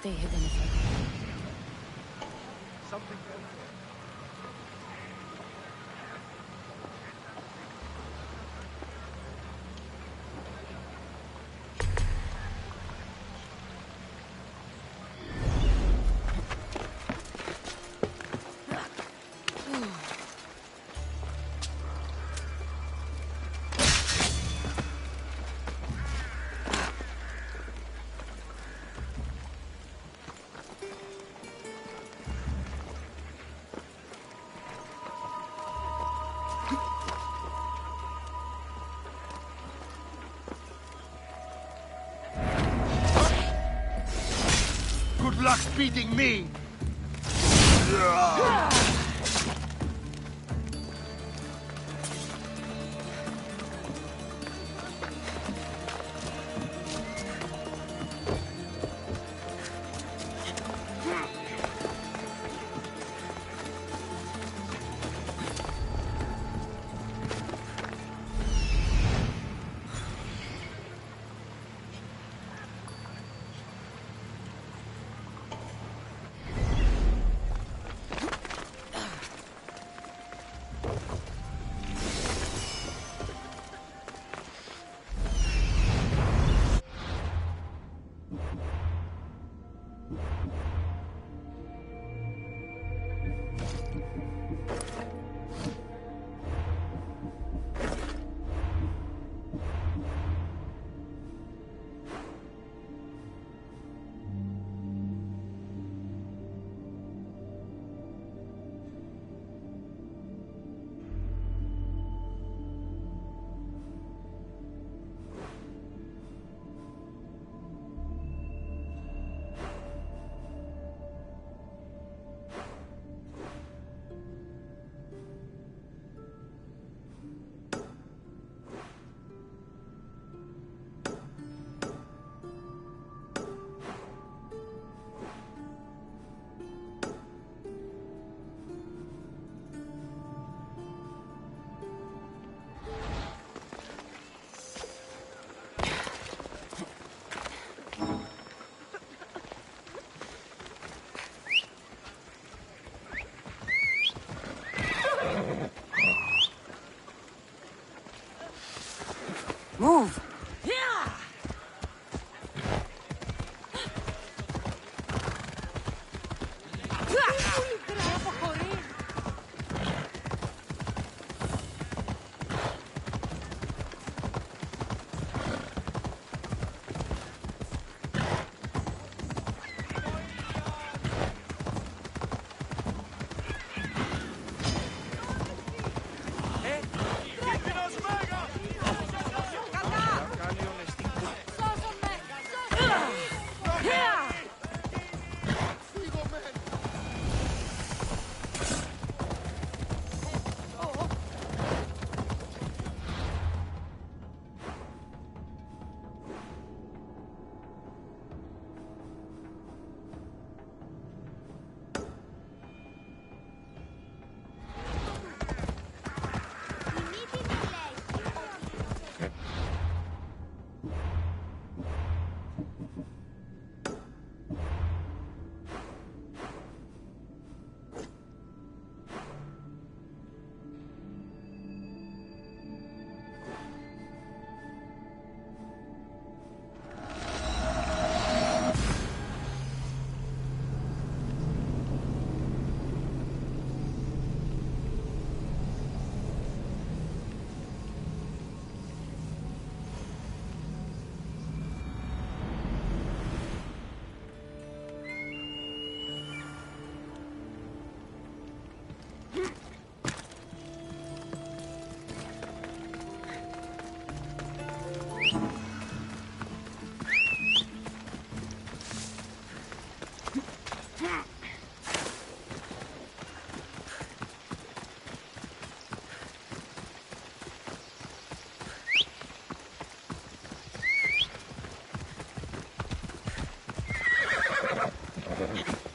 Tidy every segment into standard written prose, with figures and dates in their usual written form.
Stay hidden if I can. Something Good luck beating me!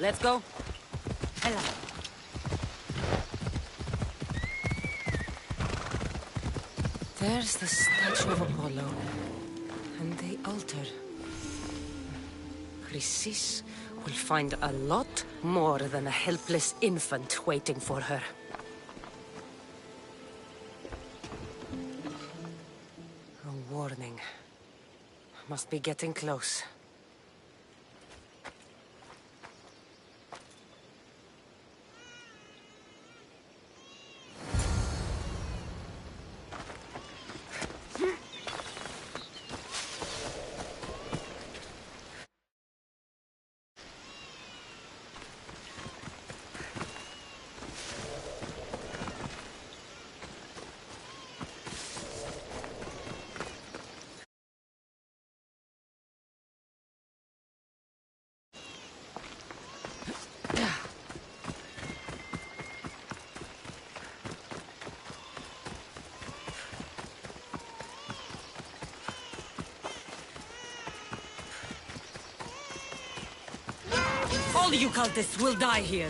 Let's go. Ella. There's the statue of Apollo. And the altar. Chrysis will find a lot more than a helpless infant waiting for her. A warning. Must be getting close. All you cultists will die here.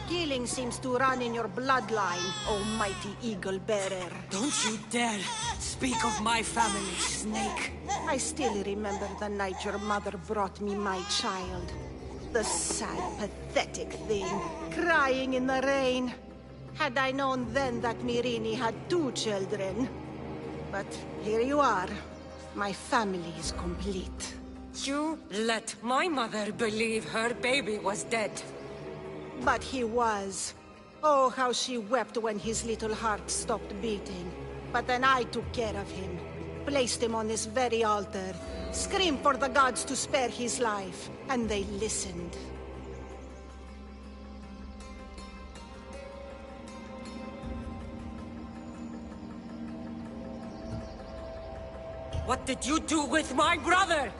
Killing seems to run in your bloodline, oh mighty eagle bearer. Don't you dare speak of my family, Snake. I still remember the night your mother brought me my child. The sad, pathetic thing, crying in the rain. Had I known then that Myrini had 2 children. But here you are. My family is complete. You let my mother believe her baby was dead. But he was. Oh, how she wept when his little heart stopped beating. But then I took care of him. Placed him on this very altar. Screamed for the gods to spare his life. And they listened. What did you do with my brother?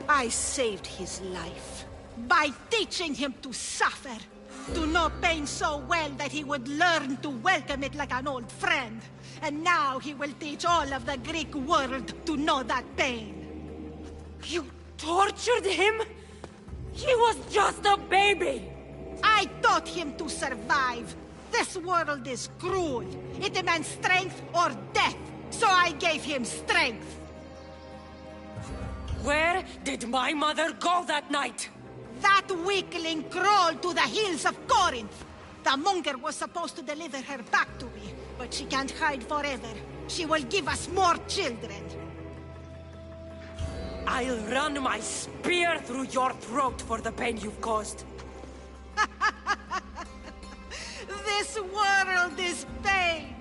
I saved his life. By teaching him to suffer. To know pain so well that he would learn to welcome it like an old friend. And now he will teach all of the Greek world to know that pain. You tortured him? He was just a baby! I taught him to survive. This world is cruel. It demands strength or death. So I gave him strength. Where did my mother go that night? That weakling crawled to the hills of Corinth. The monger was supposed to deliver her back to me, but she can't hide forever. She will give us more children. I'll run my spear through your throat for the pain you've caused. This world is pain.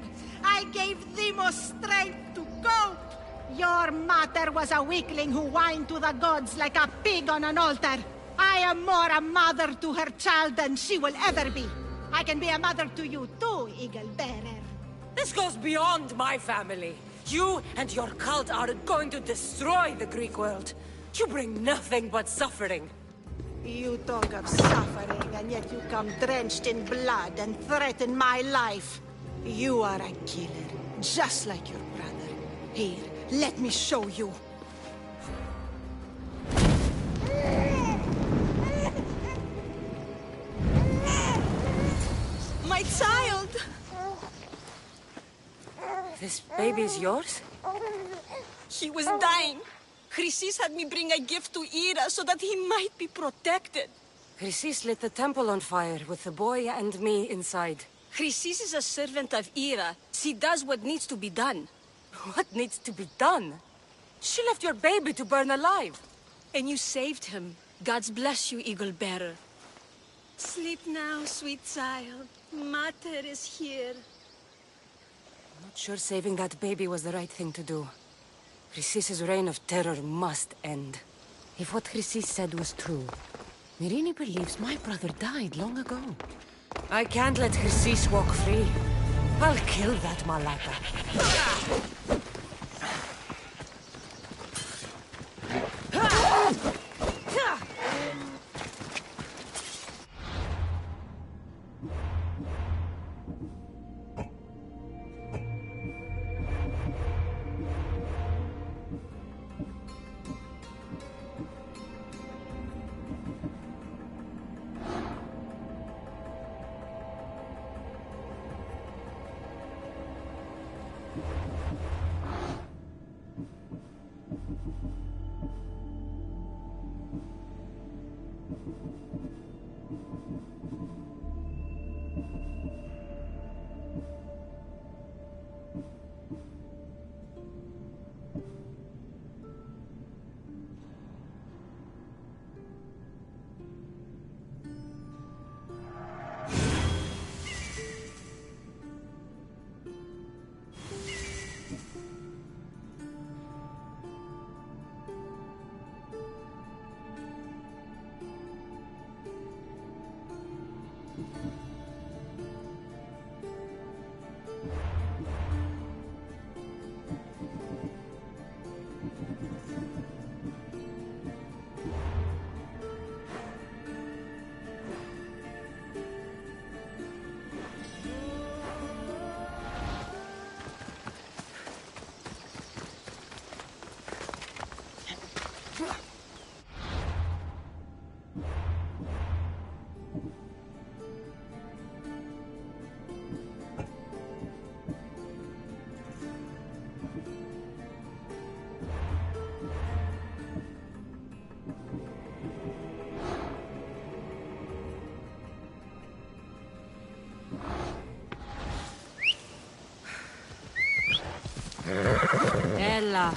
I gave Demos strength to cope. Your mother was a weakling who whined to the gods like a pig on an altar. I am more a mother to her child than she will ever be. I can be a mother to you too, Eagle Bearer. This goes beyond my family. You and your cult are going to destroy the Greek world. You bring nothing but suffering. You talk of suffering, and yet you come drenched in blood and threaten my life. You are a killer, just like your brother. Here, let me show you. My child! This baby's yours? He was dying. Chrysis had me bring a gift to Ira so that he might be protected. Chrysis lit the temple on fire with the boy and me inside. Chrysis is a servant of Ira. She does what needs to be done. What needs to be done? She left your baby to burn alive. And you saved him. God's bless you, Eagle Bearer. Sleep now, sweet child. Mater is here. I'm not sure saving that baby was the right thing to do. Chrysis' reign of terror must end. If what Chrysis said was true, Myrrine believes my brother died long ago. I can't let Chrysis walk free. I'll kill that Malaka. Ella.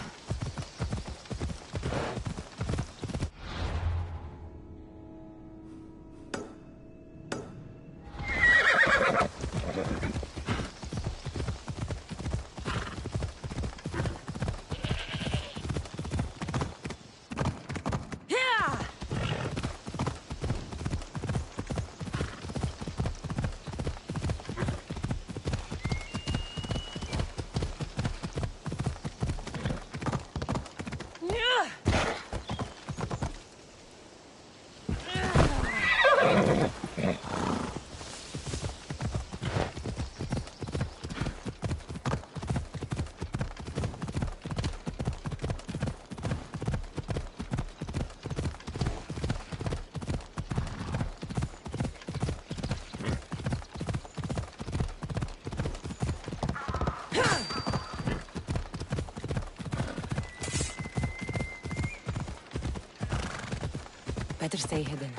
Better stay hidden.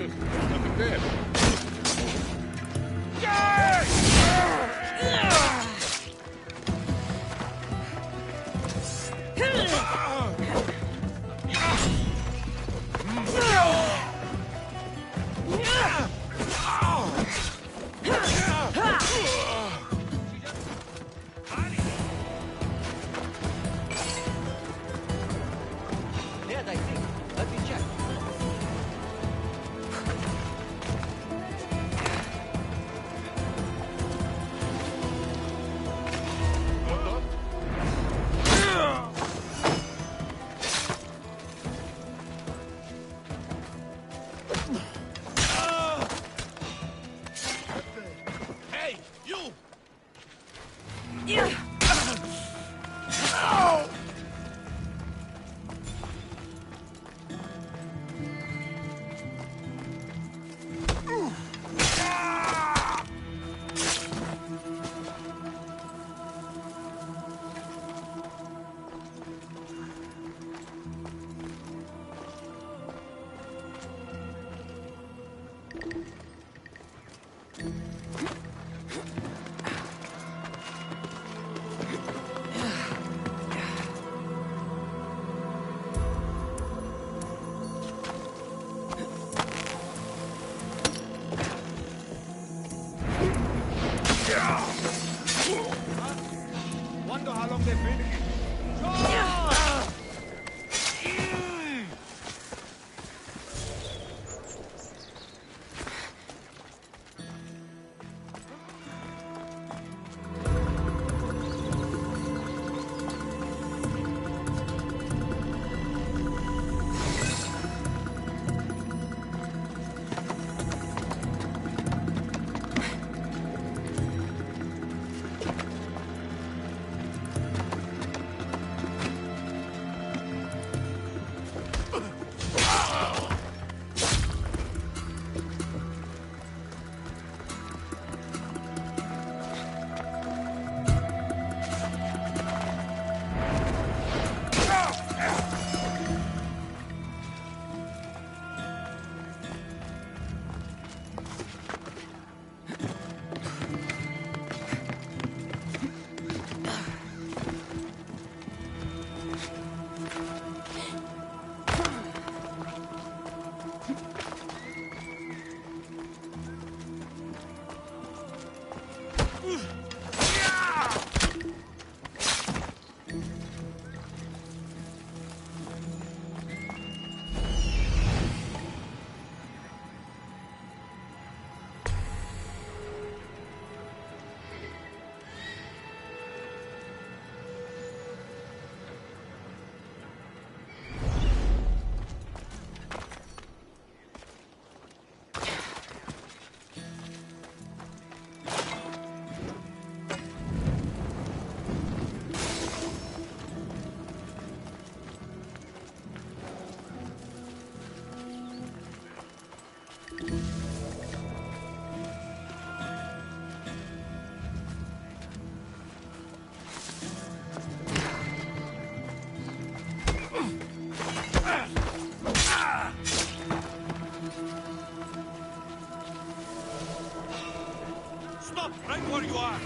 Nothing there. Dead, I think. Let me check. Hey, you! Wonder how long they've been here. Stop right where you are!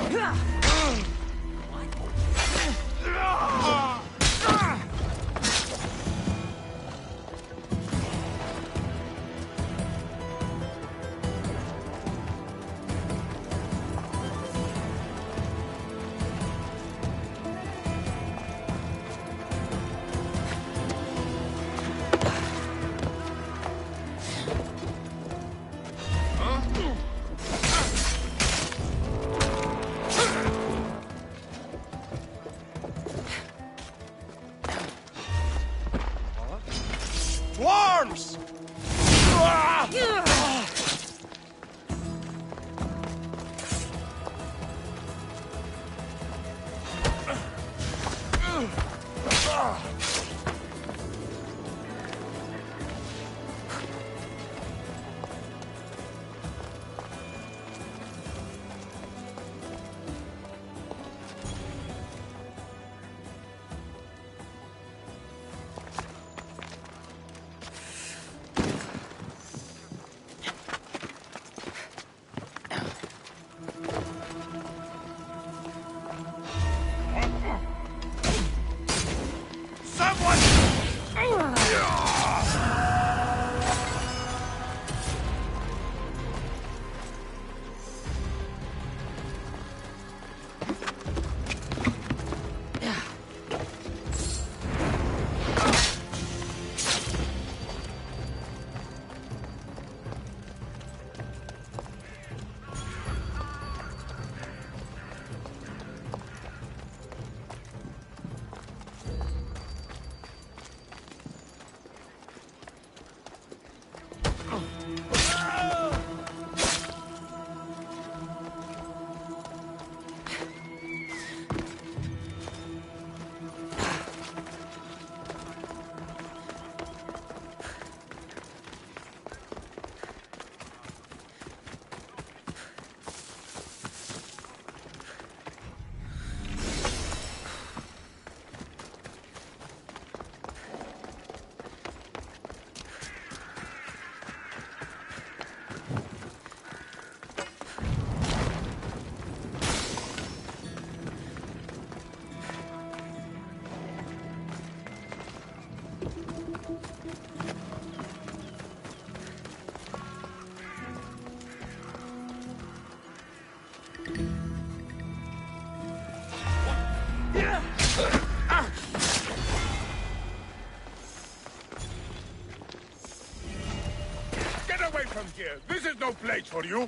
from here. This is no place for you.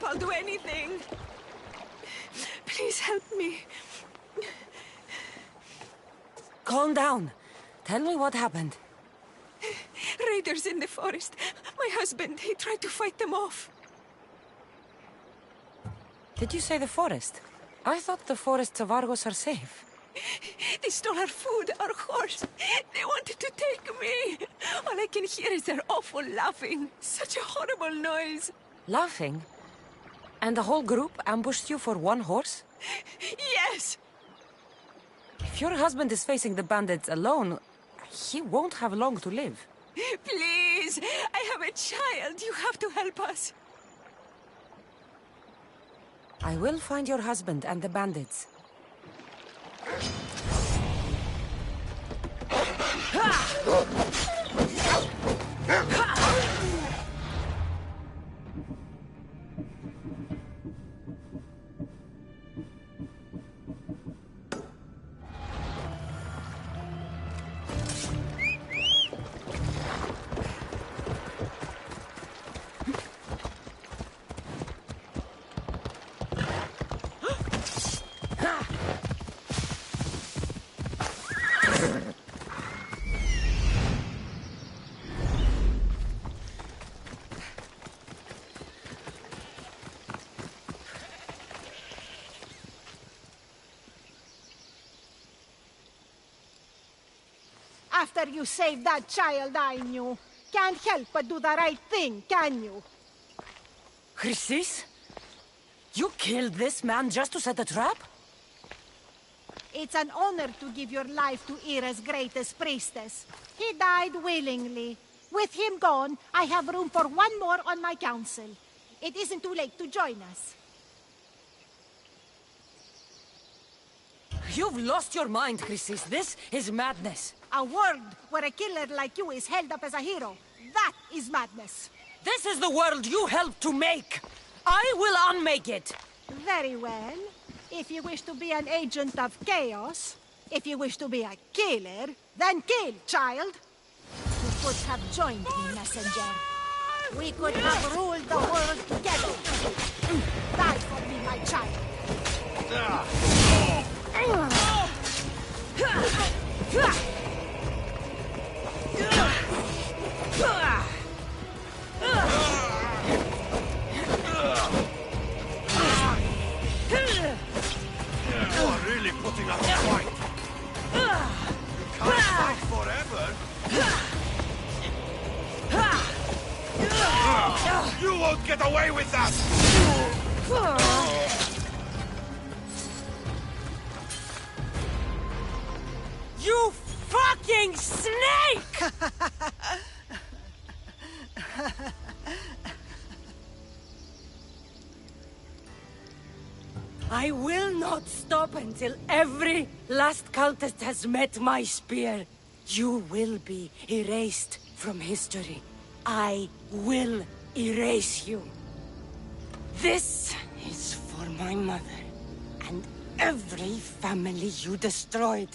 I'll do anything. Please help me. Calm down. Tell me what happened. Raiders in the forest. My husband, he tried to fight them off. Did you say the forest? I thought the forests of Argos are safe. They stole our food, our horse. They wanted to take me. All I can hear is their awful laughing. Such a horrible noise. Laughing? And the whole group ambushed you for one horse? Yes! If your husband is facing the bandits alone, he won't have long to live. Please! I have a child. You have to help us. I will find your husband and the bandits. After you saved that child I knew, can't help but do the right thing, can you? Chrysis? You killed this man just to set a trap? It's an honor to give your life to Ira's greatest priestess. He died willingly. With him gone, I have room for one more on my council. It isn't too late to join us. You've lost your mind, Chrysis. This is madness. A world where a killer like you is held up as a hero. That is madness. This is the world you helped to make. I will unmake it. Very well. If you wish to be an agent of chaos, if you wish to be a killer, then kill, child. You could have joined me, messenger. We could have ruled the world together. Die for me, my child. You are really putting up a fight. You can't fight forever. You won't get away with that! You fucking snake! I will not stop until every last cultist has met my spear. You will be erased from history. I will erase you. This is for my mother and every family you destroyed.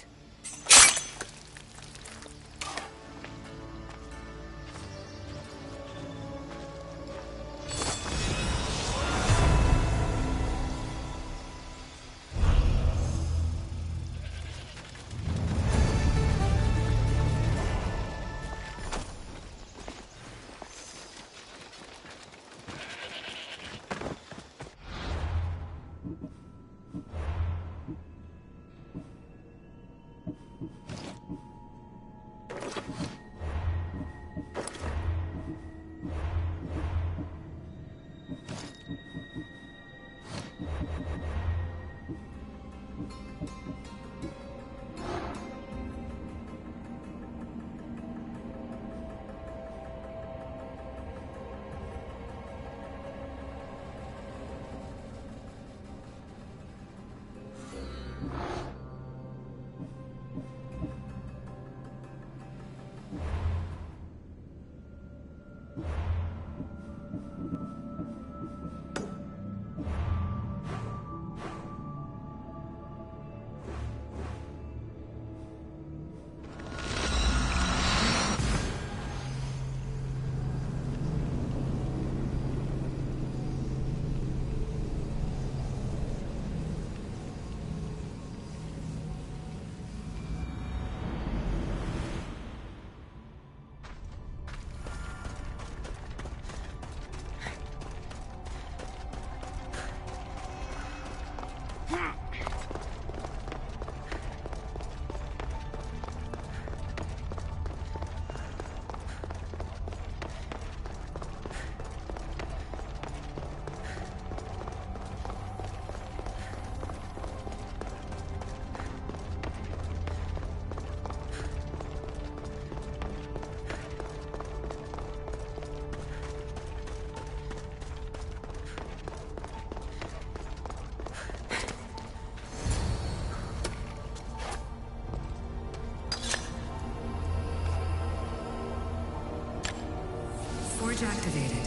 Forge activated.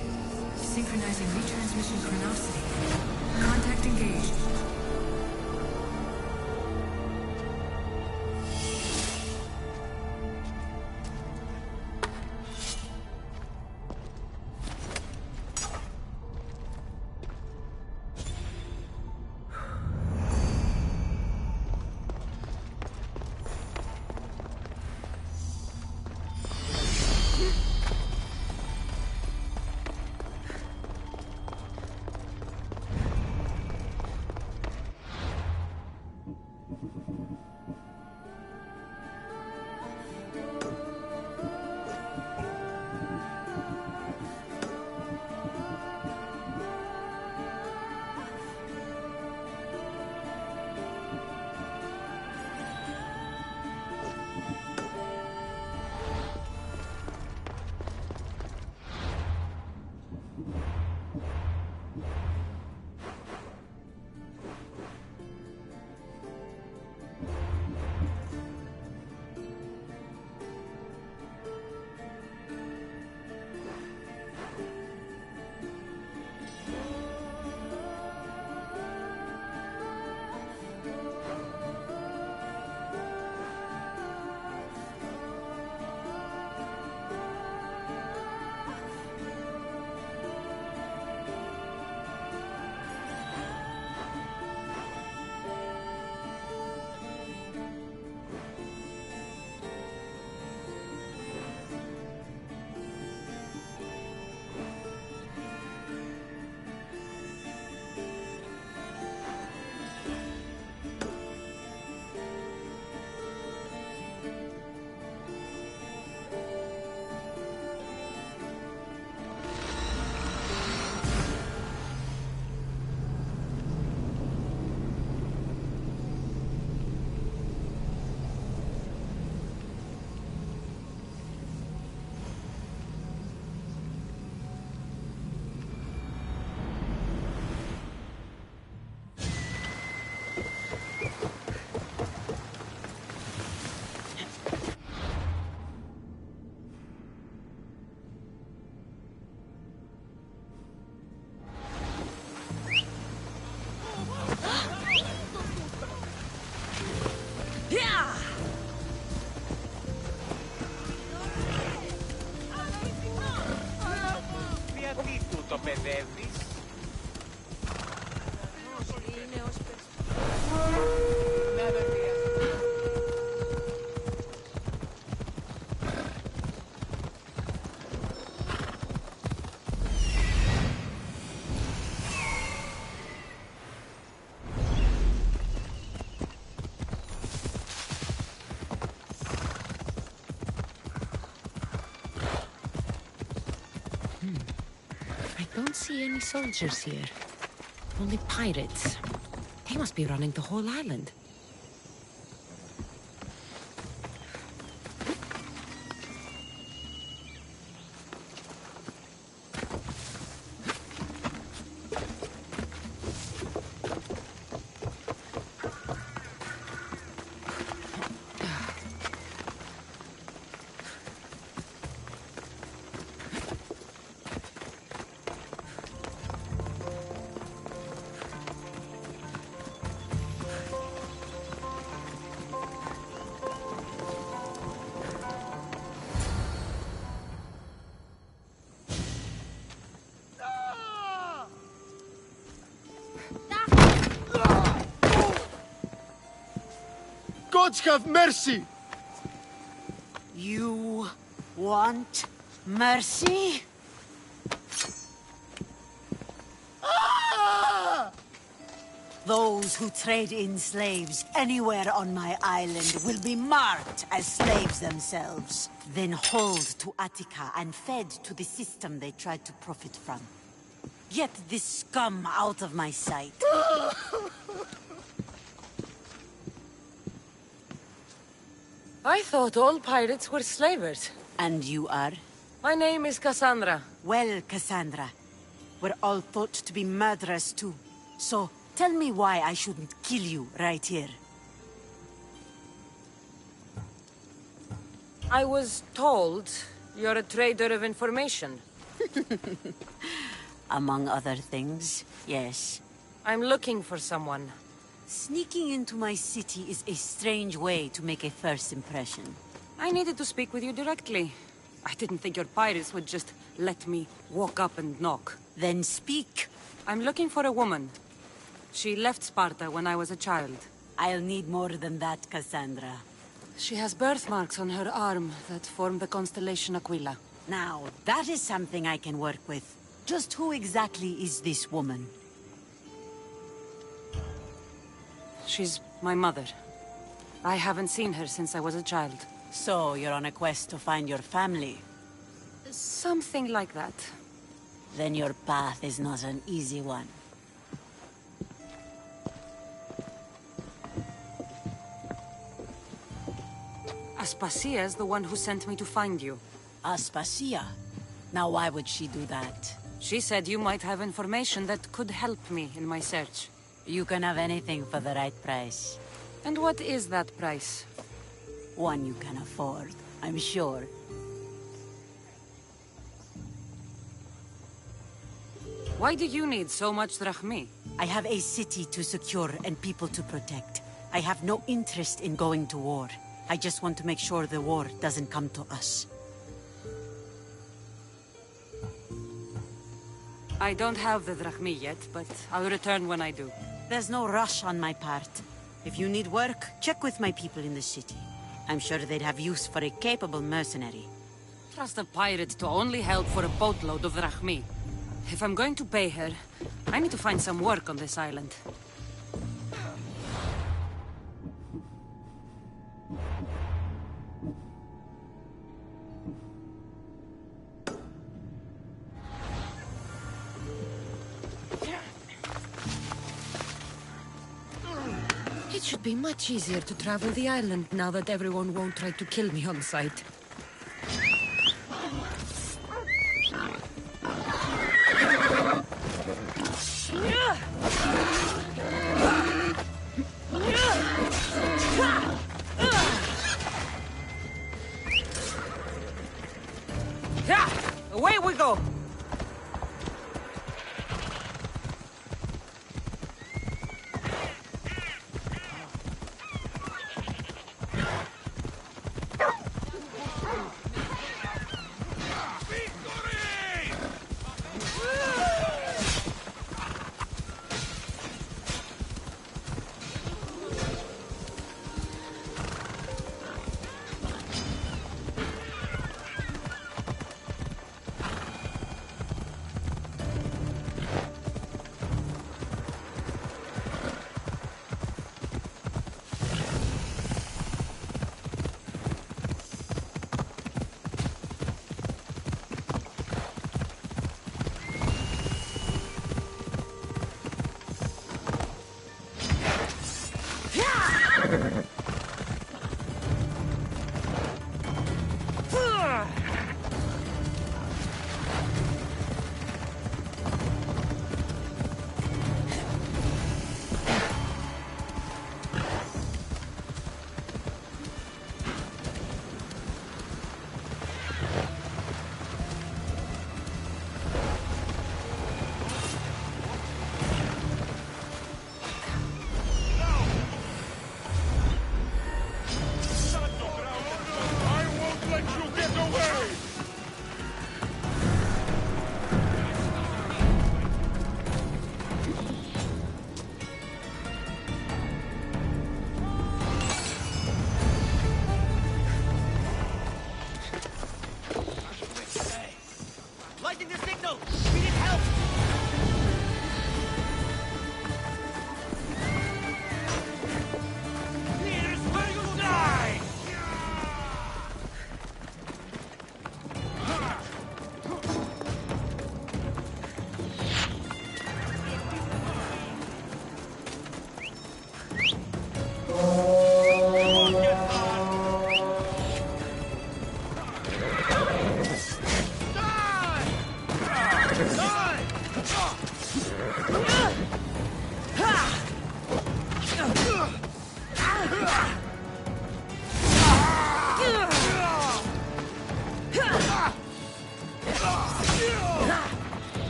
Synchronizing retransmission chronicity. Contact engaged. εκπαιδεύεις. I don't see any soldiers here. Only pirates. They must be running the whole island. Gods have mercy! You want mercy? Those who trade in slaves anywhere on my island will be marked as slaves themselves, then hauled to Attica and fed to the system they tried to profit from. Get this scum out of my sight. I thought all pirates were slavers. And you are? My name is Cassandra. Well, Cassandra, we're all thought to be murderers too. So, tell me why I shouldn't kill you right here. I was told you're a trader of information. Among other things, yes. I'm looking for someone. Sneaking into my city is a strange way to make a first impression. I needed to speak with you directly. I didn't think your pirates would just let me walk up and knock. Then speak. I'm looking for a woman. She left Sparta when I was a child. I'll need more than that, Cassandra. She has birthmarks on her arm that form the constellation Aquila. Now, that is something I can work with. Just who exactly is this woman? She's my mother. I haven't seen her since I was a child. So, you're on a quest to find your family? Something like that. Then your path is not an easy one. Aspasia's the one who sent me to find you. Aspasia? Now why would she do that? She said you might have information that could help me in my search. You can have anything for the right price. And what is that price? One you can afford, I'm sure. Why do you need so much drachmi? I have a city to secure and people to protect. I have no interest in going to war. I just want to make sure the war doesn't come to us. I don't have the drachmi yet, but I'll return when I do. There's no rush on my part. If you need work, check with my people in the city. I'm sure they'd have use for a capable mercenary. Trust a pirate to only help for a boatload of drachmi. If I'm going to pay her, I need to find some work on this island. It should be much easier to travel the island now that everyone won't try to kill me on sight. Away we go!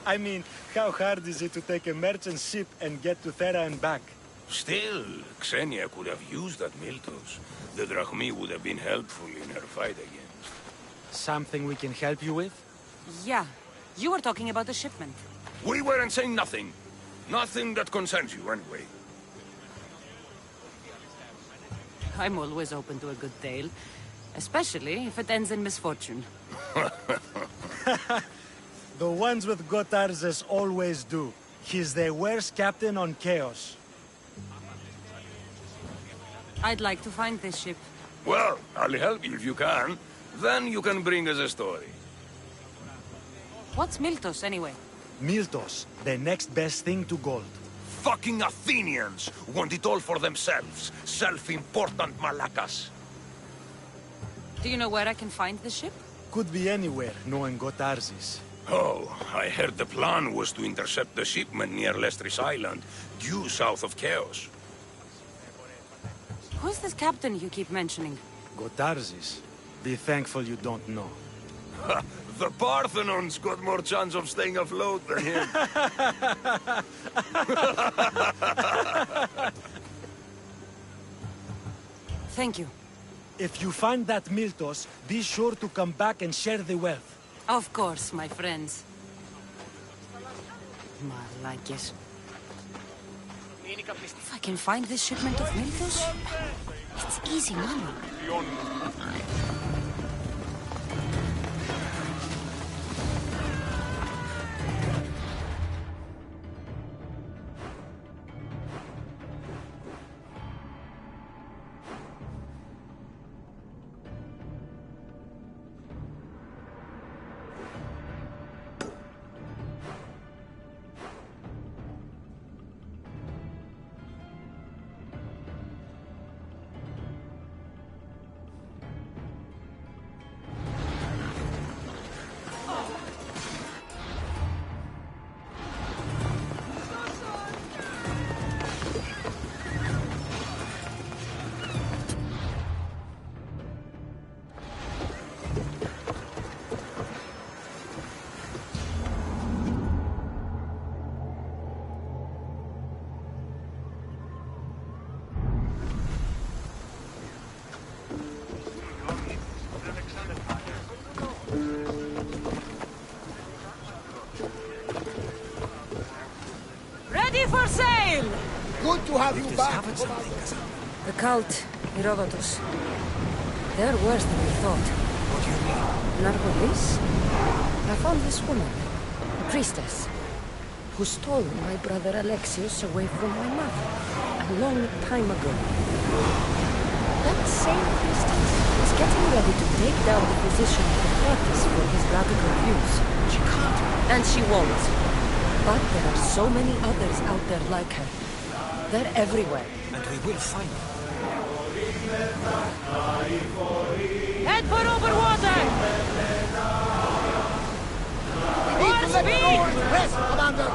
I mean, how hard is it to take a merchant ship and get to Thera and back? Still, Xenia could have used that Miltos. The Drachmi would have been helpful in her fight against. Something we can help you with? Yeah. You were talking about the shipment. We weren't saying nothing. Nothing that concerns you, anyway. I'm always open to a good tale. Especially if it ends in misfortune. The ones with Gotarzes always do. He's the worst captain on Chaos. I'd like to find this ship. Well, I'll help you if you can. Then you can bring us a story. What's Miltos, anyway? Miltos, the next best thing to gold. Fucking Athenians want it all for themselves. Self-important malacas. Do you know where I can find the ship? Could be anywhere, knowing Gotarzes. Oh, I heard the plan was to intercept the shipment near Lestris Island, due south of Chaos. Who's this captain you keep mentioning? Gotarzes. Be thankful you don't know. The Parthenon's got more chance of staying afloat than him. Thank you. If you find that Miltos, be sure to come back and share the wealth. Of course, my friends. Malakes. If I can find this shipment of Miltos, it's easy money. Ready for sail! Good to have you back. The cult, Herodotus. They're worse than we thought. What do you mean? Narcolis? I found this woman, a priestess, who stole my brother Alexius away from my mother a long time ago. That same priestess is getting ready to take down the physician Hippocrates for his radical views. She can't. And she won't. But there are so many others out there like her. They're everywhere. And we will find them. Head for over water! More speed! Rest, Commander!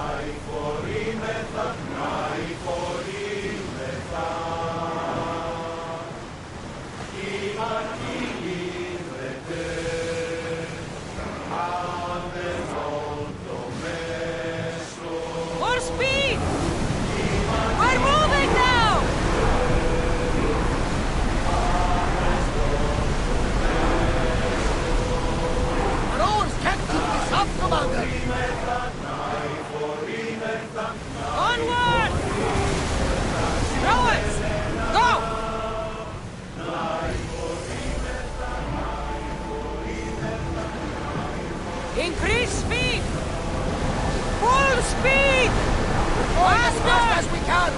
More speed! We're moving now! Our oars can't keep this up, Commander! going as fast as we can!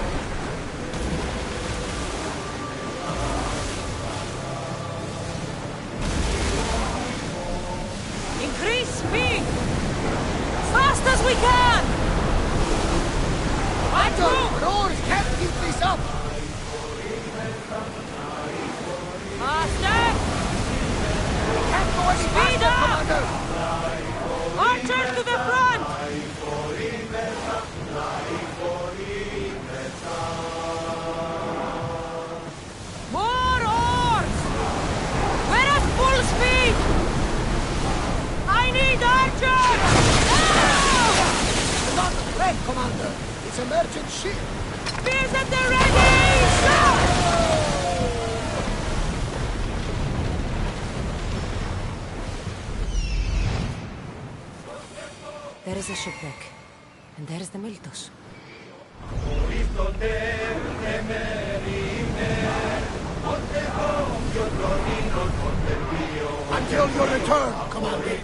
Increase speed! Fast as we can! Commander, roars can't keep this up! Faster! Can't go any Speed faster, up! Commander! Archers to the front! More oars! We're at full speed! I need archers! Not a threat, Commander! It's emergent ship! Spears at the ready! Shoot! There is a shipwreck, and there is the Miltos. Until your return, Commander!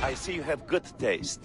I see you have good taste.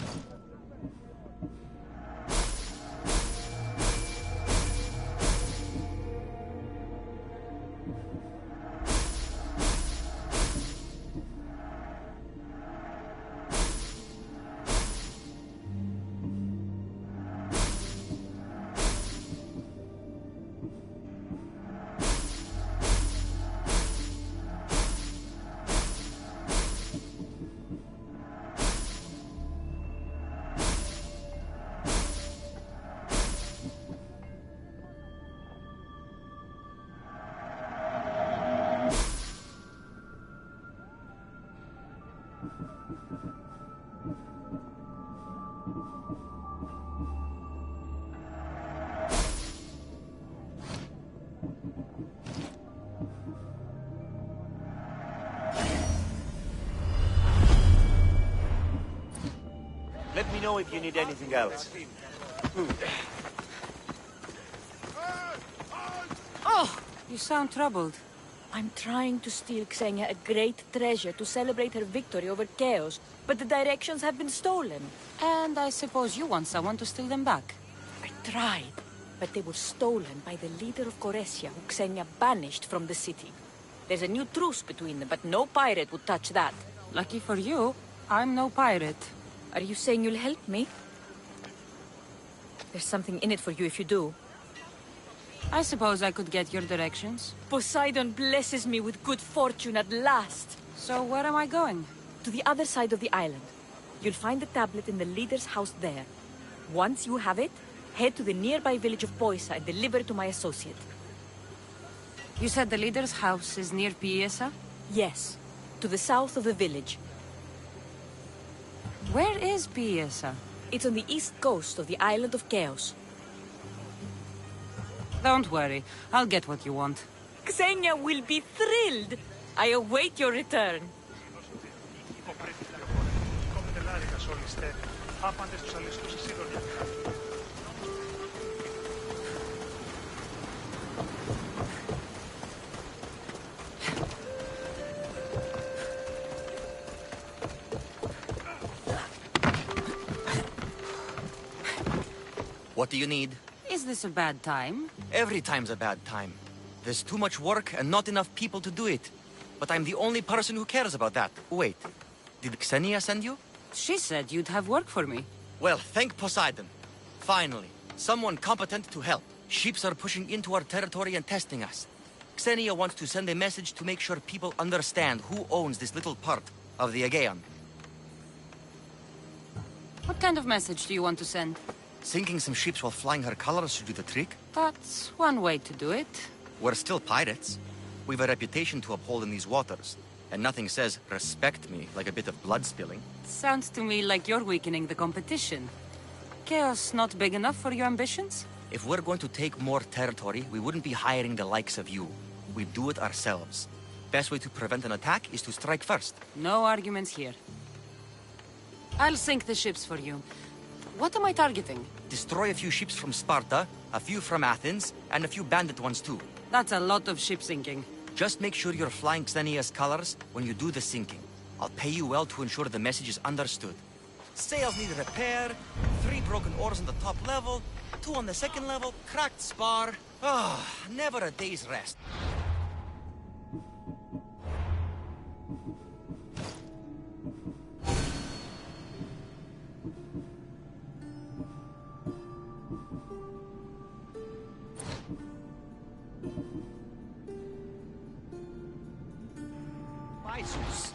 Let me know if you need anything else. Oh, you sound troubled. I'm trying to steal Xenia a great treasure to celebrate her victory over Chaos, but the directions have been stolen. And I suppose you want someone to steal them back. I tried, but they were stolen by the leader of Goresia, who Xenia banished from the city. There's a new truce between them, but no pirate would touch that. Lucky for you, I'm no pirate. Are you saying you'll help me? There's something in it for you if you do. I suppose I could get your directions. Poseidon blesses me with good fortune at last. So where am I going? To the other side of the island. You'll find the tablet in the leader's house there. Once you have it, head to the nearby village of Poisa and deliver it to my associate. You said the leader's house is near Piesa? Yes, to the south of the village. Where is Piesa? It's on the east coast of the island of Chaos. Don't worry, I'll get what you want. Xenia will be thrilled! I await your return. What do you need? Is this a bad time? Every time's a bad time. There's too much work and not enough people to do it. But I'm the only person who cares about that. Wait, did Xenia send you? She said you'd have work for me. Well, thank Poseidon. Finally, someone competent to help. Ships are pushing into our territory and testing us. Xenia wants to send a message to make sure people understand who owns this little part of the Aegean. What kind of message do you want to send? Sinking some ships while flying her colors should do the trick. That's one way to do it. We're still pirates. We've a reputation to uphold in these waters. And nothing says, respect me, like a bit of blood spilling. Sounds to me like you're weakening the competition. Chaos not big enough for your ambitions? If we're going to take more territory, we wouldn't be hiring the likes of you. We'd do it ourselves. Best way to prevent an attack is to strike first. No arguments here. I'll sink the ships for you. What am I targeting? Destroy a few ships from Sparta, a few from Athens, and a few bandit ones too. That's a lot of ship sinking. Just make sure you're flying Xenia's colors when you do the sinking. I'll pay you well to ensure the message is understood. Sails need repair, 3 broken oars on the top level, 2 on the second level, cracked spar. Never a day's rest. Zeus.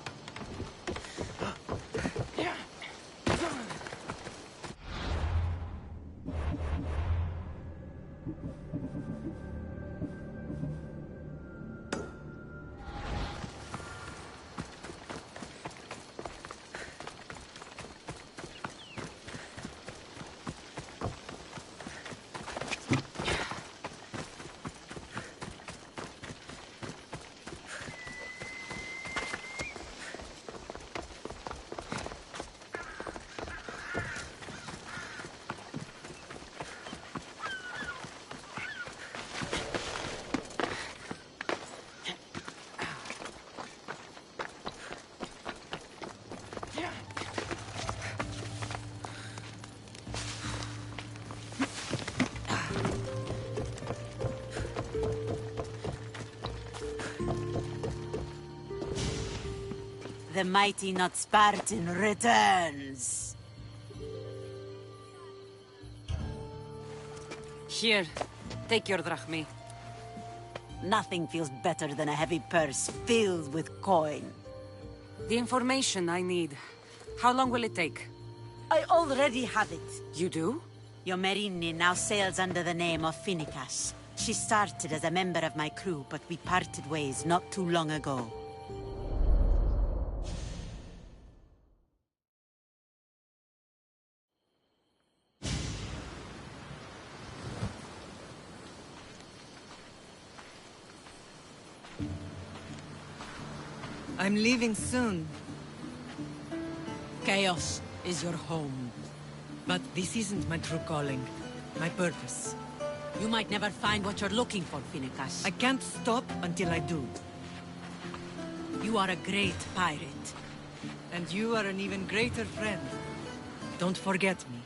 The mighty not Spartan returns. Here, take your drachmi. Nothing feels better than a heavy purse filled with coin. The information I need. How long will it take? I already have it. You do? Yomerini now sails under the name of Finicas. She started as a member of my crew, but we parted ways not too long ago. I'm leaving soon. Chaos is your home. But this isn't my true calling. My purpose. You might never find what you're looking for, Finicas. I can't stop until I do. You are a great pirate. And you are an even greater friend. Don't forget me.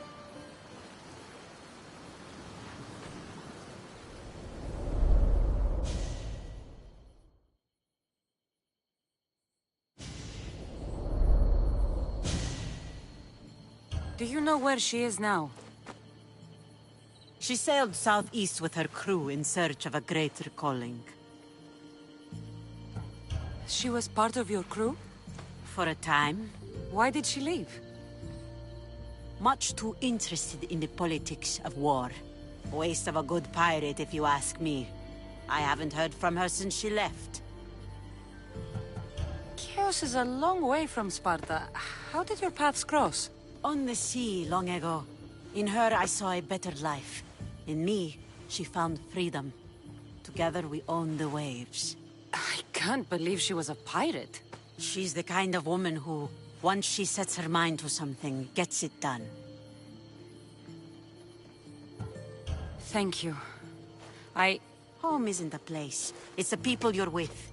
Do you know where she is now? She sailed southeast with her crew in search of a greater calling. She was part of your crew? For a time. Why did she leave? Much too interested in the politics of war. Waste of a good pirate, if you ask me. I haven't heard from her since she left. Chaos is a long way from Sparta. How did your paths cross? On the sea, long ago. In her, I saw a better life. In me, she found freedom. Together, we owned the waves. I can't believe she was a pirate. She's the kind of woman who, once she sets her mind to something, gets it done. Thank you. Home isn't a place. It's the people you're with.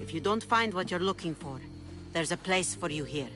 If you don't find what you're looking for, there's a place for you here.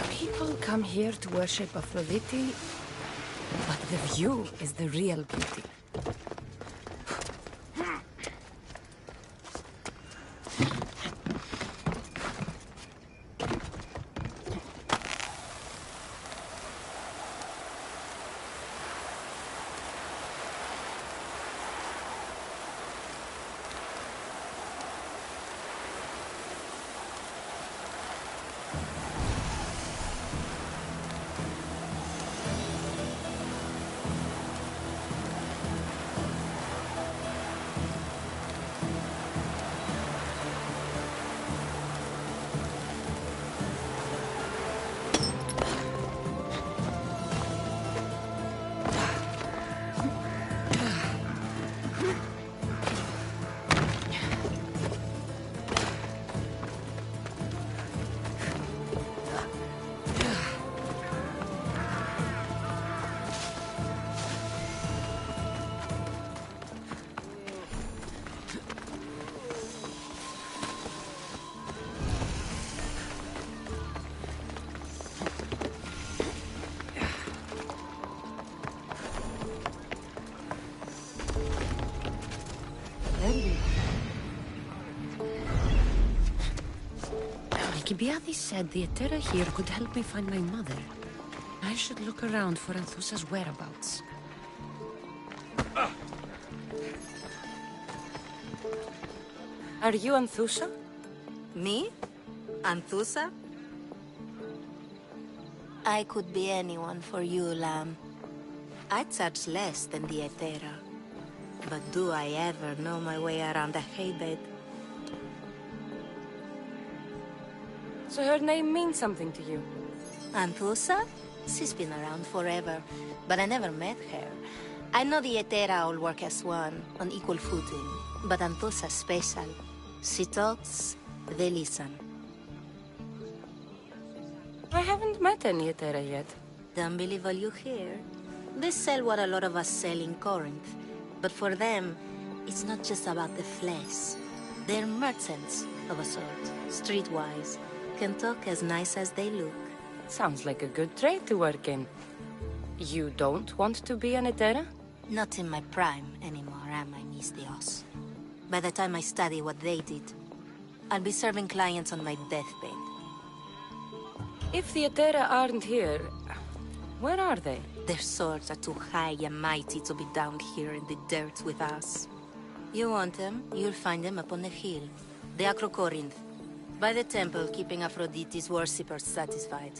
People come here to worship Aphrodite, but the view is the real beauty. Alcibiades said the Etera here could help me find my mother. I should look around for Anthusa's whereabouts. Are you Anthusa? Me? Anthusa? I could be anyone for you, Lamb. I charge less than the Etera. But do I ever know my way around a haybed? So her name means something to you? Anthusa? She's been around forever, but I never met her. I know the Etera all work as one, on equal footing. But Anthusa's special. She talks, they listen. I haven't met any Etera yet. Don't believe all you hear. They sell what a lot of us sell in Corinth. But for them, it's not just about the flesh. They're merchants of a sort, streetwise. Can talk as nice as they look. Sounds like a good trade to work in. You don't want to be an Etera? Not in my prime anymore, am I, Miss Dios? By the time I study what they did, I'll be serving clients on my deathbed. If the Etera aren't here, where are they? Their swords are too high and mighty to be down here in the dirt with us. You want them, you'll find them up on the hill. The Acrocorinth. By the temple, keeping Aphrodite's worshippers satisfied.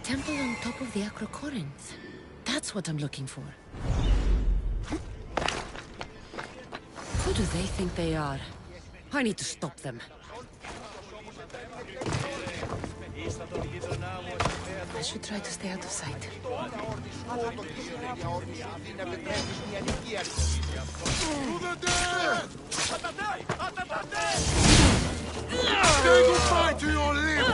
Temple on top of the Acrocorinth. That's what I'm looking for. Who do they think they are? I need to stop them. I should try to stay out of sight. Say goodbye to your limbs!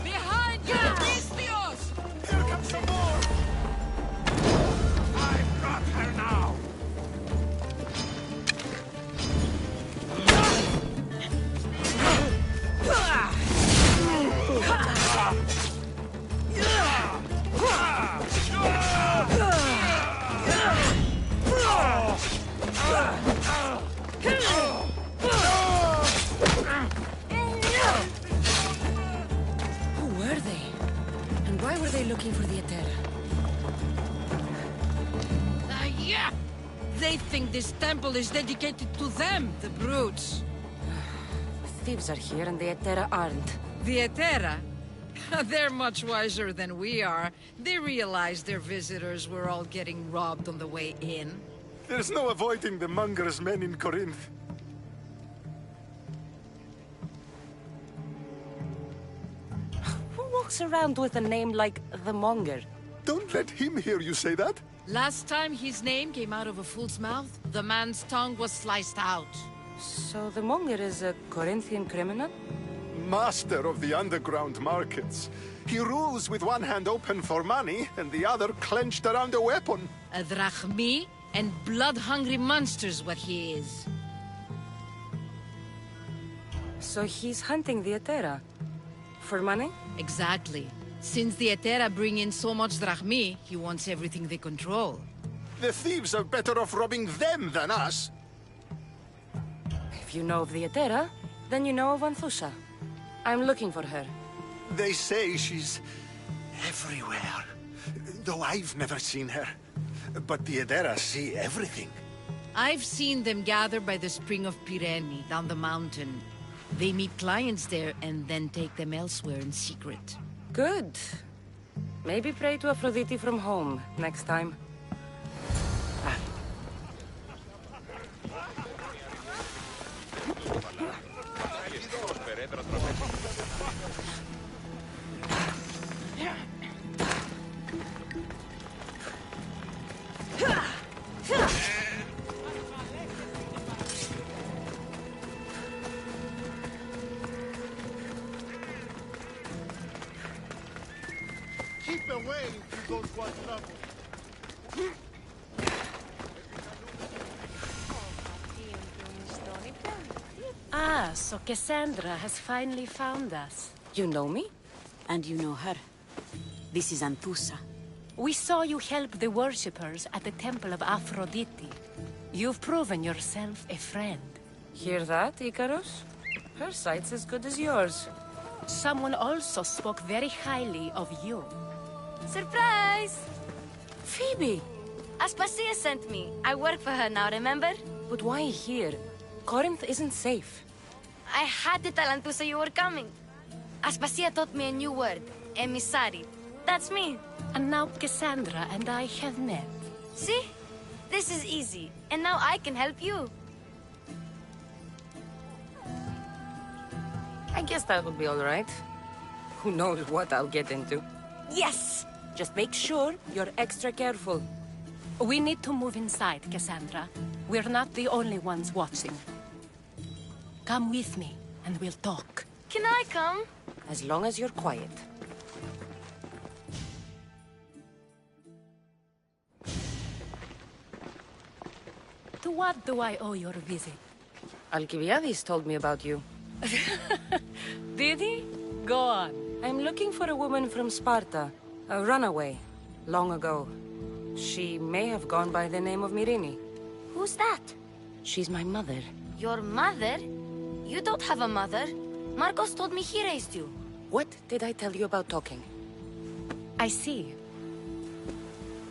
Behind you, Pistios! Here comes some more! I've got her now! Looking for the Etera. Yeah! They think this temple is dedicated to them, the brutes. Thieves are here and the Etera aren't. The Etera? They're much wiser than we are. They realized their visitors were all getting robbed on the way in. There's no avoiding the monger's men in Corinth. Walks around with a name like the Monger. Don't let him hear you say that. Last time his name came out of a fool's mouth, the man's tongue was sliced out. So the Monger is a Corinthian criminal? Master of the underground markets. He rules with one hand open for money and the other clenched around a weapon. A drachmi and blood-hungry monster's what he is. So he's hunting the Etera. For money? Exactly. Since the Etera bring in so much drachmi, he wants everything they control. The thieves are better off robbing them than us. If you know of the Etera, then you know of Anthusha. I'm looking for her. They say she's everywhere, though I've never seen her. But the Edera see everything. I've seen them gather by the spring of Pireni, down the mountain. They meet clients there and then take them elsewhere in secret. Good. Maybe pray to Aphrodite from home next time. Keep away if you don't want trouble. Ah, so Cassandra has finally found us. You know me? And you know her. This is Anthusa. We saw you help the worshippers at the Temple of Aphrodite. You've proven yourself a friend. Hear that, Icarus? Her sight's as good as yours. Someone also spoke very highly of you. Surprise! Phoebe! Aspasia sent me. I work for her now, remember? But why here? Corinth isn't safe. I had to tell Anthusa you were coming. Aspasia taught me a new word. Emissary. That's me. And now Cassandra and I have met. See? This is easy. And now I can help you. I guess that will be all right. Who knows what I'll get into. Yes! Just make sure you're extra careful. We need to move inside, Cassandra. We're not the only ones watching. Come with me, and we'll talk. Can I come? As long as you're quiet. To what do I owe your visit? Alcibiades told me about you. Did he? Go on. I'm looking for a woman from Sparta. A runaway. Long ago. She may have gone by the name of Myrine. Who's that? She's my mother. Your mother? You don't have a mother. Marcos told me he raised you. What did I tell you about talking? I see.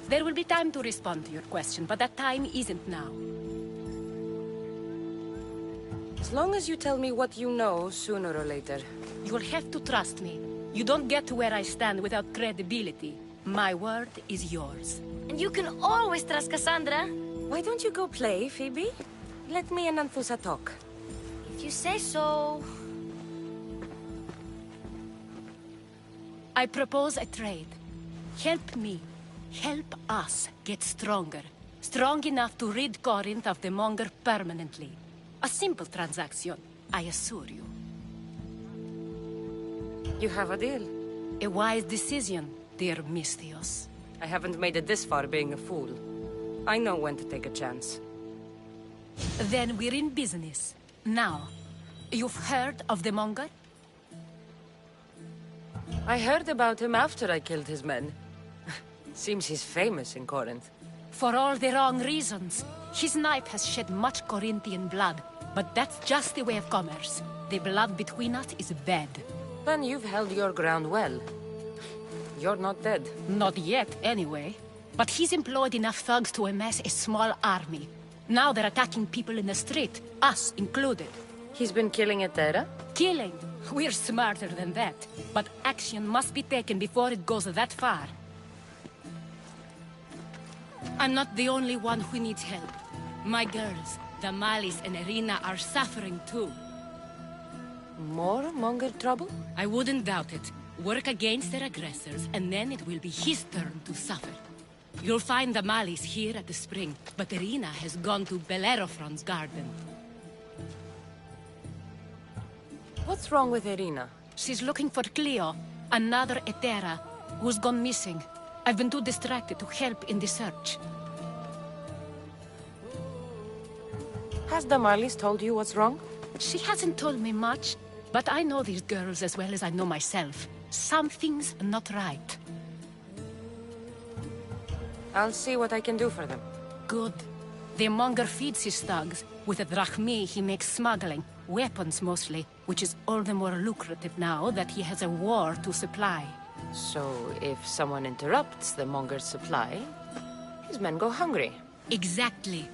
There will be time to respond to your question, but that time isn't now. As long as you tell me what you know, sooner or later. You'll have to trust me. You don't get to where I stand without credibility. My word is yours. And you can always trust Cassandra. Why don't you go play, Phoebe? Let me and Anthusa talk. If you say so... I propose a trade. Help me. Help us get stronger. Strong enough to rid Corinth of the Monger permanently. A simple transaction, I assure you. You have a deal. A wise decision, dear Misthios. I haven't made it this far being a fool. I know when to take a chance. Then we're in business. Now, you've heard of the Monger? I heard about him after I killed his men. Seems he's famous in Corinth. For all the wrong reasons. His knife has shed much Corinthian blood, but that's just the way of commerce. The blood between us is bad. Then you've held your ground well. You're not dead. Not yet, anyway. But he's employed enough thugs to amass a small army. Now they're attacking people in the street, us included. He's been killing Etera? Killing? We're smarter than that. But action must be taken before it goes that far. I'm not the only one who needs help. My girls, Damalis and Irina, are suffering too. More Monger trouble? I wouldn't doubt it. Work against their aggressors, and then it will be his turn to suffer. You'll find Damalis here at the spring, but Irina has gone to Bellerophon's garden. What's wrong with Irina? She's looking for Cleo, another Etera, who's gone missing. I've been too distracted to help in the search. Has Damalis told you what's wrong? She hasn't told me much. But I know these girls as well as I know myself. Something's not right. I'll see what I can do for them. Good. The monger feeds his thugs. With the drachmi, he makes smuggling. Weapons, mostly. Which is all the more lucrative now that he has a war to supply. So, if someone interrupts the monger's supply, his men go hungry. Exactly.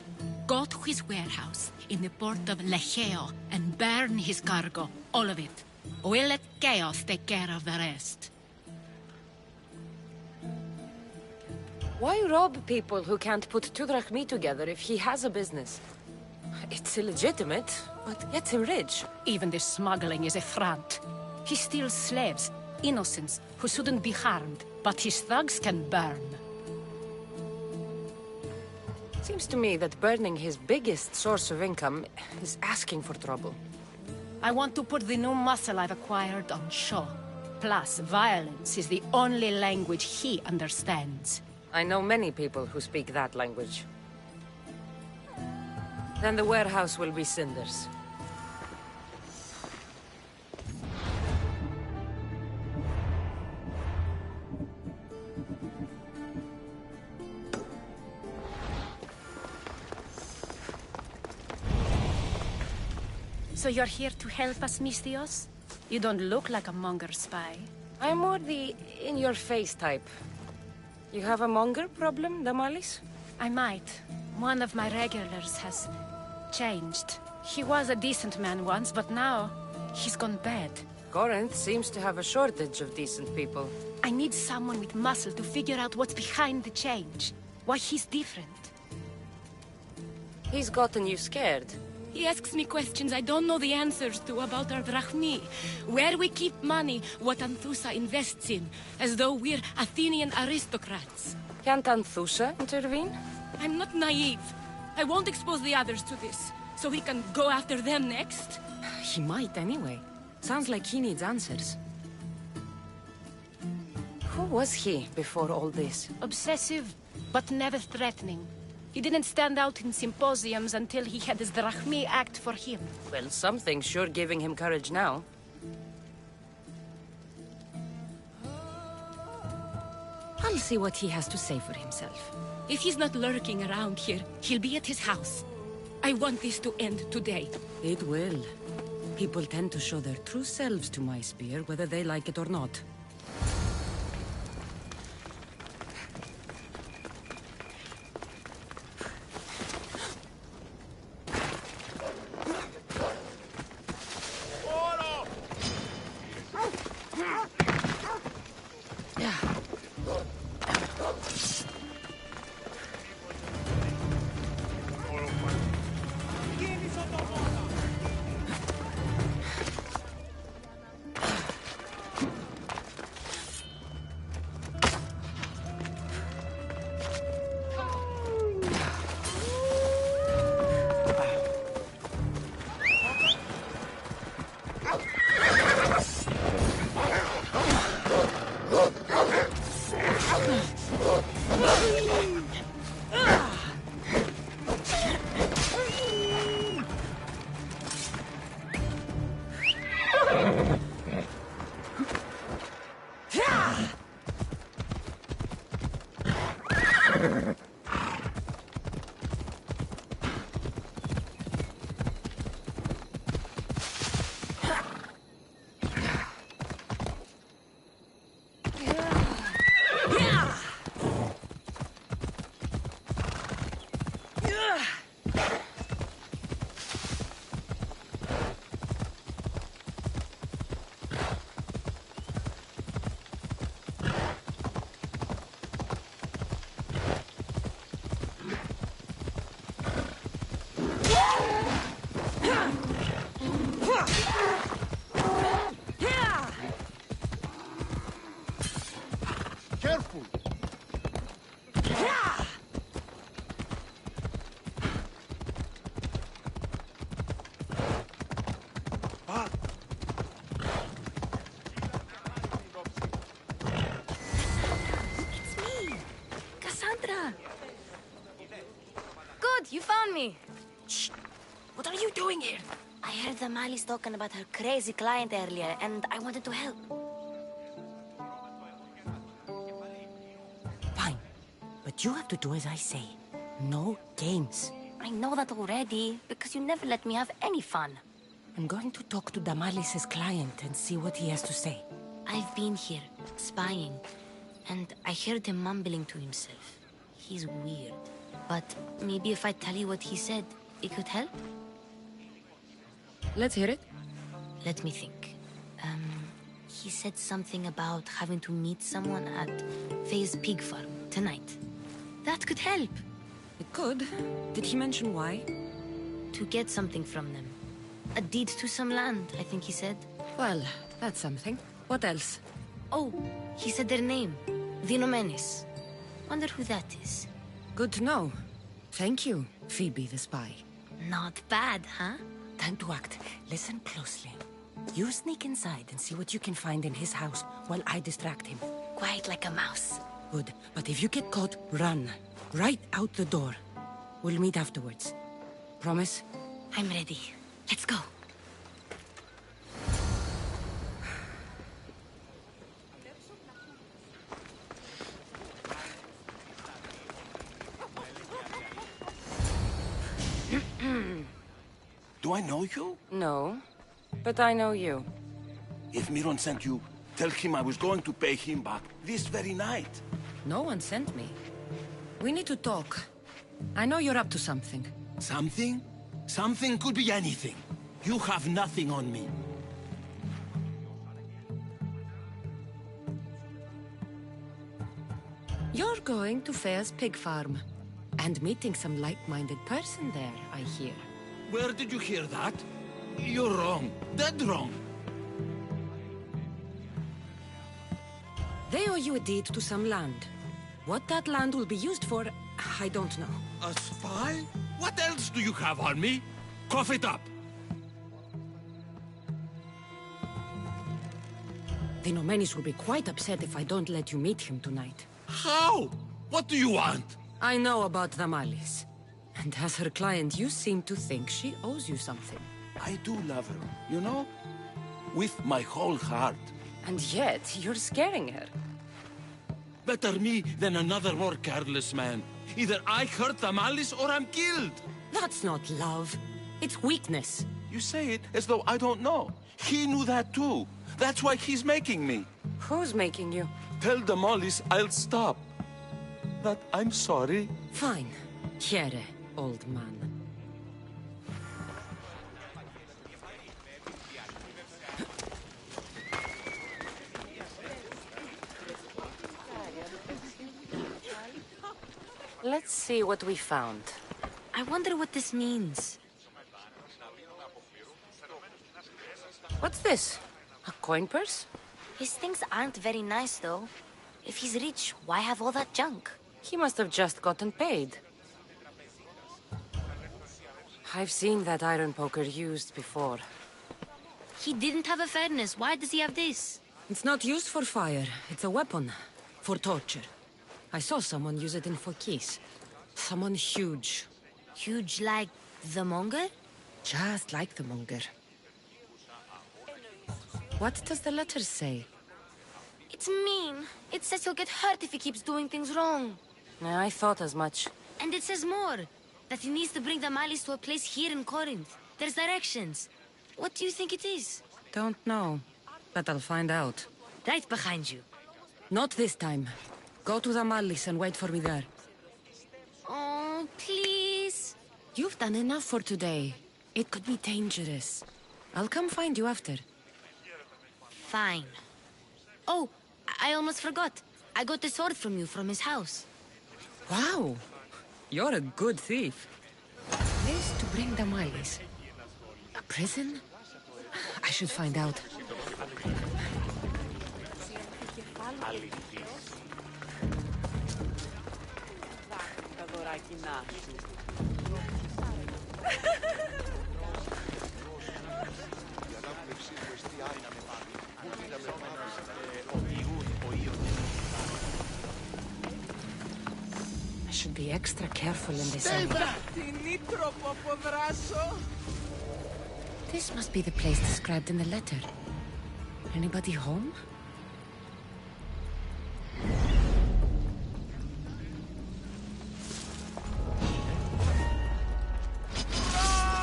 Go to his warehouse in the port of Lecheo and burn his cargo. All of it. We'll let chaos take care of the rest. Why rob people who can't put 2 drachmi together if he has a business? It's illegitimate, but gets him rich. Even the smuggling is a front. He steals slaves, innocents, who shouldn't be harmed, but his thugs can burn. Seems to me that burning his biggest source of income is asking for trouble. I want to put the new muscle I've acquired on show. Plus, violence is the only language he understands. I know many people who speak that language. Then the warehouse will be cinders. So you're here to help us, Mistios? You don't look like a monger spy. I'm more the in-your-face type. You have a monger problem, Damalis? I might. One of my regulars has changed. He was a decent man once, but now he's gone bad. Corinth seems to have a shortage of decent people. I need someone with muscle to figure out what's behind the change. Why he's different. He's gotten you scared. He asks me questions I don't know the answers to about our drachmi. Where we keep money, what Anthusa invests in. As though we're Athenian aristocrats. Can't Anthusa intervene? I'm not naive. I won't expose the others to this. So he can go after them next? He might anyway. Sounds like he needs answers. Who was he before all this? Obsessive, but never threatening. He didn't stand out in symposiums until he had his drachmi act for him. Well, something's sure giving him courage now. I'll see what he has to say for himself. If he's not lurking around here, he'll be at his house. I want this to end today. It will. People tend to show their true selves to my spear, whether they like it or not. Careful! It's me, Cassandra. Good, you found me. Shh! What are you doing here? I heard the Mali's talking about her crazy client earlier, and I wanted to help. Fine. But you have to do as I say. No games. I know that already, because you never let me have any fun. I'm going to talk to Damalis' client and see what he has to say. I've been here, spying, and I heard him mumbling to himself. He's weird. But maybe if I tell you what he said, it could help? Let's hear it. Let me think. He said something about having to meet someone at Faye's pig farm tonight. That could help. It could. Did he mention why? To get something from them. A deed to some land, I think he said. Well, that's something. What else? Oh, he said their name. Vinomenes. Wonder who that is. Good to know. Thank you, Phoebe the spy. Not bad, huh? Time to act. Listen closely. You sneak inside and see what you can find in his house while I distract him. Quiet like a mouse. Good. But if you get caught, run. Right out the door. We'll meet afterwards. Promise? I'm ready. Let's go. Do I know you? No, but I know you. If Miron sent you, tell him I was going to pay him back this very night. No one sent me. We need to talk. I know you're up to something. Something? Something could be anything. You have nothing on me. You're going to Faye's pig farm. And meeting some like-minded person there, I hear. Where did you hear that? You're wrong. Dead wrong. They owe you a deed to some land. What that land will be used for, I don't know. A spy? What else do you have on me? Cough it up. The Nomenis will be quite upset if I don't let you meet him tonight. How? What do you want? I know about Damalis. And as her client, you seem to think she owes you something. I do love her, you know? With my whole heart. And yet, you're scaring her. Better me than another more careless man. Either I hurt Damalis or I'm killed. That's not love. It's weakness. You say it as though I don't know. He knew that too. That's why he's making me. Who's making you? Tell Damalis I'll stop. That I'm sorry. Fine. Chiere, old man. Let's see what we found. I wonder what this means. What's this? A coin purse? His things aren't very nice, though. If he's rich, why have all that junk? He must have just gotten paid. I've seen that iron poker used before. He didn't have a furnace. Why does he have this? It's not used for fire. It's a weapon. For torture. I saw someone use it in Fokis. Someone huge. Huge like the monger? Just like the monger. What does the letter say? It's mean. It says he'll get hurt if he keeps doing things wrong. I thought as much. And it says more. That he needs to bring the Malis to a place here in Corinth. There's directions. What do you think it is? Don't know. But I'll find out. Right behind you. Not this time. Go to the Malis and wait for me there. Oh, please. You've done enough for today. It could be dangerous. I'll come find you after. Fine. Oh, I almost forgot. I got the sword from you from his house. Wow. You're a good thief. Place to bring the Malis. A prison? I should find out. I should be extra careful in this area. This must be the place described in the letter. Anybody home?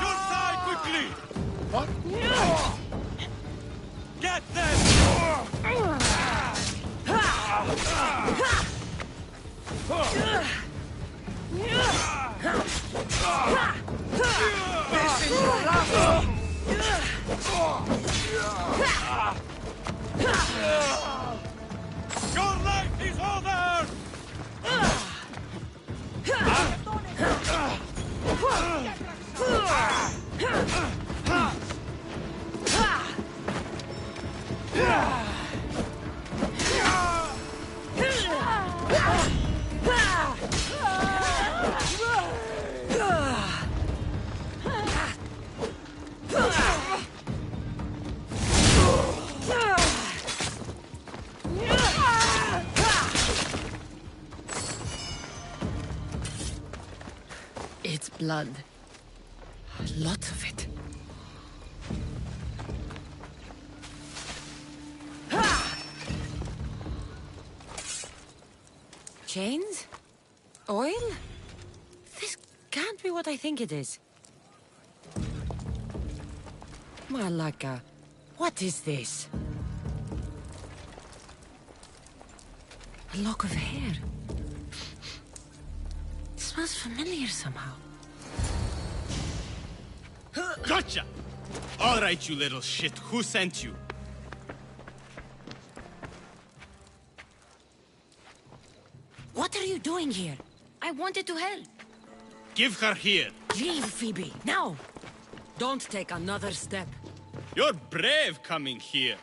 Your side, quickly! What? Get them! Your life is over! It's blood. A lot of it. Chains? Oil? This can't be what I think it is. Malaka, what is this? A lock of hair. It smells familiar somehow. Gotcha! All right, you little shit. Who sent you? What are you doing here? I wanted to help. Give her here. Leave, Phoebe, now! Don't take another step. You're brave coming here.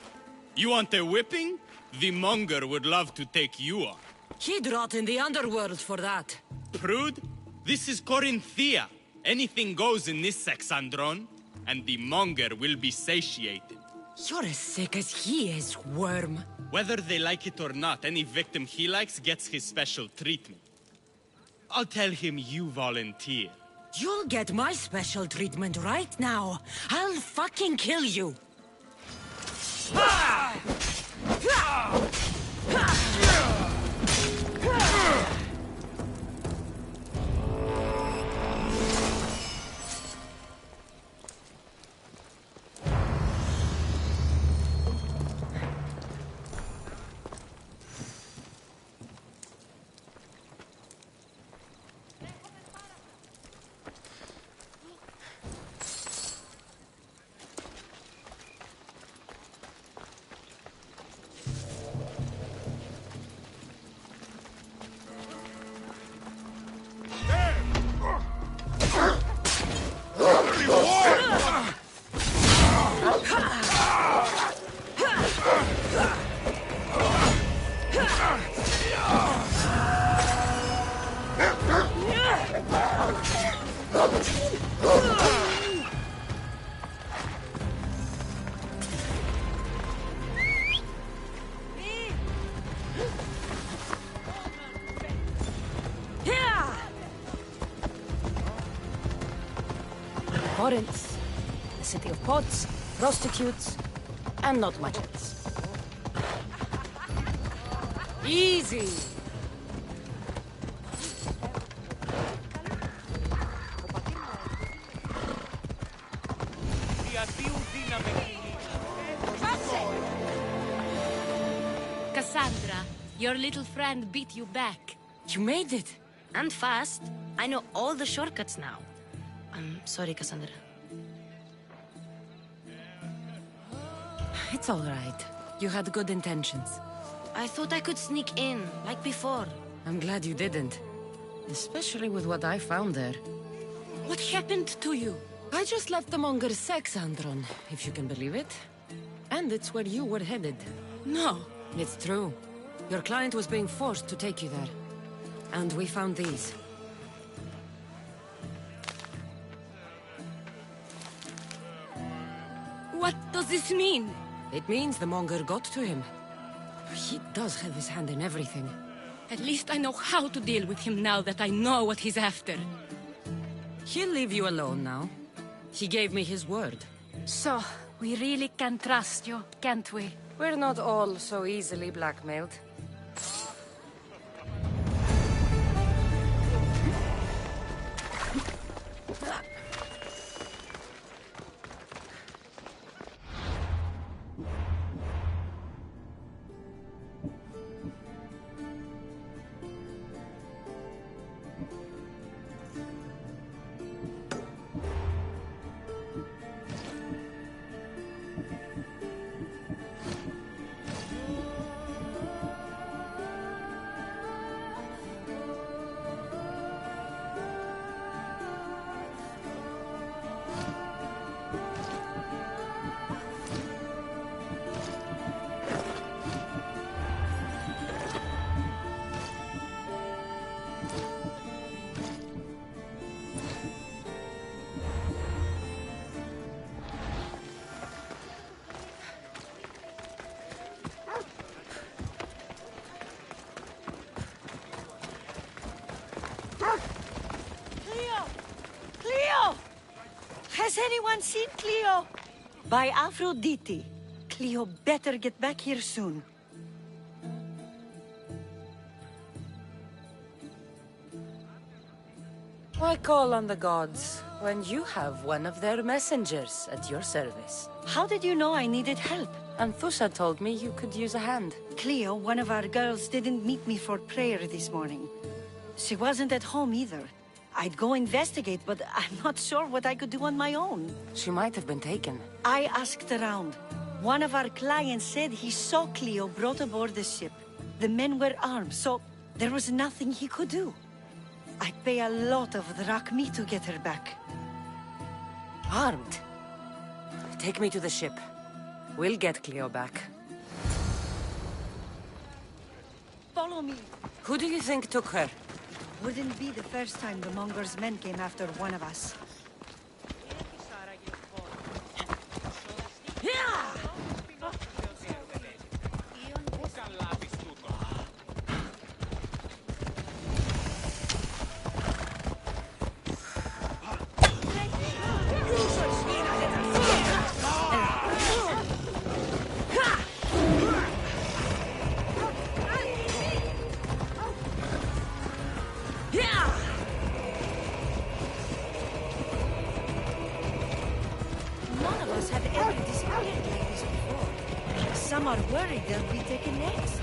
You want a whipping? The monger would love to take you on. He'd rot in the underworld for that. Prude, this is Corinthia. Anything goes in this Sexandron, and the monger will be satiated. You're as sick as he is, worm. Whether they like it or not, any victim he likes gets his special treatment. I'll tell him you volunteer. You'll get my special treatment right now. I'll fucking kill you. Corinth, the city of pots, prostitutes, and not much else. Easy! Cassandra, your little friend beat you back. You made it! And fast. I know all the shortcuts now. I'm sorry, Cassandra. It's all right. You had good intentions. I thought I could sneak in, like before. I'm glad you didn't. Especially with what I found there. What happened to you? I just left the monger's Sexandron, if you can believe it. And it's where you were headed. No. It's true. Your client was being forced to take you there. And we found these. What does this mean? It means the monger got to him. He does have his hand in everything. At least I know how to deal with him now that I know what he's after. He'll leave you alone now. He gave me his word. So, we really can trust you, can't we? We're not all so easily blackmailed. Cleo! Has anyone seen Cleo? By Aphrodite. Cleo better get back here soon. Why call on the gods when you have one of their messengers at your service? How did you know I needed help? Anthusa told me you could use a hand. Cleo, one of our girls, didn't meet me for prayer this morning. She wasn't at home either. I'd go investigate, but I'm not sure what I could do on my own. She might have been taken. I asked around. One of our clients said he saw Cleo brought aboard the ship. The men were armed, so there was nothing he could do. I'd pay a lot of drachmi to get her back. Armed? Take me to the ship. We'll get Cleo back. Follow me. Who do you think took her? Wouldn't be the first time the Monger's men came after one of us. Some are worried they'll be taken next.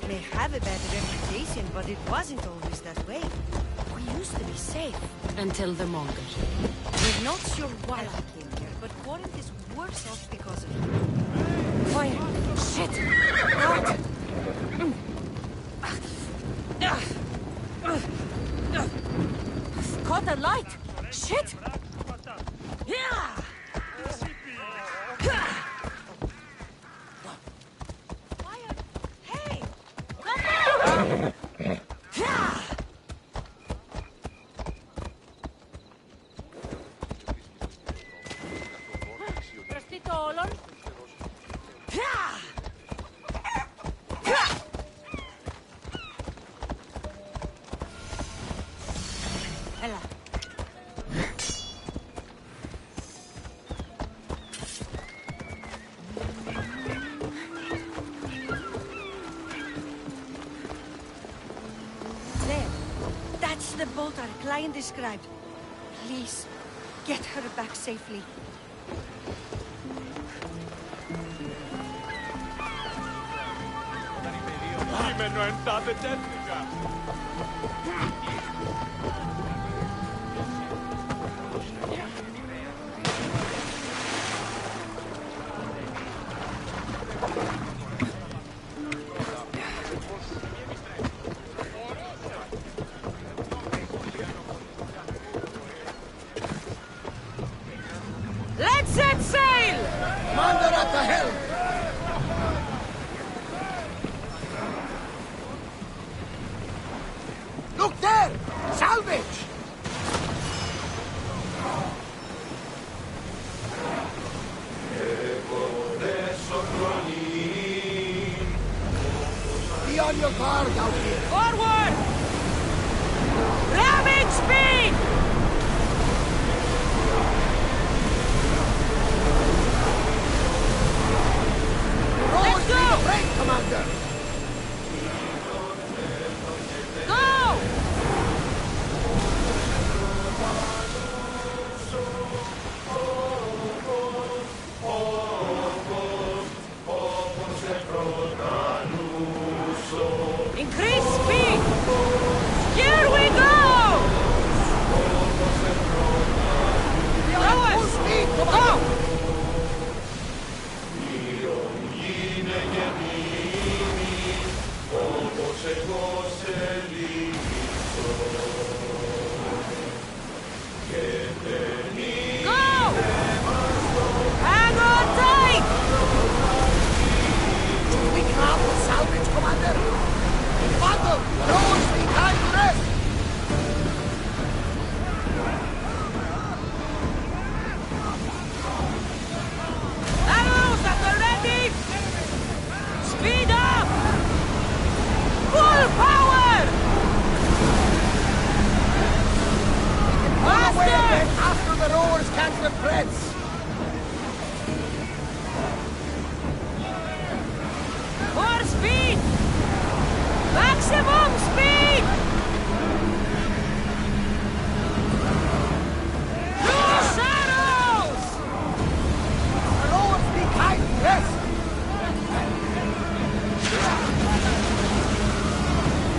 May have a bad reputation, but it wasn't always that way. We used to be safe. Until the Monger. We're not sure why he came here, but Corinth is worse off because of him. Fire! Shit! Out! Caught a light! Shit! Yeah! That's the boat our client described. Please, get her back safely. Let's set sail! Commander at the helm! salvage! Be on your guard out here. Forward! Ramming speed! Let's go! Break, Commander! Go! Increase speed! Here we go! Full speed! Go! Go! Hang on tight! We can't salvage, Commander! Battle! Rose, we can't rest! Arrows at the ready! Speed up! Full power! Run away again after the rowers catch the threads! More speed! Maximum speed! Loose arrows! The rowers behind rest!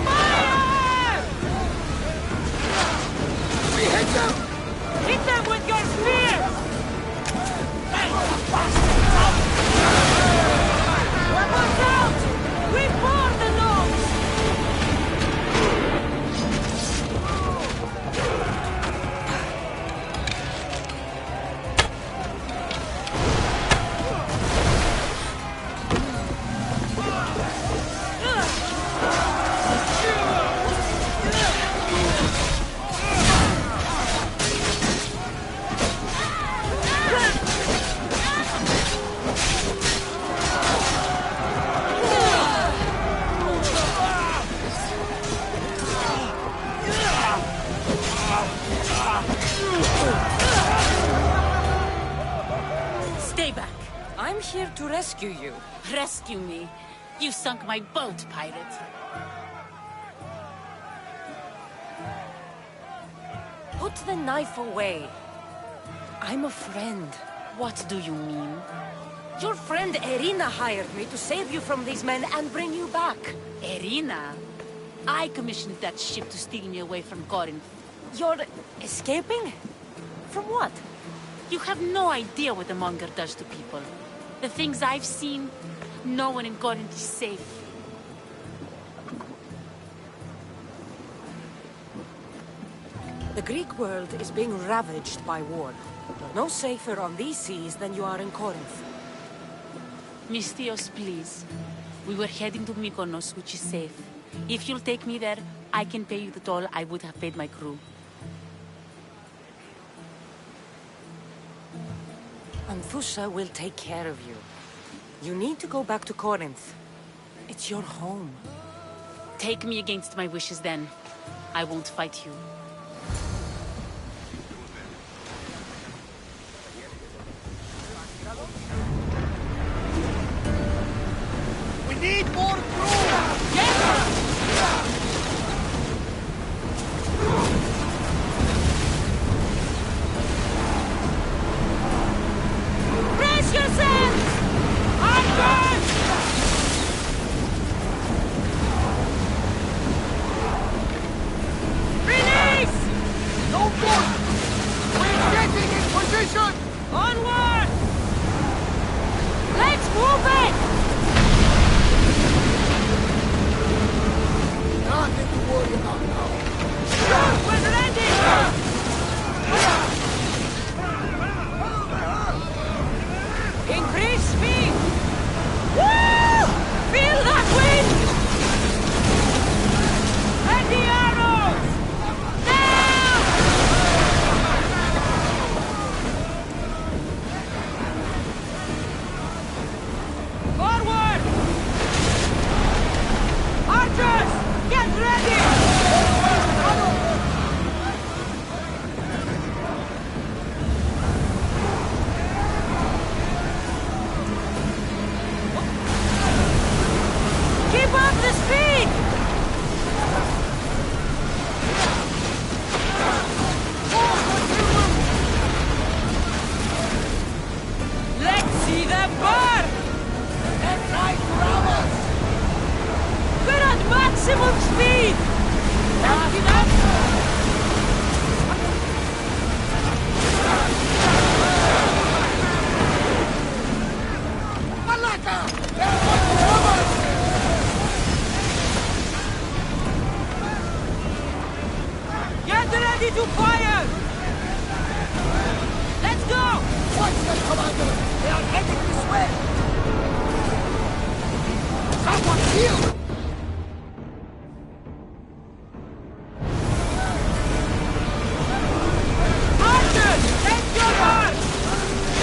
Fire! We hit them! Hit them with your spears! Weapons out! We board the logs! Stay back. I'm here to rescue you. Rescue me. You sunk my boat, pirate. Put the knife away. I'm a friend. What do you mean? Your friend Erina hired me to save you from these men and bring you back. Erina? I commissioned that ship to steal me away from Corinth. You're escaping? From what? You have no idea what the Monger does to people. The things I've seen, no one in Corinth is safe. The Greek world is being ravaged by war. You're no safer on these seas than you are in Corinth. Mystios, please. We were heading to Mykonos, which is safe. If you'll take me there, I can pay you the toll I would have paid my crew. Anthusa will take care of you. You need to go back to Corinth. It's your home. Take me against my wishes then. I won't fight you. We need more crew! Get Brace yourselves! Onward! Release! No good! We're getting in position! Onward! Let's move it! Ready to fire! Let's go! Watch them, Commander! They are heading this way! Someone heal! Archers! Take your mark!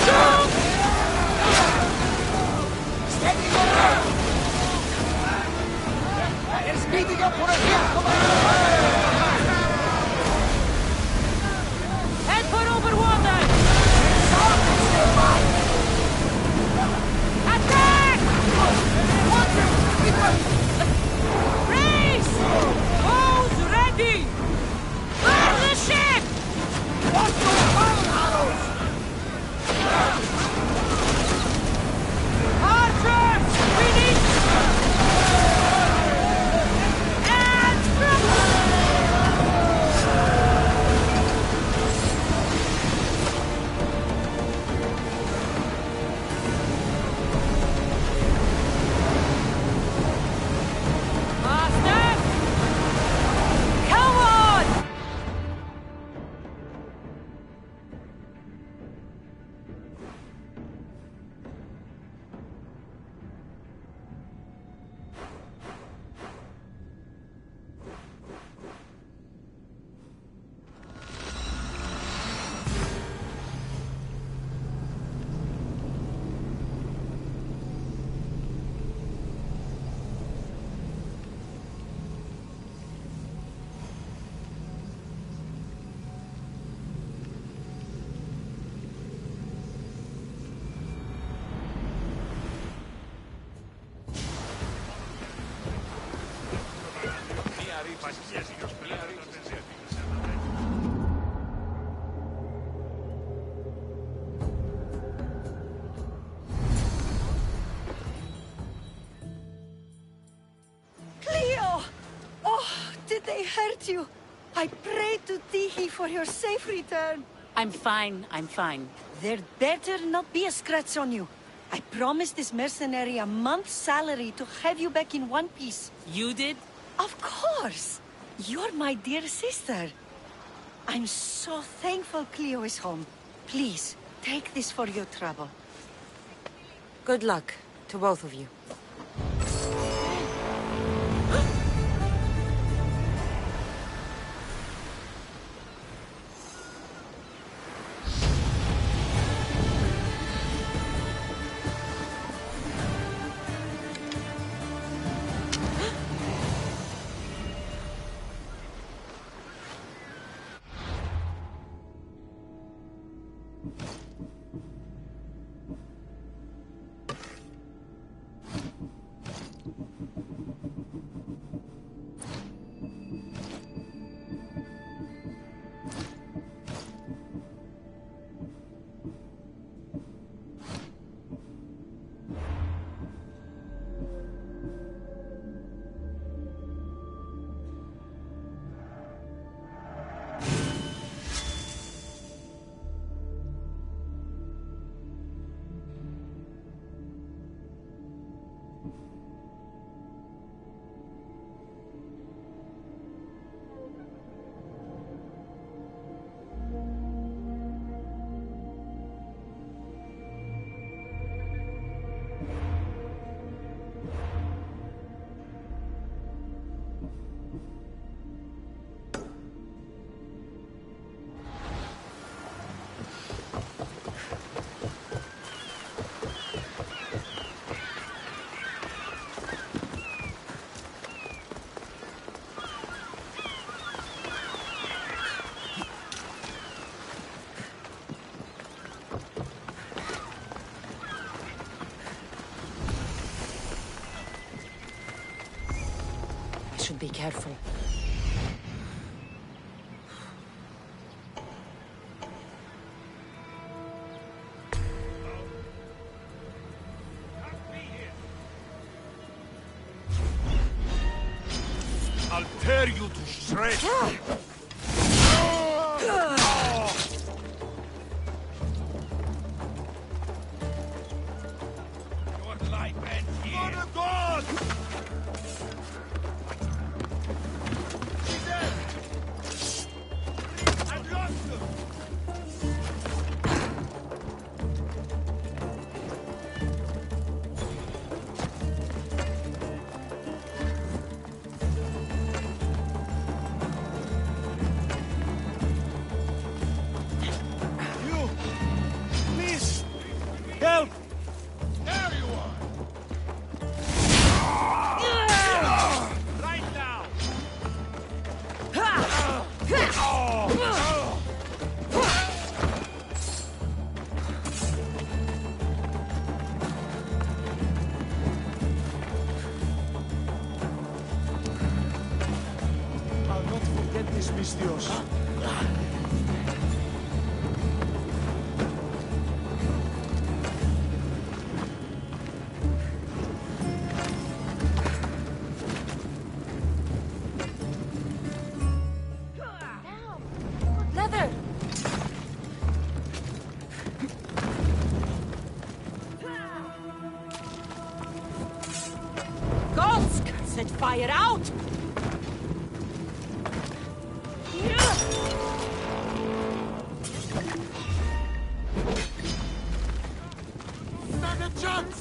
Shoot! Steady your hand! They're speeding up for a hit, Commander! Head for overwater! Attack! Race! Those ready! Burn the ship! Watch those bow arrows! Archers! We need... And... Master! Come on! Cleo! Oh, did they hurt you? I pray to Tihi for your safe return. I'm fine, I'm fine. There better not be a scratch on you. I promised this mercenary a month's salary to have you back in one piece. You did? Of course! You're my dear sister. I'm so thankful Cleo is home. Please, take this for your trouble. Good luck to both of you. Should be careful. I'll tear you to shreds! Your life ends here! For the gods! She's dead! this, Mistios. Leather! Golsk! Set fire out! Stand a chance!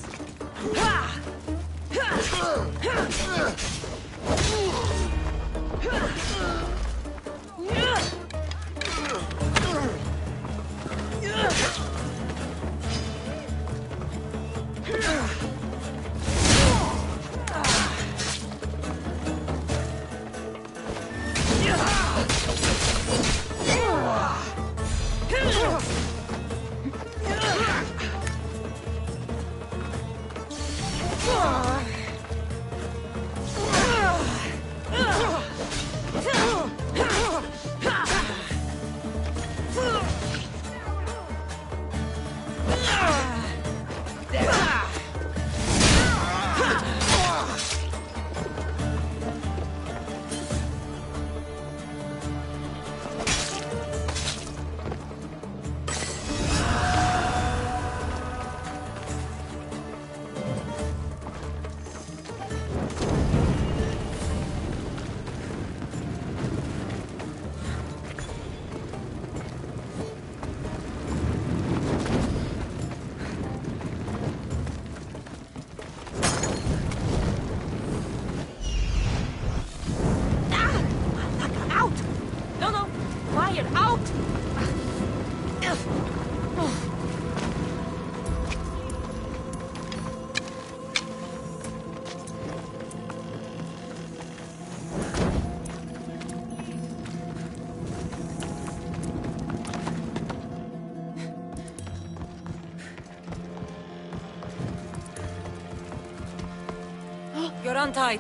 You're untied.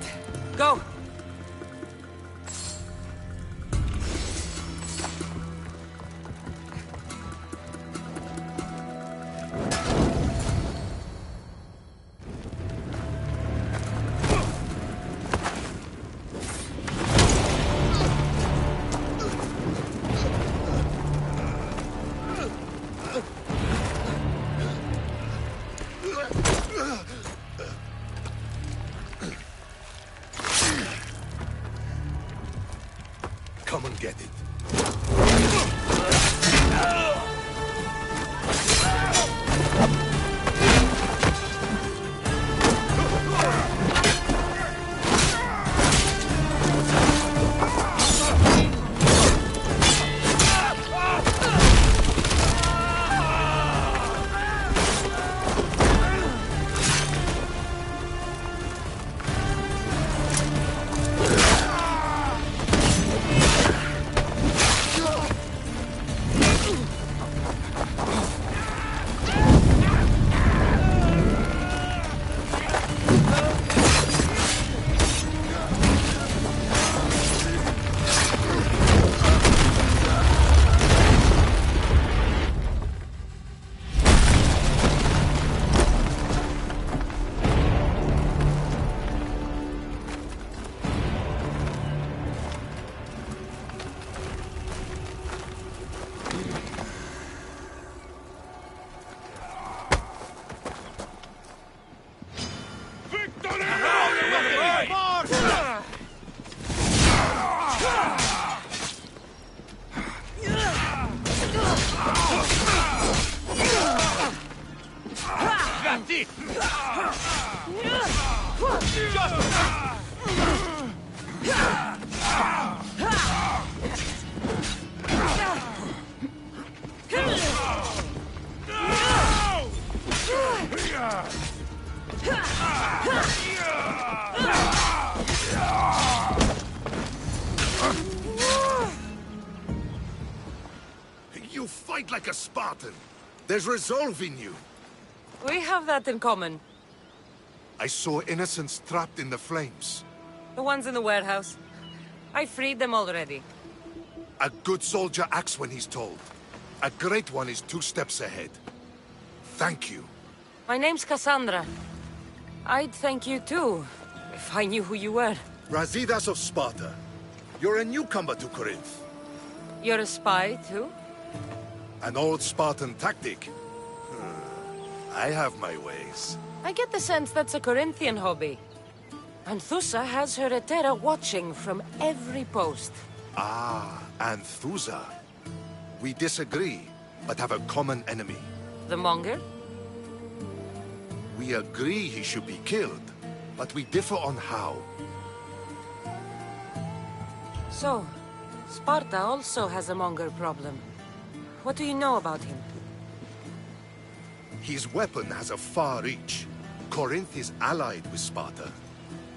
Go! Come and get it. You fight like a Spartan. There's resolve in you. We have that in common. I saw innocents trapped in the flames. The ones in the warehouse. I freed them already. A good soldier acts when he's told. A great one is 2 steps ahead. Thank you. My name's Cassandra. I'd thank you too, if I knew who you were. Brasidas of Sparta. You're a newcomer to Corinth. You're a spy too? An old Spartan tactic. I have my ways. I get the sense that's a Corinthian hobby. Anthusa has her Etera watching from every post. Ah, Anthusa. We disagree, but have a common enemy. The Monger? We agree he should be killed, but we differ on how. So, Sparta also has a Monger problem. What do you know about him? His weapon has a far reach. Corinth is allied with Sparta.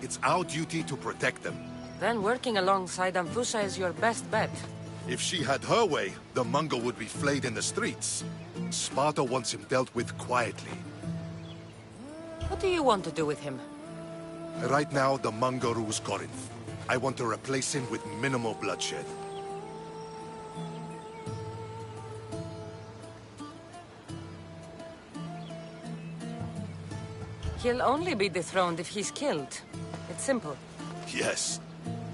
It's our duty to protect them. Then working alongside Anthusa is your best bet. If she had her way, the Mongol would be flayed in the streets. Sparta wants him dealt with quietly. What do you want to do with him? Right now, the Mongol rules Corinth. I want to replace him with minimal bloodshed. He'll only be dethroned if he's killed. It's simple. Yes.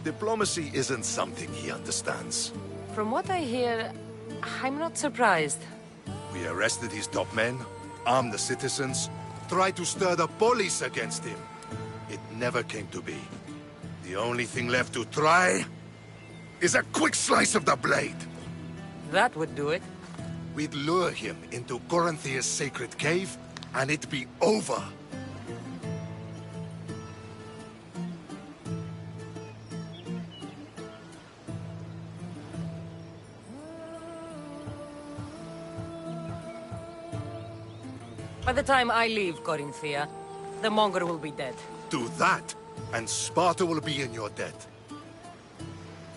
Diplomacy isn't something he understands. From what I hear, I'm not surprised. We arrested his top men, armed the citizens, tried to stir the police against him. It never came to be. The only thing left to try is a quick slice of the blade. That would do it. We'd lure him into Corinthia's sacred cave, and it'd be over. By the time I leave Corinthia, the Monger will be dead. Do that, and Sparta will be in your debt.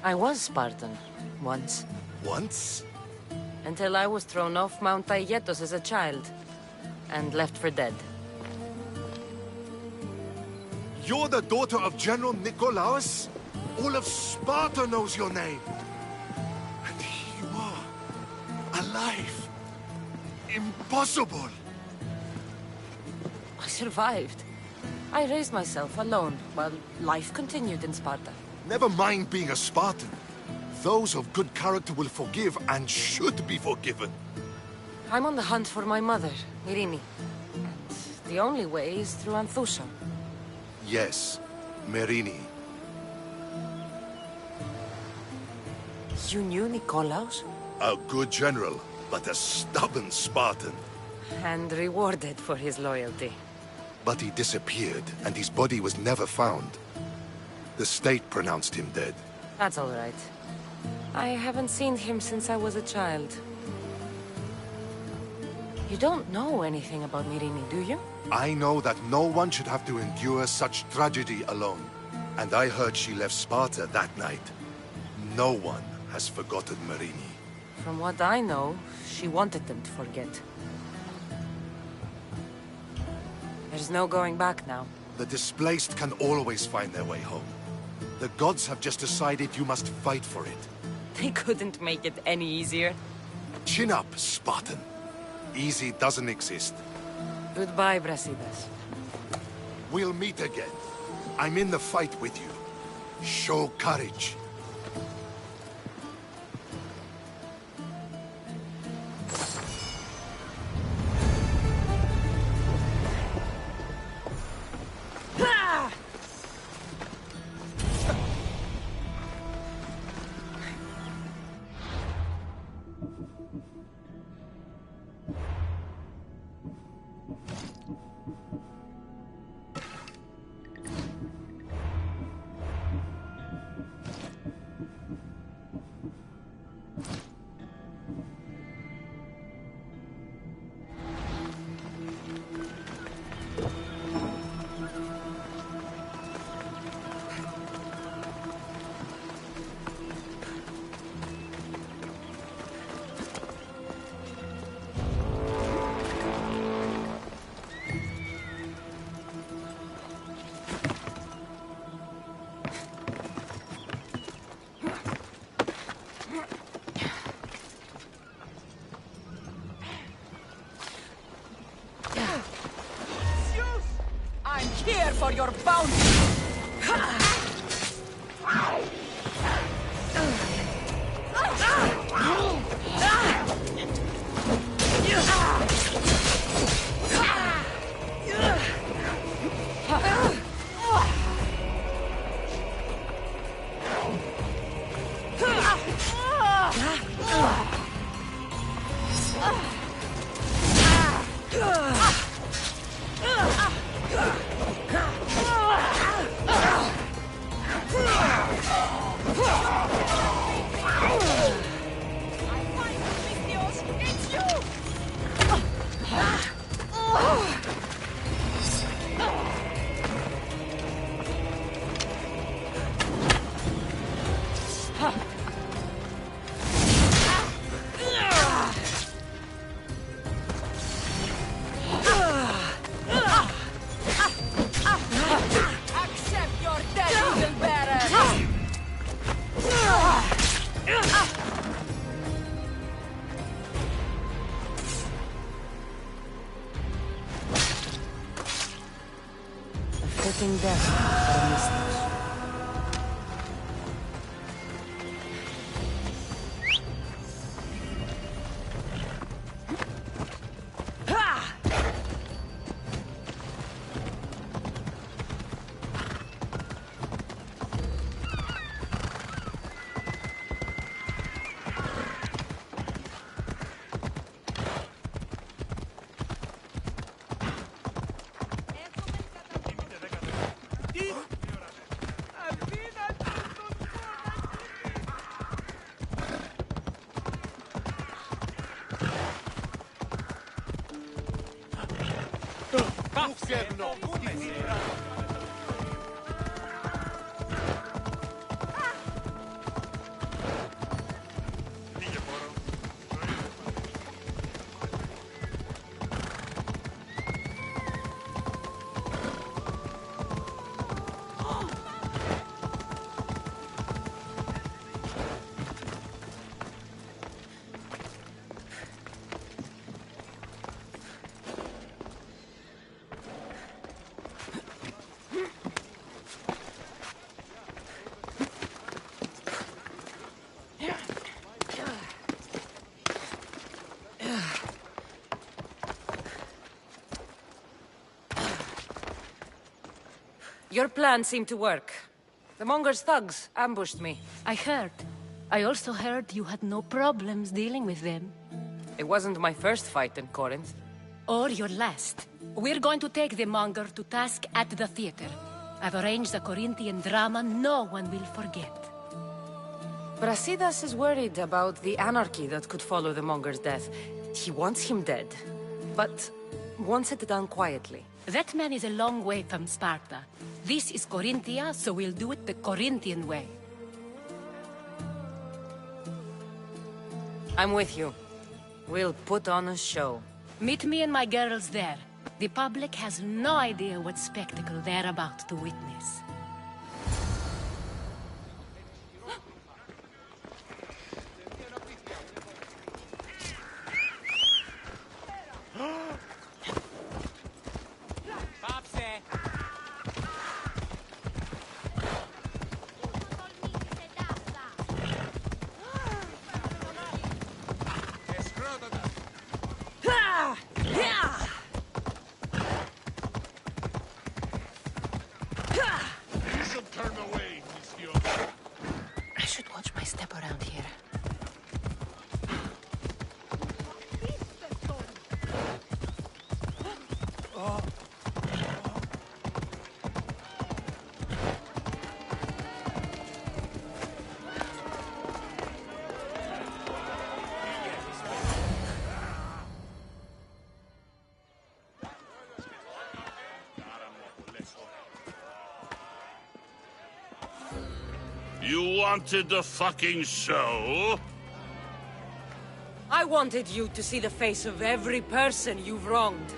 I was Spartan, once. Once? Until I was thrown off Mount Aietos as a child, and left for dead. You're the daughter of General Nikolaos? All of Sparta knows your name. And here you are, alive. Impossible. I survived. I raised myself alone, while life continued in Sparta. Never mind being a Spartan. Those of good character will forgive and should be forgiven. I'm on the hunt for my mother, Myrini. And the only way is through Anthusa. Yes, Myrini. You knew Nikolaos? A good general, but a stubborn Spartan. And rewarded for his loyalty. But he disappeared, and his body was never found. The state pronounced him dead. That's all right. I haven't seen him since I was a child. You don't know anything about Myrini, do you? I know that no one should have to endure such tragedy alone. And I heard she left Sparta that night. No one has forgotten Myrini. From what I know, she wanted them to forget. There's no going back now. The displaced can always find their way home. The gods have just decided you must fight for it. They couldn't make it any easier. Chin up, Spartan. Easy doesn't exist. Goodbye, Brasidas. We'll meet again. I'm in the fight with you. Show courage. your bounty! Accept your death, evil bearer! A fitting death for a mistress. Your plan seemed to work. The Monger's thugs ambushed me. I heard. I also heard you had no problems dealing with them. It wasn't my first fight in Corinth. Or your last. We're going to take the Monger to task at the theater. I've arranged a Corinthian drama no one will forget. Brasidas is worried about the anarchy that could follow the Monger's death. He wants him dead, but wants it done quietly. That man is a long way from Sparta. This is Corinthia, so we'll do it the Corinthian way. I'm with you. We'll put on a show. Meet me and my girls there. The public has no idea what spectacle they're about to witness. I should watch my step around here. You wanted the fucking show? I wanted you to see the face of every person you've wronged.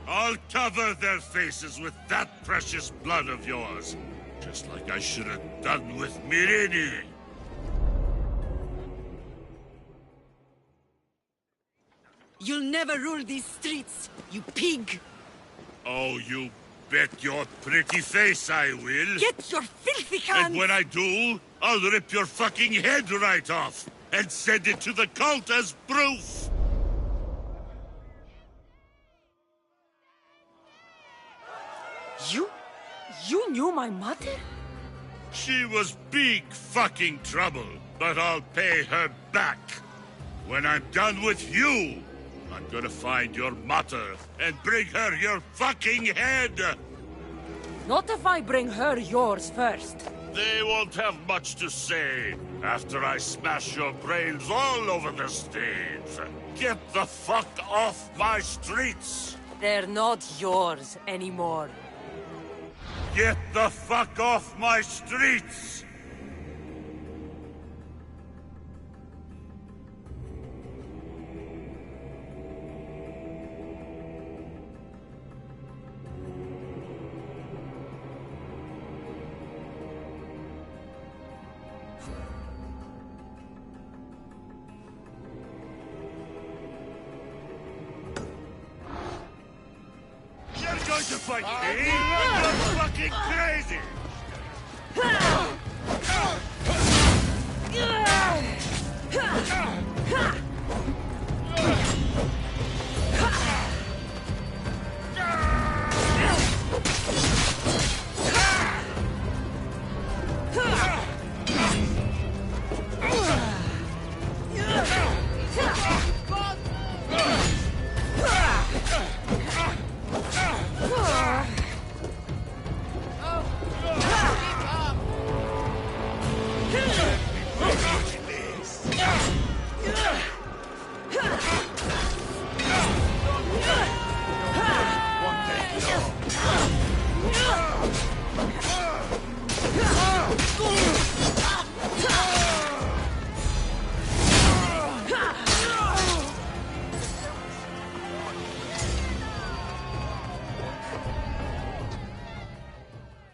I'll cover their faces with that precious blood of yours. Just like I should have done with Myrini. You'll never rule these streets, you pig! Oh, you bet your pretty face I will. Get your filthy hands! And when I do, I'll rip your fucking head right off and send it to the cult as proof. You knew my mother? She was big fucking trouble, but I'll pay her back. When I'm done with you, I'm gonna find your mother and bring her your fucking head! Not if I bring her yours first. They won't have much to say after I smash your brains all over the stage. Get the fuck off my streets! They're not yours anymore. Get the fuck off my streets! You're going to fight me? You're fucking crazy!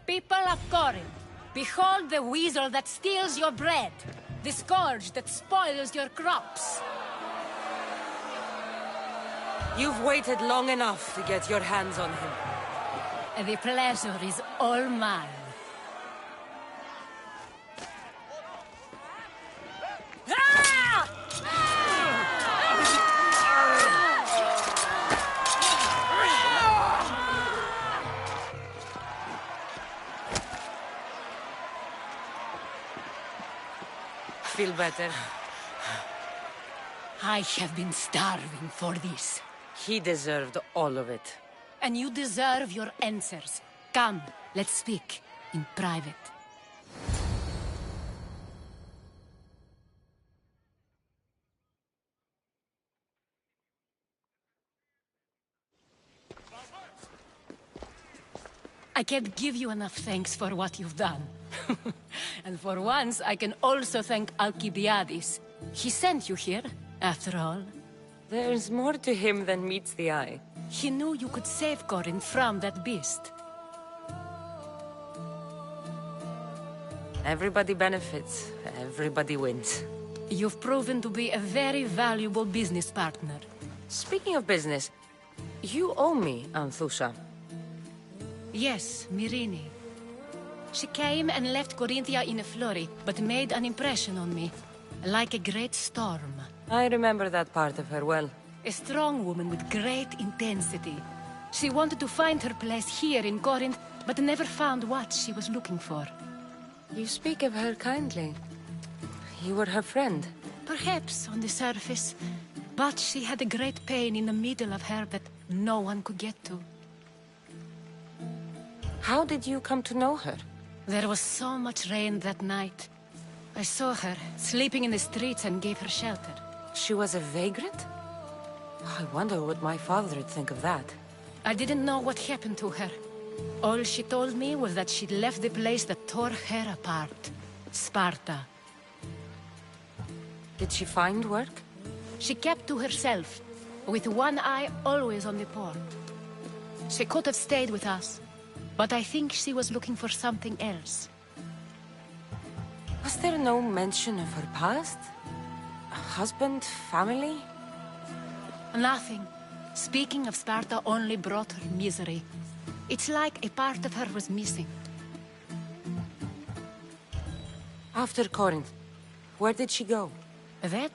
People of Corinth, behold the weasel that steals your bread, the scourge that spoils your crops. You've waited long enough to get your hands on him. The pleasure is all mine. Feel better? I have been starving for this. He deserved all of it. And you deserve your answers. Come, let's speak in private. I can't give you enough thanks for what you've done. And for once, I can also thank Alcibiades. He sent you here, after all. There's more to him than meets the eye. He knew you could save Corinth from that beast. Everybody benefits. Everybody wins. You've proven to be a very valuable business partner. Speaking of business, you owe me, Anthusha. Yes, Myrine. She came and left Corinthia in a flurry, but made an impression on me. Like a great storm. I remember that part of her well. A strong woman with great intensity. She wanted to find her place here in Corinth, but never found what she was looking for. You speak of her kindly. You were her friend. Perhaps on the surface, but she had a great pain in the middle of her that no one could get to. How did you come to know her? There was so much rain that night. I saw her, sleeping in the streets, and gave her shelter. She was a vagrant? I wonder what my father would think of that. I didn't know what happened to her. All she told me was that she'd left the place that tore her apart. Sparta. Did she find work? She kept to herself, with one eye always on the port. She could have stayed with us, but I think she was looking for something else. Was there no mention of her past? A husband, family? Nothing. Speaking of Sparta only brought her misery. It's like a part of her was missing. After Corinth, where did she go? That?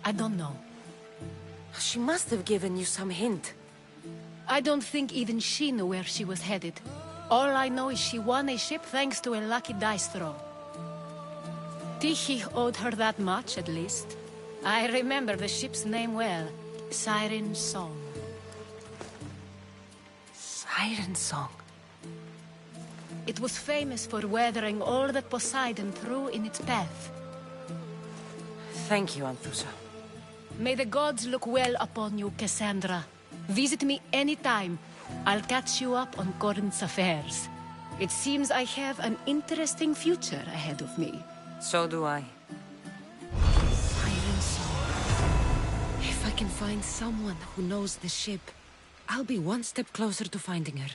I don't know. She must have given you some hint. I don't think even she knew where she was headed. All I know is she won a ship thanks to a lucky dice throw. Tichy owed her that much, at least. I remember the ship's name well. Siren Song. Siren Song? It was famous for weathering all that Poseidon threw in its path. Thank you, Anthusa. May the gods look well upon you, Cassandra. Visit me anytime. I'll catch you up on Corinth's affairs. It seems I have an interesting future ahead of me. So do I. Siren Song. If I can find someone who knows the ship, I'll be one step closer to finding her.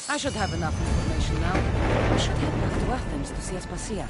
I should have enough information now. I should head back to Athens to see Aspasia.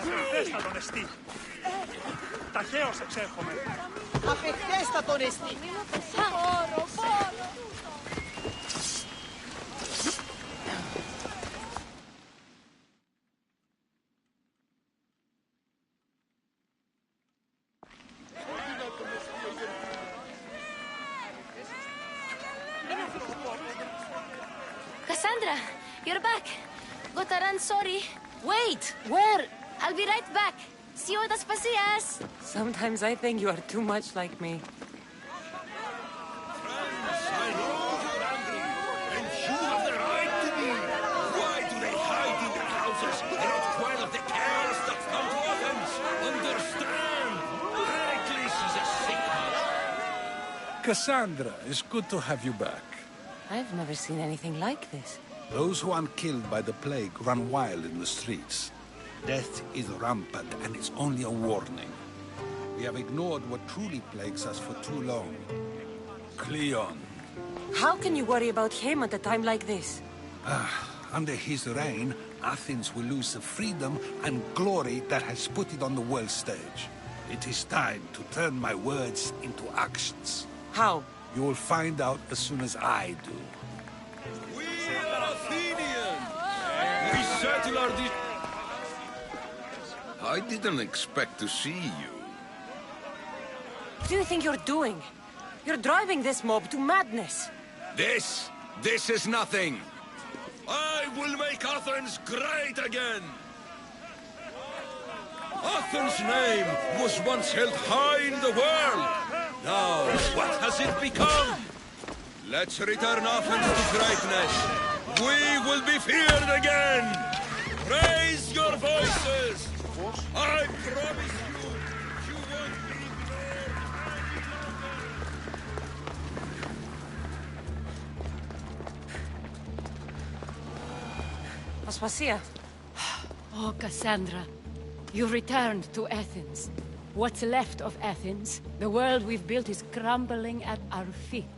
Απεχθέστατον εστί. Ταχαίως εξέρχομαι. Απεχθέστατον εστί. Πόρο, πόρο. Cassandra, you're back. Gotta run, sorry. Wait! Where? I'll be right back. See you at Aspasias. Sometimes I think you are too much like me. Cassandra, it's good to have you back. I've never seen anything like this. Those who aren't killed by the plague run wild in the streets. Death is rampant, and it's only a warning. We have ignored what truly plagues us for too long. Cleon. How can you worry about him at a time like this? Under his reign, Athens will lose the freedom and glory that has put it on the world stage. It is time to turn my words into actions. How? You will find out as soon as I do. We are Athenians! We settle our I didn't expect to see you. What do you think you're doing? You're driving this mob to madness. This is nothing. I will make Athens great again. Athens' name was once held high in the world. Now, what has it become? Let's return Athens to greatness. We will be feared again. Raise your voices. I promise you, you won't be ignored. Aspasia. Oh, Cassandra. You returned to Athens. What's left of Athens, the world we've built is crumbling at our feet.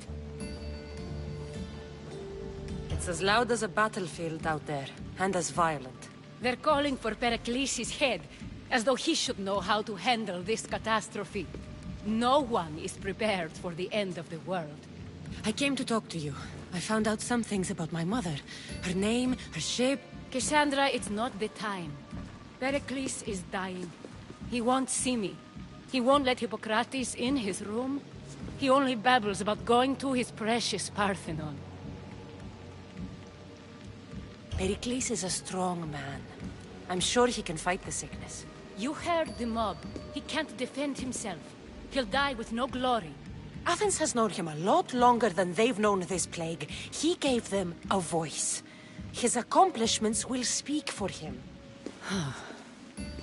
It's as loud as a battlefield out there, and as violent. They're calling for Pericles' head, as though he should know how to handle this catastrophe. No one is prepared for the end of the world. I came to talk to you. I found out some things about my mother. Her name, her shape. Cassandra, it's not the time. Pericles is dying. He won't see me. He won't let Hippocrates in his room. He only babbles about going to his precious Parthenon. Pericles is a strong man. I'm sure he can fight the sickness. You heard the mob. He can't defend himself. He'll die with no glory. Athens has known him a lot longer than they've known this plague. He gave them a voice. His accomplishments will speak for him.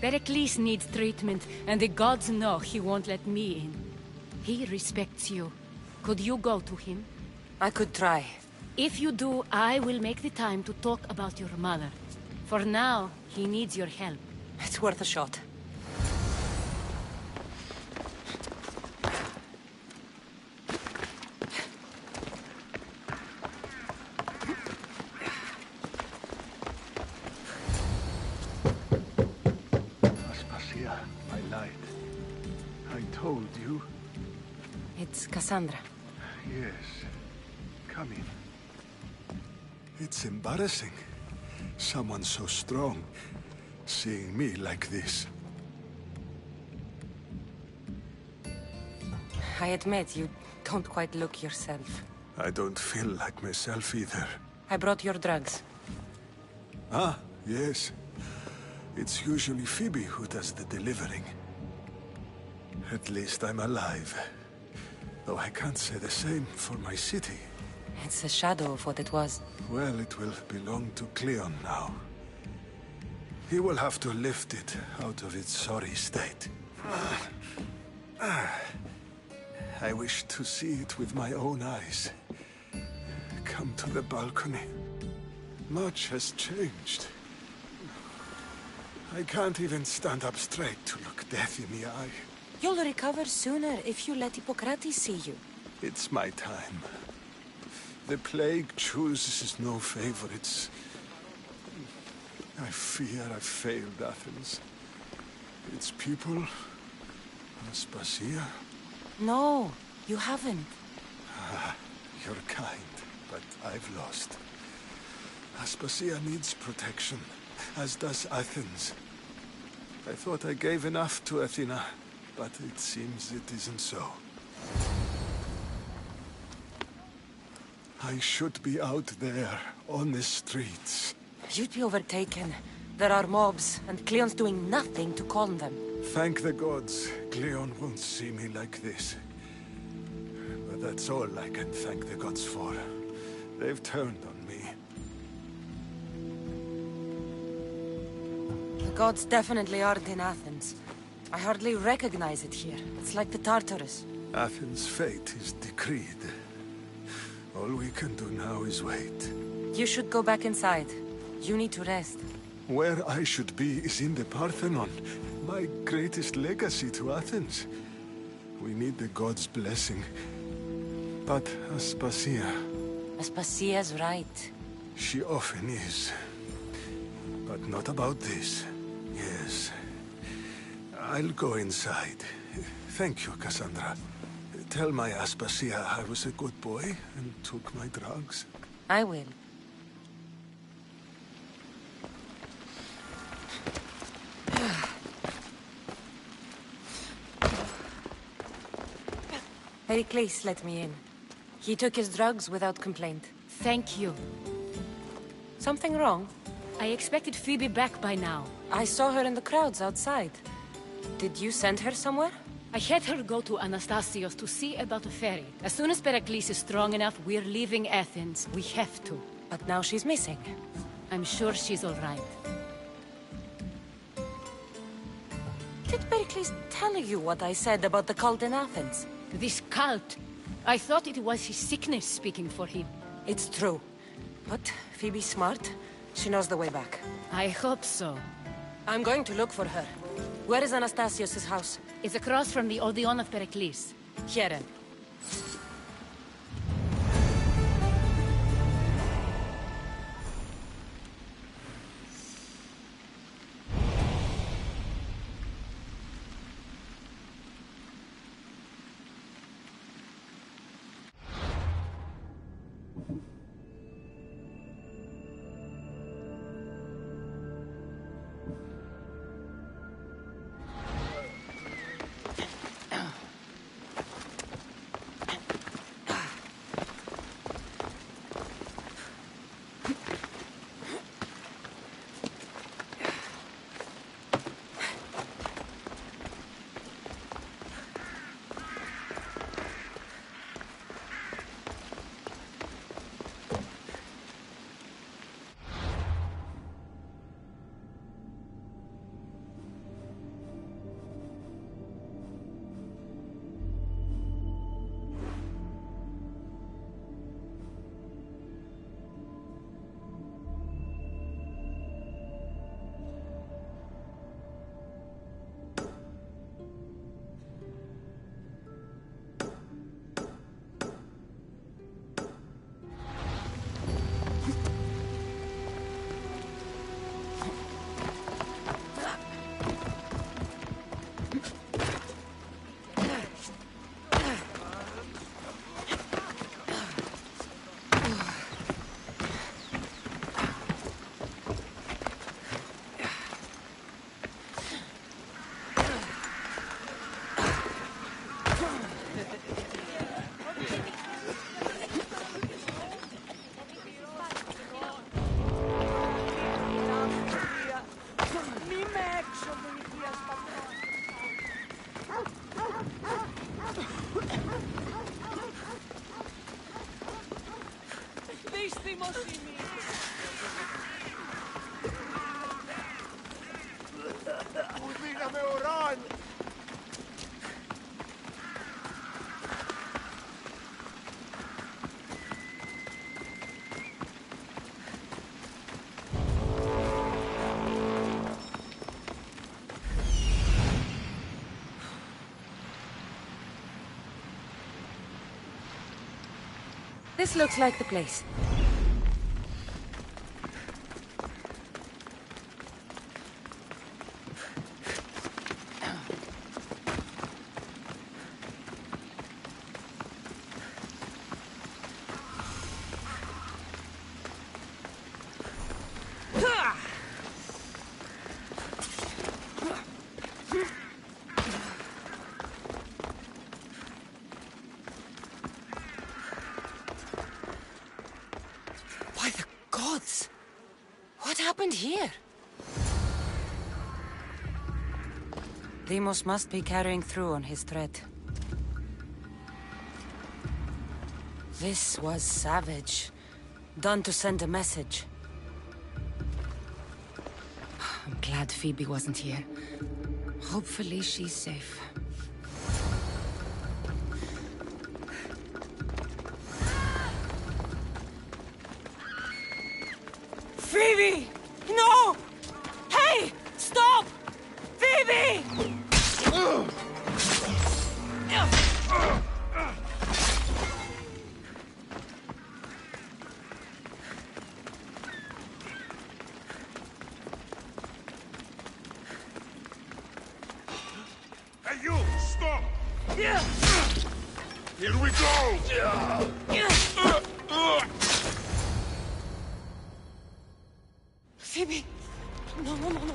Pericles needs treatment, and the gods know he won't let me in. He respects you. Could you go to him? I could try. If you do, I will make the time to talk about your mother. For now, he needs your help. It's worth a shot. Aspasia, I lied. I told you. It's Cassandra. Yes. Come in. It's embarrassing. Someone so strong, seeing me like this. I admit, you don't quite look yourself. I don't feel like myself either. I brought your drugs. Ah, yes. It's usually Phoebe who does the delivering. At least I'm alive. Though I can't say the same for my city. It's a shadow of what it was. Well, it will belong to Cleon now. He will have to lift it out of its sorry state. I wish to see it with my own eyes. Come to the balcony. Much has changed. I can't even stand up straight to look death in the eye. You'll recover sooner if you let Hippocrates see you. It's my time. The plague chooses no favorites. I fear I've failed Athens. Its people, Aspasia. No, you haven't. Ah, you're kind, but I've lost. Aspasia needs protection, as does Athens. I thought I gave enough to Athena, but it seems it isn't so. I should be out there, on the streets. You'd be overtaken. There are mobs, and Cleon's doing nothing to calm them. Thank the gods, Cleon won't see me like this. But that's all I can thank the gods for. They've turned on me. The gods definitely aren't in Athens. I hardly recognize it here. It's like the Tartarus. Athens' fate is decreed. All we can do now is wait. You should go back inside. You need to rest. Where I should be is in the Parthenon, my greatest legacy to Athens. We need the gods' blessing. But Aspasia... Aspasia's right. She often is. But not about this. Yes. I'll go inside. Thank you, Cassandra. Tell my Aspasia I was a good boy and took my drugs. I will. Pericles let me in. He took his drugs without complaint. Thank you. Something wrong? I expected Phoebe back by now. I saw her in the crowds outside. Did you send her somewhere? I had her go to Anastasios to see about a ferry. As soon as Pericles is strong enough, we're leaving Athens. We have to. But now she's missing. I'm sure she's all right. Did Pericles tell you what I said about the cult in Athens? This cult? I thought it was his sickness speaking for him. It's true. But Phoebe's smart. She knows the way back. I hope so. I'm going to look for her. Where is Anastasios' house? It's across from the Odeon of Pericles. Here. This looks like the place. By the gods! What happened here? Demos must be carrying through on his threat. This was savage. Done to send a message. I'm glad Phoebe wasn't here. Hopefully she's safe. Phoebe! No! Hey! Stop! Phoebe! Hey, you! Stop! Here we go! Phoebe! No, no, no, no, no.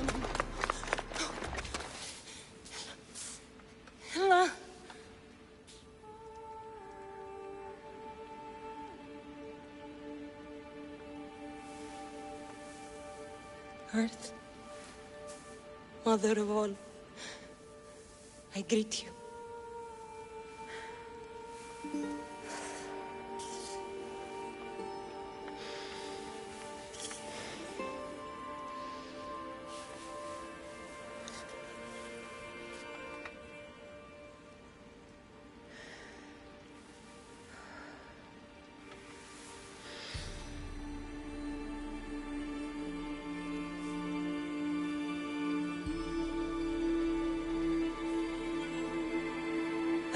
Ella. Earth, Mother of all, I greet you.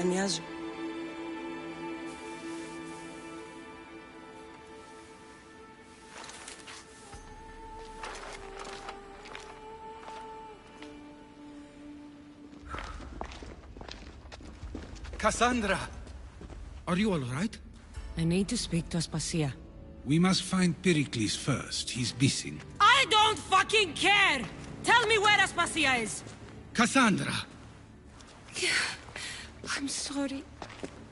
Anyazu. Cassandra! Are you all right? I need to speak to Aspasia. We must find Pericles first. He's missing. I don't fucking care! Tell me where Aspasia is! Cassandra! I'm sorry,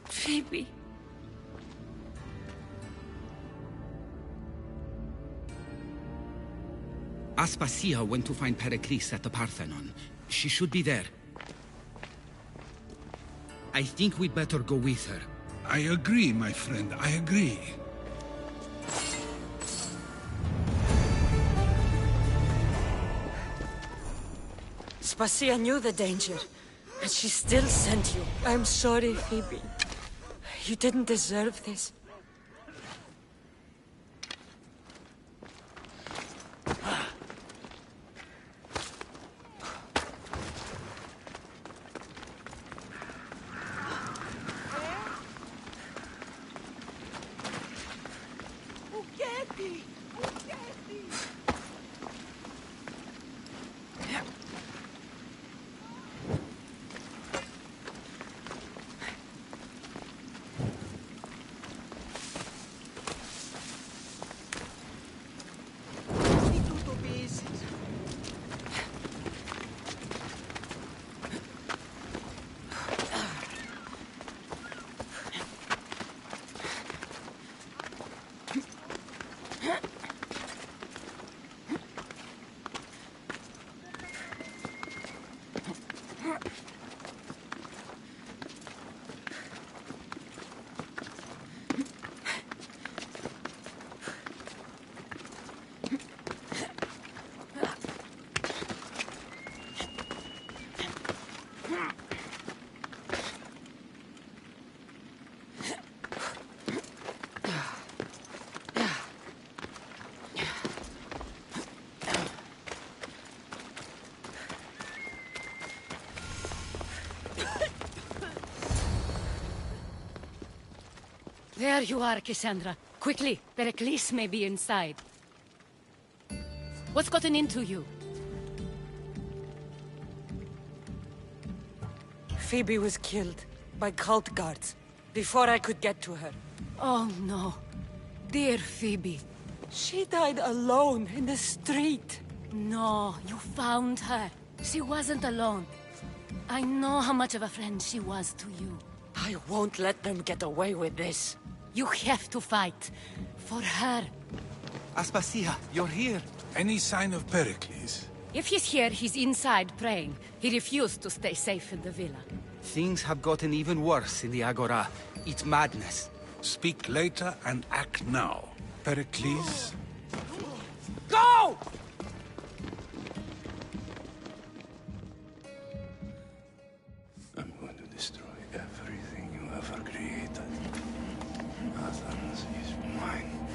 Phoebe. Aspasia went to find Pericles at the Parthenon. She should be there. I think we'd better go with her. I agree, my friend. I agree. Aspasia knew the danger, and she still sent you. I'm sorry, Phoebe. You didn't deserve this. There you are, Cassandra. Quickly, Pericles may be inside. What's gotten into you? Phoebe was killed by cult guards before I could get to her. Oh no. Dear Phoebe. She died alone in the street. No, you found her. She wasn't alone. I know how much of a friend she was to you. I won't let them get away with this. You have to fight. For her. Aspasia, you're here. Any sign of Pericles? If he's here, he's inside praying. He refused to stay safe in the villa. Things have gotten even worse in the Agora. It's madness. Speak later and act now. Pericles? Go! I'm going to destroy everything you ever created. Athens is mine.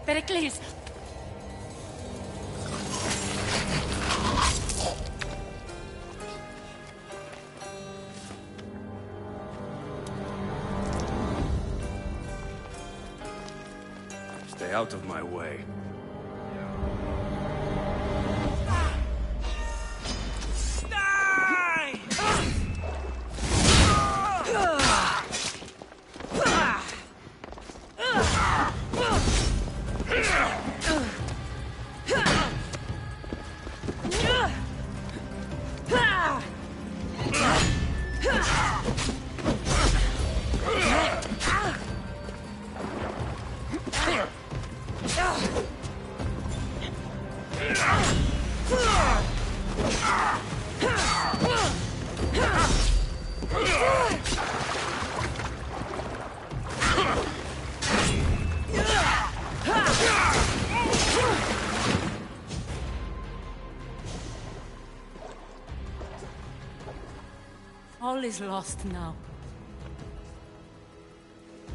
Pericles! Stay out of my way. All is lost now.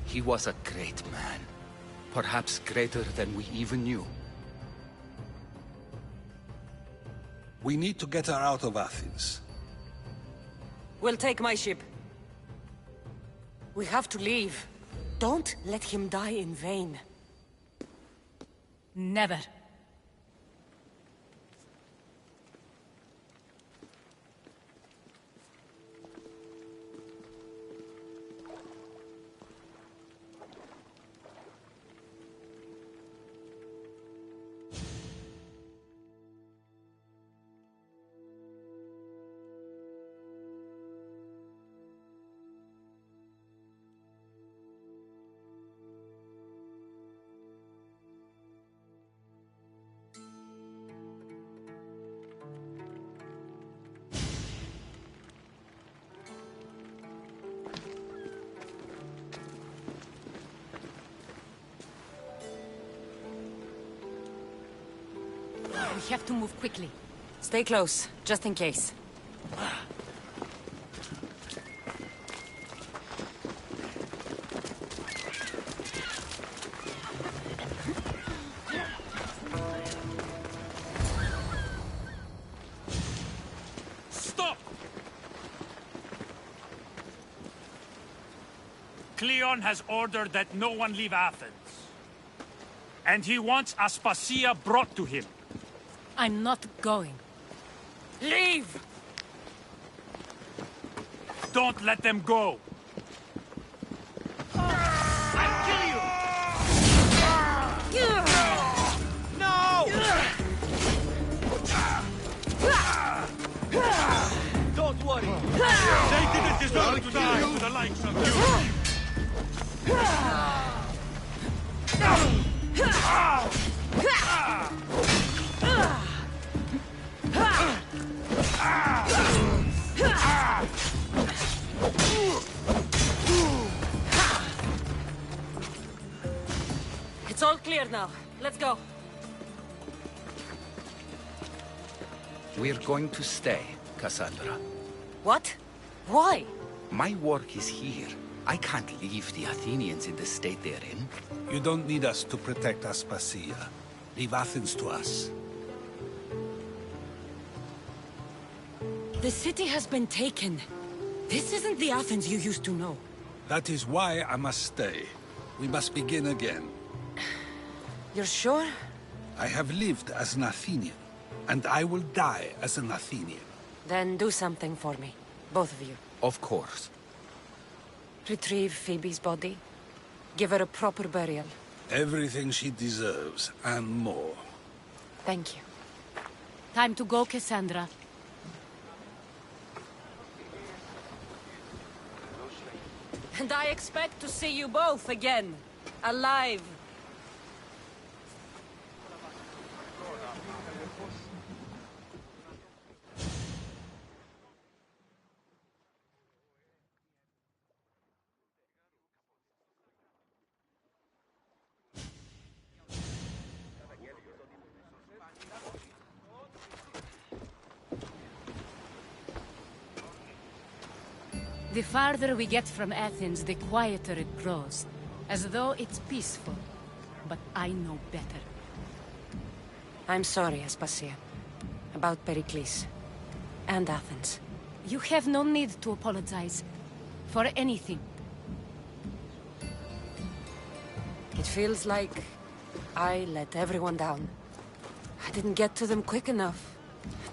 He was a great man. Perhaps greater than we even knew. We need to get her out of Athens. We'll take my ship. We have to leave. Don't let him die in vain. Never. We have to move quickly. Stay close, just in case. Stop! Cleon has ordered that no one leave Athens. And he wants Aspasia brought to him. I'm not going. Leave! Don't let them go. I'll kill you! No! Don't worry. They didn't deserve to die with the likes of you. It's all clear now. Let's go. We're going to stay, Cassandra. What? Why? My work is here. I can't leave the Athenians in the state they're in. You don't need us to protect Aspasia. Leave Athens to us. The city has been taken. This isn't the Athens you used to know. That is why I must stay. We must begin again. You're sure? I have lived as an Athenian, and I will die as an Athenian. Then do something for me. Both of you. Of course. Retrieve Phoebe's body. Give her a proper burial. Everything she deserves, and more. Thank you. Time to go, Cassandra. And I expect to see you both again. Alive. The farther we get from Athens, the quieter it grows. As though it's peaceful. But I know better. I'm sorry, Aspasia. About Pericles. And Athens. You have no need to apologize. For anything. It feels like I let everyone down. I didn't get to them quick enough.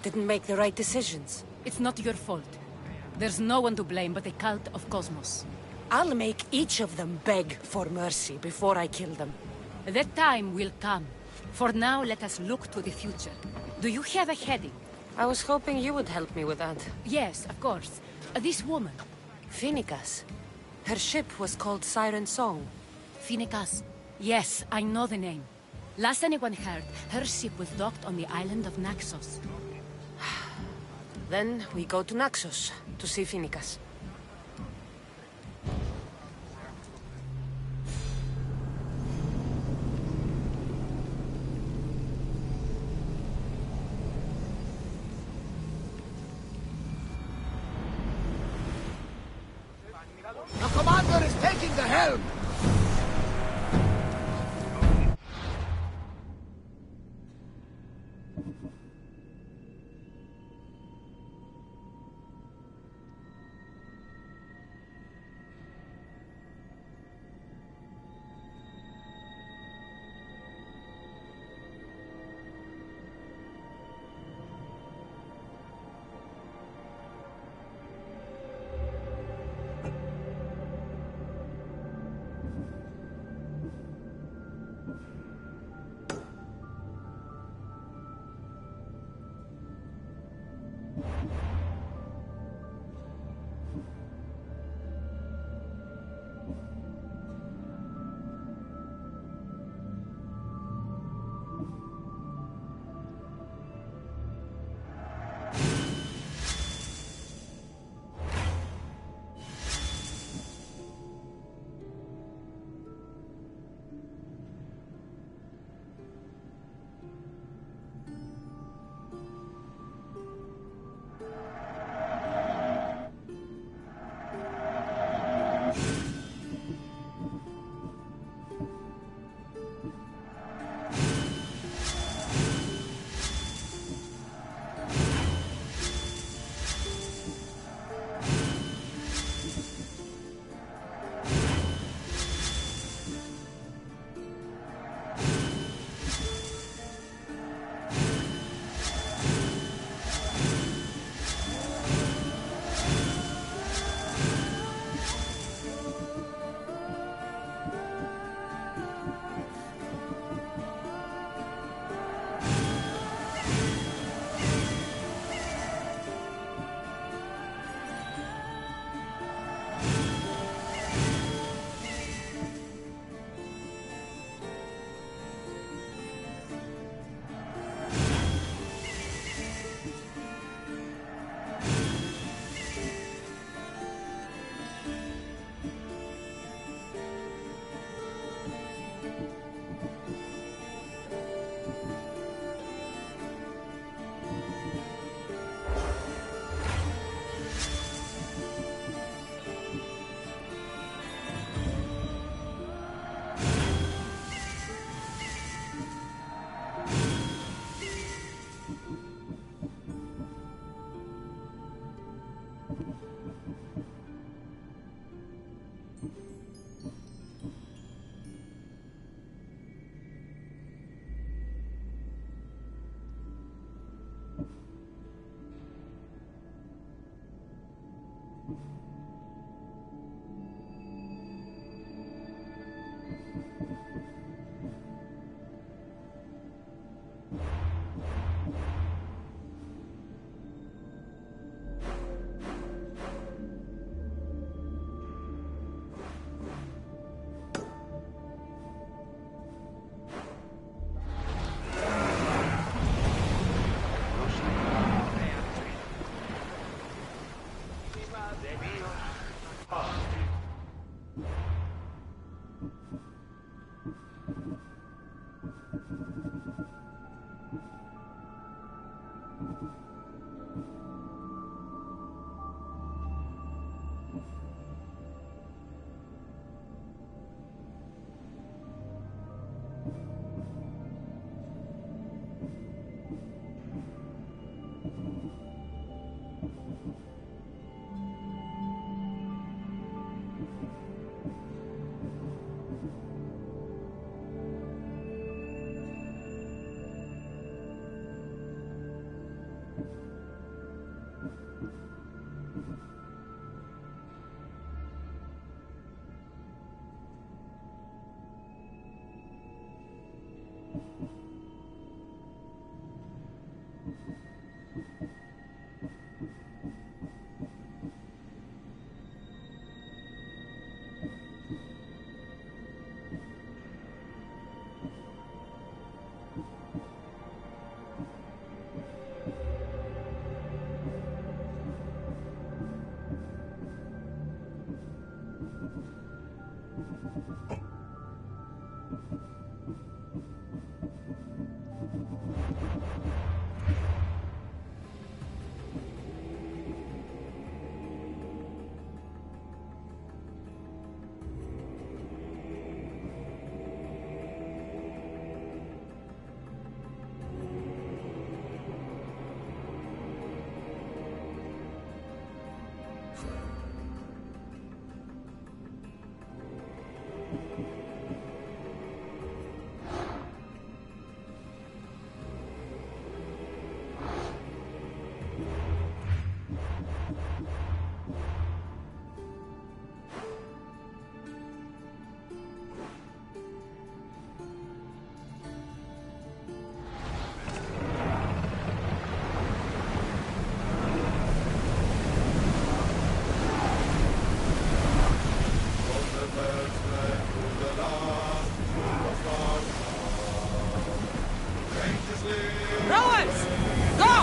Didn't make the right decisions. It's not your fault. There's no one to blame but the cult of Cosmos. I'll make each of them beg for mercy before I kill them. That time will come. For now, let us look to the future. Do you have a heading? I was hoping you would help me with that. Yes, of course. This woman. Phoenicas. Her ship was called Siren Song. Phoenicas. Yes, I know the name. Last anyone heard, her ship was docked on the island of Naxos. Then we go to Naxos to see Phoenicas. The commander is taking the helm! Rowers! Go!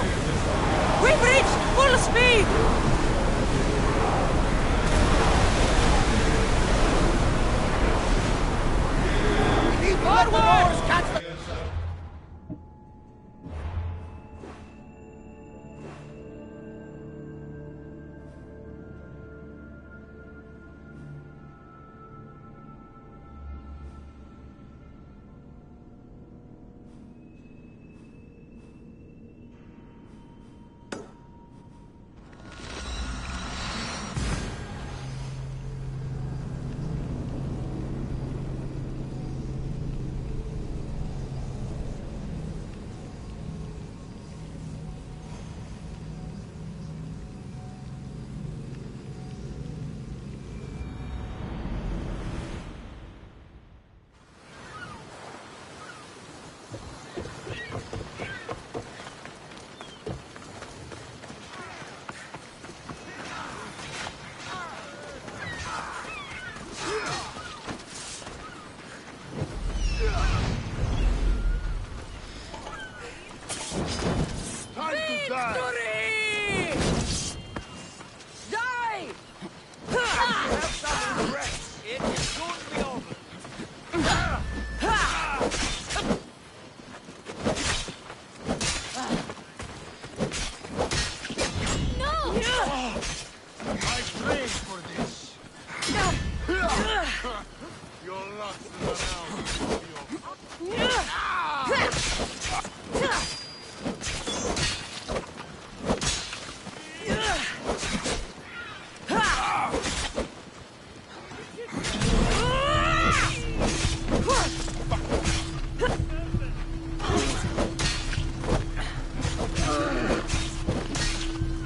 We reach full speed! We need to let the oars catch the... Time to die! Die! Have some rest. It will soon be over. I prayed for this. Your luck is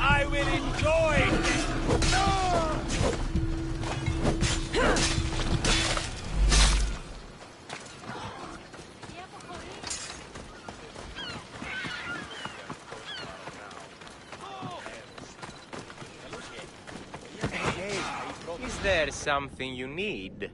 I will enjoy this. Hey, is there something you need?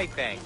My thanks.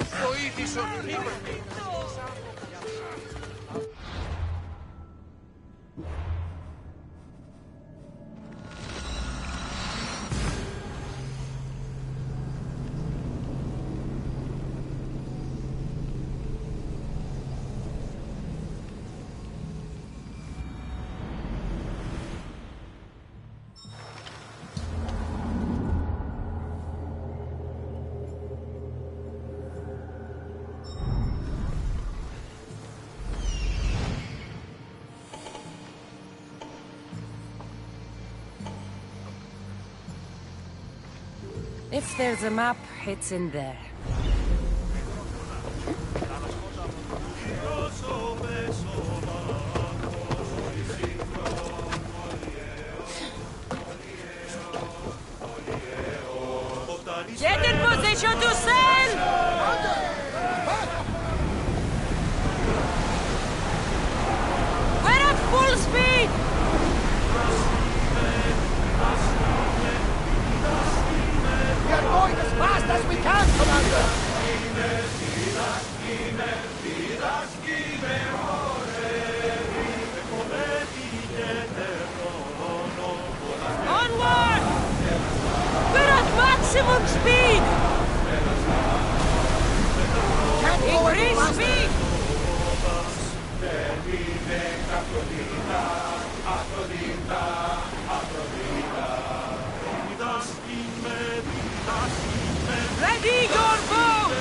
If there's a map, it's in there. Get in position to sail! We're at full speed! We are going as fast as we can, Commander! Onward! We're at maximum speed! Increase speed! Ready your boat!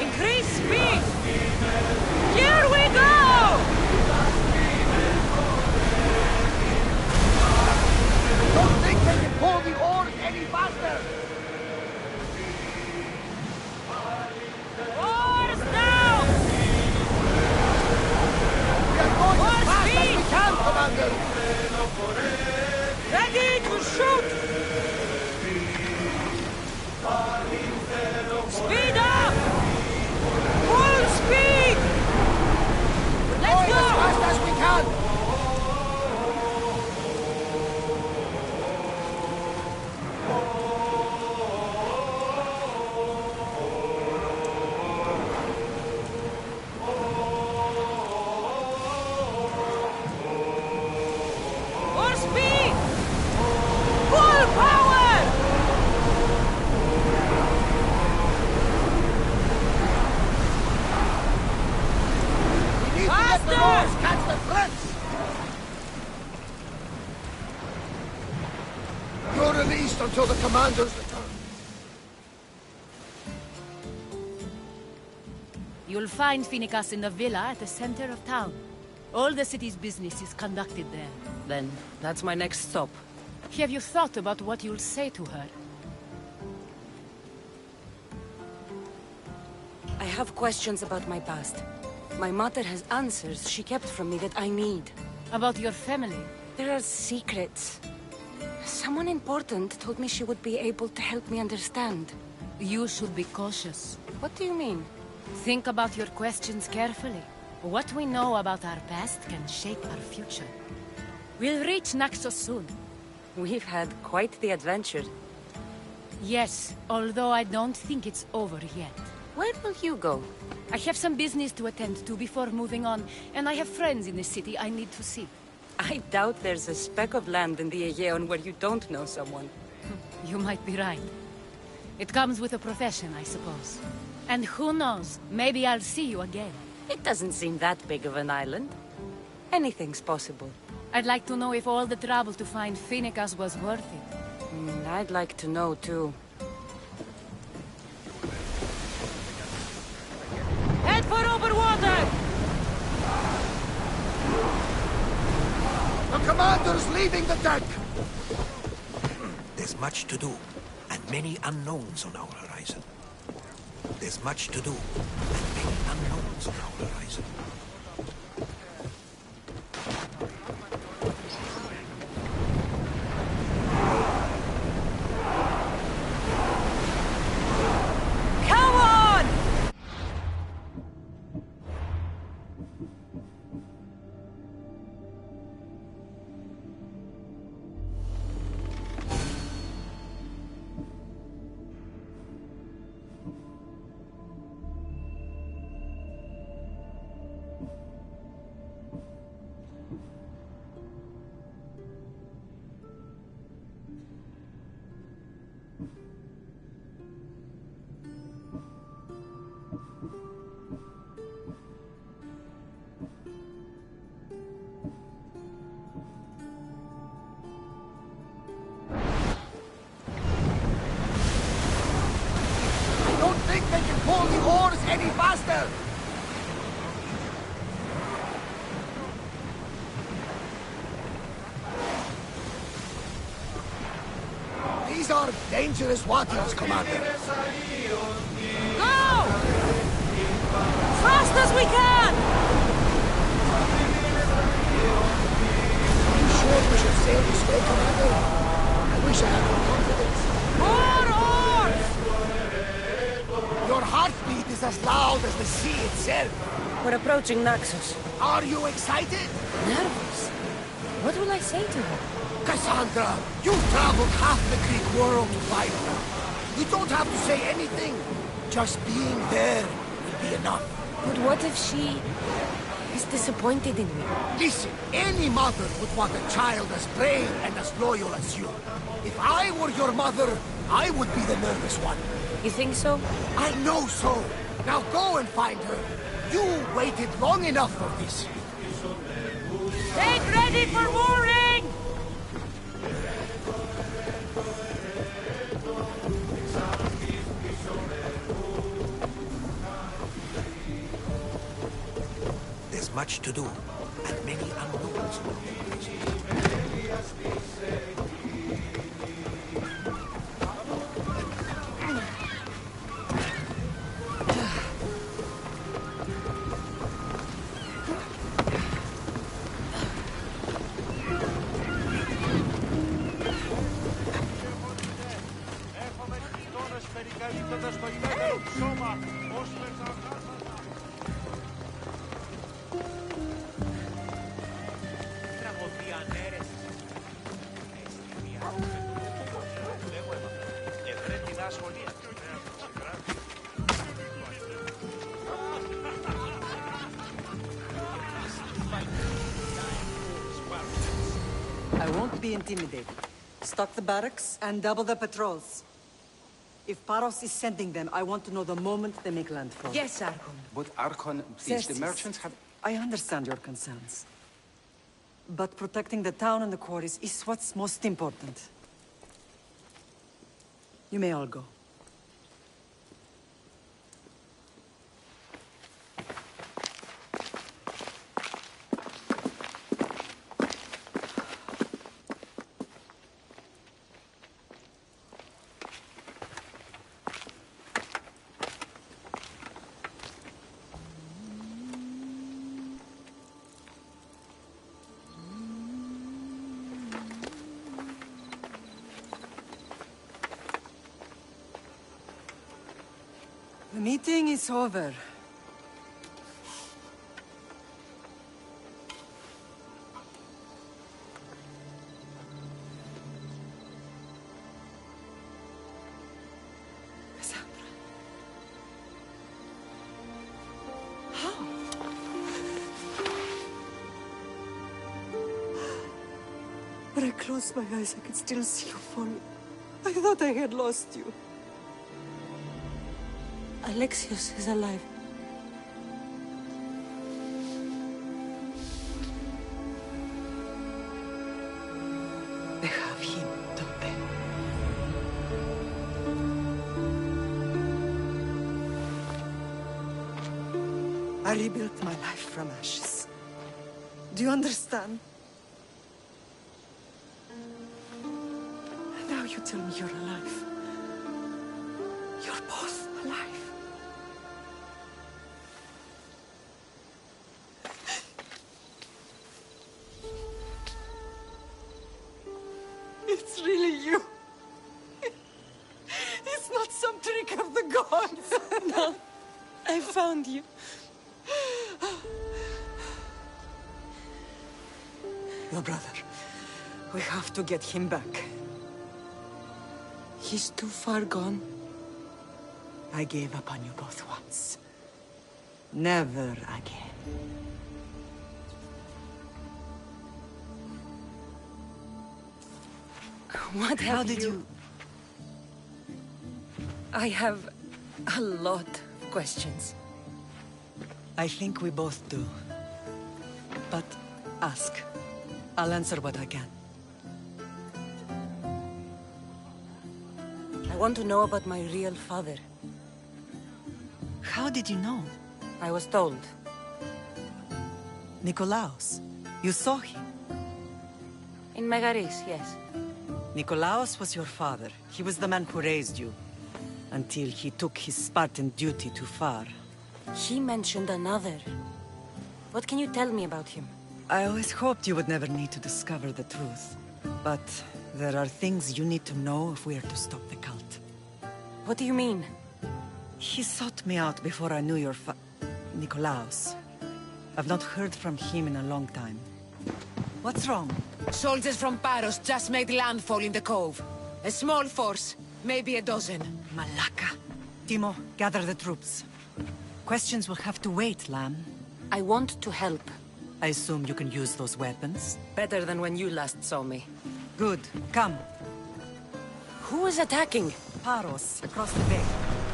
Increase speed! Here we go! Don't think they can pull the oars any faster! Oars now! We are going as fast as we can, Commander! Ready to shoot! Speed up! Full speed! Let's go! As fast as we can! More speed! Full power! We need to let the Faster! oars catch the threats! You're released until the Commander's return. You'll find Finicas in the villa at the center of town. All the city's business is conducted there. Then, that's my next stop. Have you thought about what you'll say to her? I have questions about my past. My mother has answers she kept from me that I need. About your family? There are secrets. Someone important told me she would be able to help me understand. You should be cautious. What do you mean? Think about your questions carefully. What we know about our past can shape our future. We'll reach Naxos soon. We've had quite the adventure. Yes, although I don't think it's over yet. Where will you go? I have some business to attend to before moving on, and I have friends in the city I need to see. I doubt there's a speck of land in the Aegean where you don't know someone. You might be right. It comes with a profession, I suppose. And who knows, maybe I'll see you again. It doesn't seem that big of an island. Anything's possible. I'd like to know if all the trouble to find Finicas was worth it. I'd like to know, too. Head for open water! The Commander's leaving the deck! There's much to do, and many unknowns on our horizon. There's much to do, and many unknowns on our horizon. Come on! faster! These are dangerous waters, Commander. Go! Fast as we can! Are you sure we should sail this way, Commander? I wish I had more confidence. More oars! Your heartbeat is as loud as the sea itself. We're approaching Naxos. Are you excited? Nervous? What will I say to her? Cassandra, you've traveled half the Greek world to find her. You don't have to say anything. Just being there will be enough. But what if she is disappointed in me? Listen, any mother would want a child as brave and as loyal as you. If I were your mother, I would be the nervous one. You think so? I know so. Now go and find her. You waited long enough for this. Get ready for mooring! There's much to do, and many unknowns. I won't be intimidated. Stock the barracks and double the patrols. If Paros is sending them, I want to know the moment they make landfall. Yes, Archon. But Archon, please, the Xerxes, merchants have... I understand your concerns. But protecting the town and the quarries is what's most important. You may all go. The meeting is over. Cassandra. How? When I closed my eyes, I could still see you fall. I thought I had lost you. Alexios is alive. They have him, don't they? I rebuilt my life from ashes. Do you understand? And now you tell me you're alive. You're both alive. It's really you. It's not some trick of the gods. No, I found you. Your brother. We have to get him back. He's too far gone. I gave up on you both once. Never again. What How have did you... I have a lot of questions. I think we both do. But ask. I'll answer what I can. I want to know about my real father. How did you know? I was told. Nikolaos. You saw him? In Megaris, yes. Nikolaos was your father. He was the man who raised you. Until he took his Spartan duty too far. He mentioned another. What can you tell me about him? I always hoped you would never need to discover the truth. But there are things you need to know if we are to stop the cult. What do you mean? He sought me out before I knew your Nikolaos. I've not heard from him in a long time. What's wrong? Soldiers from Paros just made landfall in the cove. A small force, maybe a dozen. Malaka. Timo, gather the troops. Questions will have to wait, Lamb. I want to help. I assume you can use those weapons? Better than when you last saw me. Good. Come. Who is attacking? Paros, across the bay.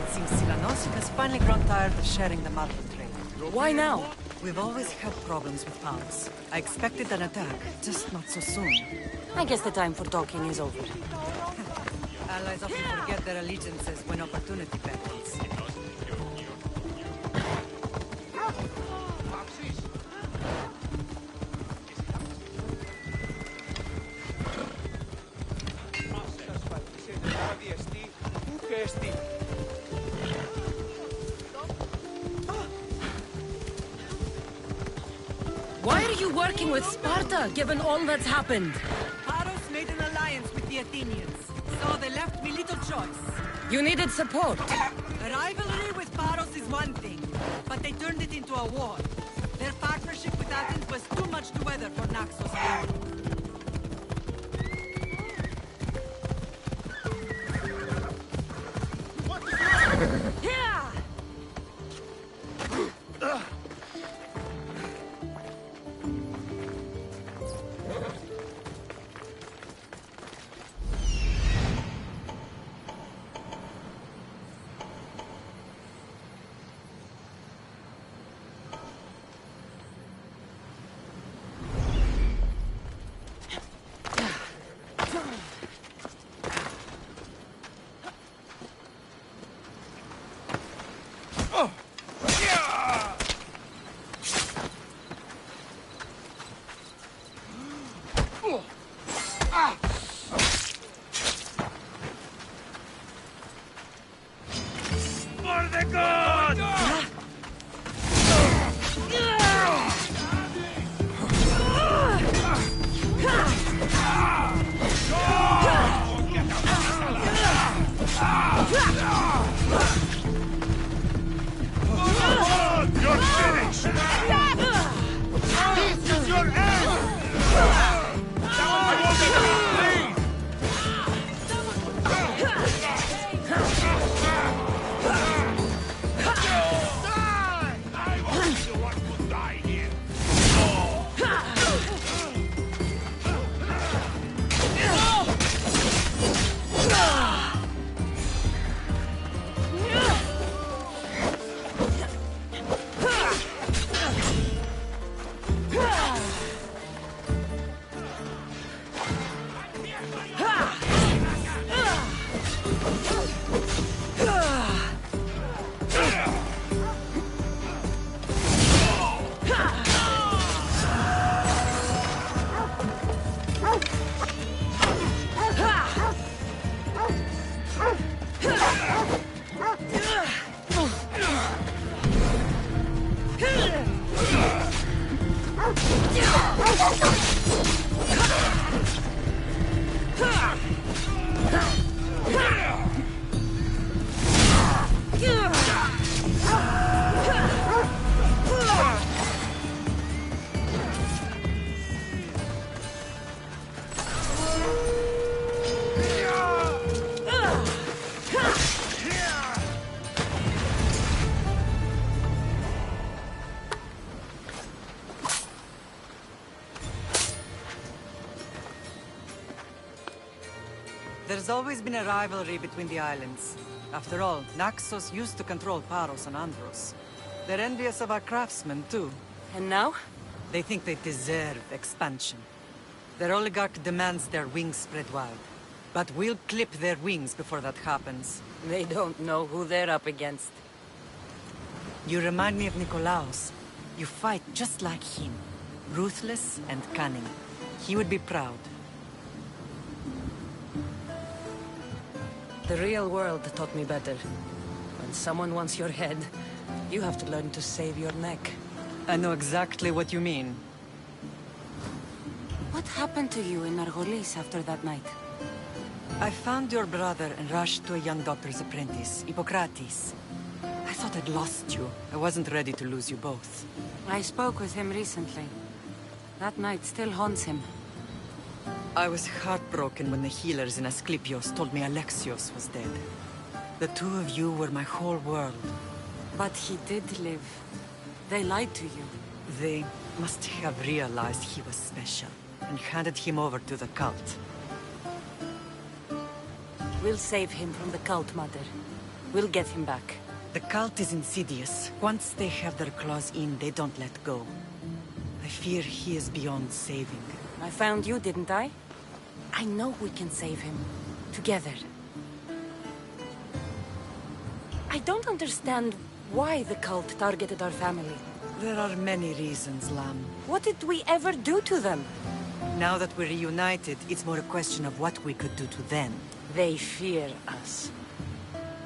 It seems Silanos has finally grown tired of sharing the marble trade. Why now? We've always had problems with Paros. I expected an attack, just not so soon. I guess the time for talking is over. Allies often forget their allegiances when opportunity beckons. Why are you working with Sparta, given all that's happened? Paros made an alliance with the Athenians, so they left me little choice. You needed support. A rivalry with Paros is one thing, but they turned it into a war. Their partnership with Athens was too much to weather for Naxos alone. There's always been a rivalry between the islands. After all, Naxos used to control Paros and Andros. They're envious of our craftsmen, too. And now? They think they deserve expansion. Their oligarch demands their wings spread wide. But we'll clip their wings before that happens. They don't know who they're up against. You remind me of Nikolaos. You fight just like him. Ruthless and cunning. He would be proud. The real world taught me better. When someone wants your head, you have to learn to save your neck. I know exactly what you mean. What happened to you in Argolis after that night? I found your brother and rushed to a young doctor's apprentice, Hippocrates. I thought I'd lost you. I wasn't ready to lose you both. I spoke with him recently. That night still haunts him. I was heartbroken when the healers in Asclepios told me Alexios was dead. The two of you were my whole world. But he did live. They lied to you. They must have realized he was special and handed him over to the cult. We'll save him from the cult, Mother. We'll get him back. The cult is insidious. Once they have their claws in, they don't let go. I fear he is beyond saving. I found you, didn't I? I know we can save him. Together. I don't understand why the cult targeted our family. There are many reasons, Lamb. What did we ever do to them? Now that we're reunited, it's more a question of what we could do to them. They fear us.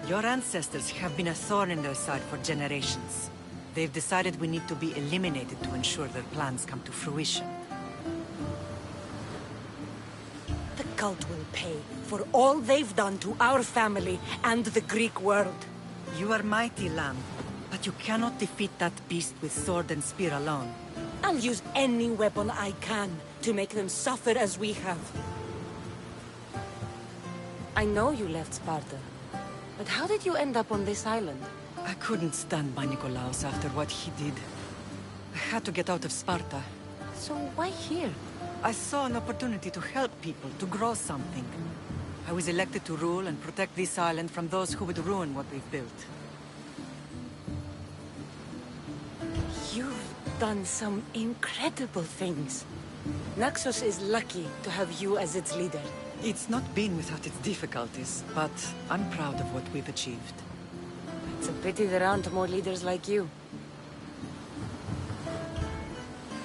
Your ancestors have been a thorn in their side for generations. They've decided we need to be eliminated to ensure their plans come to fruition. The cult will pay for all they've done to our family and the Greek world. You are mighty, Lamb, but you cannot defeat that beast with sword and spear alone. I'll use any weapon I can to make them suffer as we have. I know you left Sparta, but how did you end up on this island? I couldn't stand by Nikolaos after what he did. I had to get out of Sparta. So why here? I saw an opportunity to help people, to grow something. I was elected to rule and protect this island from those who would ruin what we've built. You've done some incredible things. Naxos is lucky to have you as its leader. It's not been without its difficulties, but I'm proud of what we've achieved. It's a pity there aren't more leaders like you.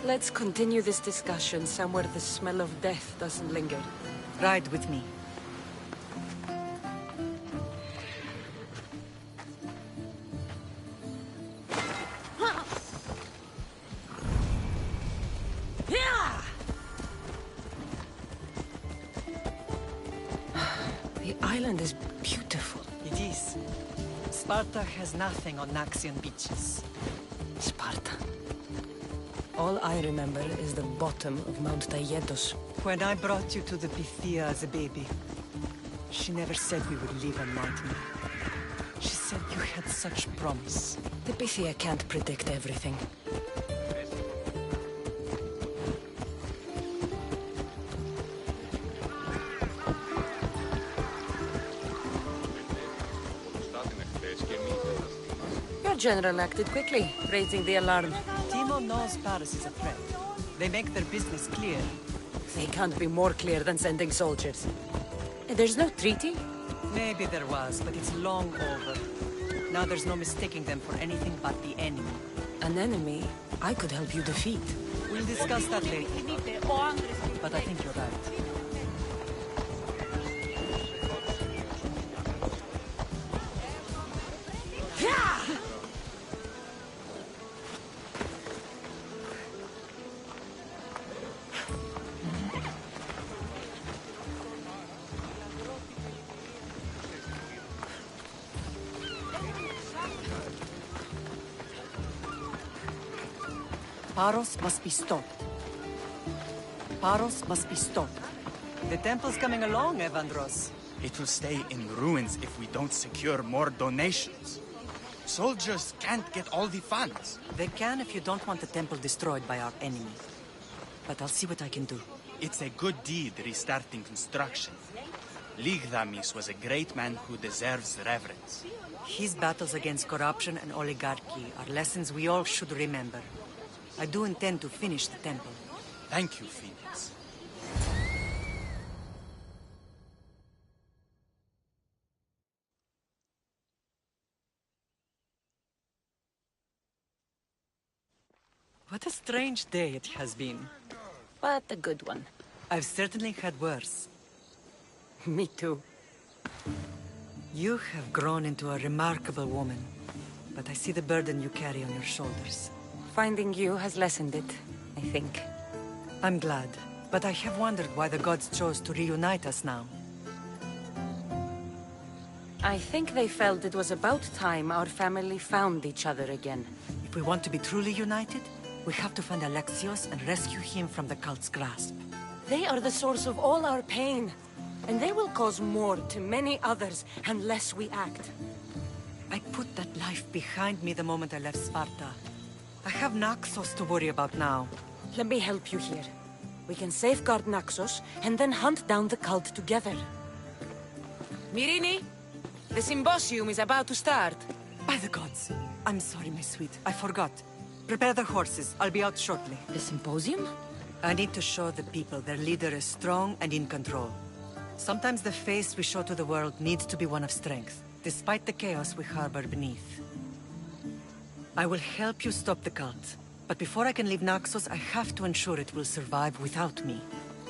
Let's continue this discussion somewhere the smell of death doesn't linger. Ride with me. The island is beautiful. It is. Sparta has nothing on Naxian beaches. Sparta. All I remember is the bottom of Mount Taygetos. When I brought you to the Pythia as a baby, she never said we would live a nightmare. She said you had such promise. The Pythia can't predict everything. Your general acted quickly, raising the alarm. Timo knows Paris is a threat. They make their business clear. They can't be more clear than sending soldiers. There's no treaty? Maybe there was, but it's long over. Now there's no mistaking them for anything but the enemy. An enemy I could help you defeat. We'll discuss that later. But I think you're right. Paros must be stopped. Paros must be stopped. The temple's coming along, Evandros. It will stay in ruins if we don't secure more donations. Soldiers can't get all the funds. They can if you don't want the temple destroyed by our enemy. But I'll see what I can do. It's a good deed restarting construction. Ligdamis was a great man who deserves reverence. His battles against corruption and oligarchy are lessons we all should remember. I do intend to finish the temple. Thank you, Phoenix. What a strange day it has been. But a good one. I've certainly had worse. Me too. You have grown into a remarkable woman, but I see the burden you carry on your shoulders. Finding you has lessened it, I think. I'm glad, but I have wondered why the gods chose to reunite us now. I think they felt it was about time our family found each other again. If we want to be truly united, we have to find Alexios and rescue him from the cult's grasp. They are the source of all our pain, and they will cause more to many others unless we act. I put that life behind me the moment I left Sparta. I have Naxos to worry about now. Let me help you here. We can safeguard Naxos, and then hunt down the cult together. Myrrine, the symposium is about to start. By the gods. I'm sorry, my sweet. I forgot. Prepare the horses. I'll be out shortly. The symposium? I need to show the people their leader is strong and in control. Sometimes the face we show to the world needs to be one of strength, despite the chaos we harbor beneath. I will help you stop the cult. But before I can leave Naxos, I have to ensure it will survive without me.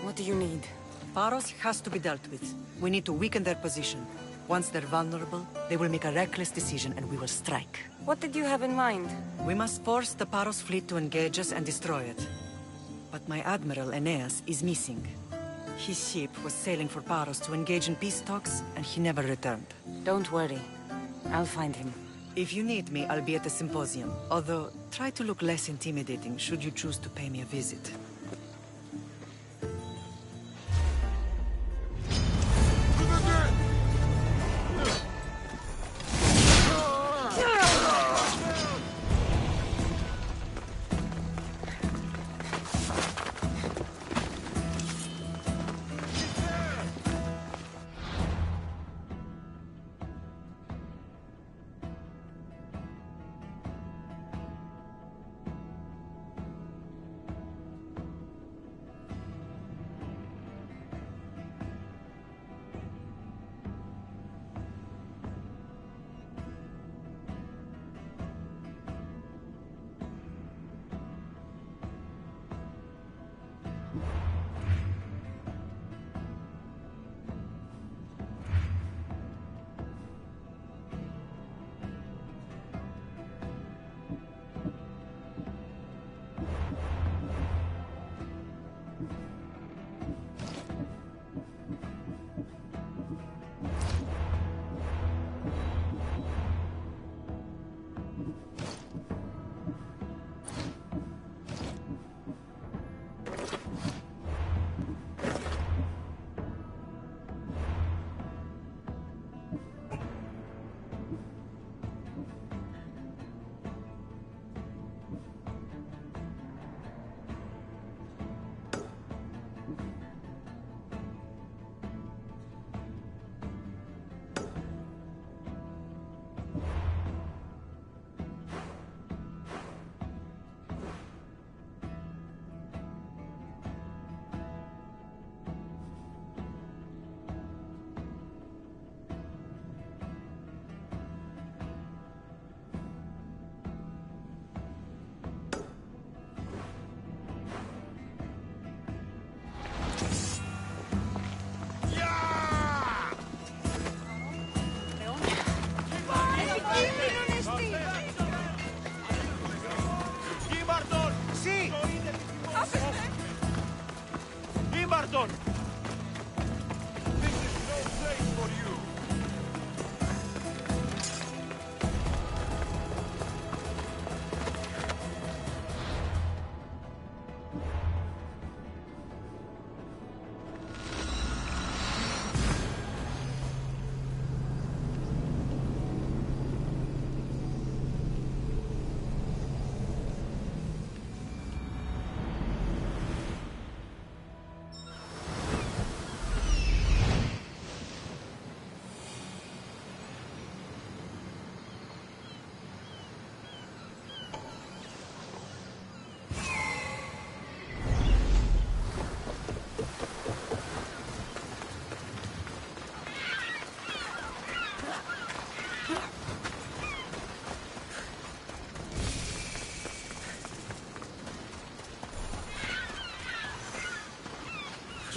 What do you need? Paros has to be dealt with. We need to weaken their position. Once they're vulnerable, they will make a reckless decision and we will strike. What did you have in mind? We must force the Paros fleet to engage us and destroy it. But my admiral, Aeneas, is missing. His ship was sailing for Paros to engage in peace talks, and he never returned. Don't worry. I'll find him. If you need me, I'll be at the symposium. Although, try to look less intimidating should you choose to pay me a visit.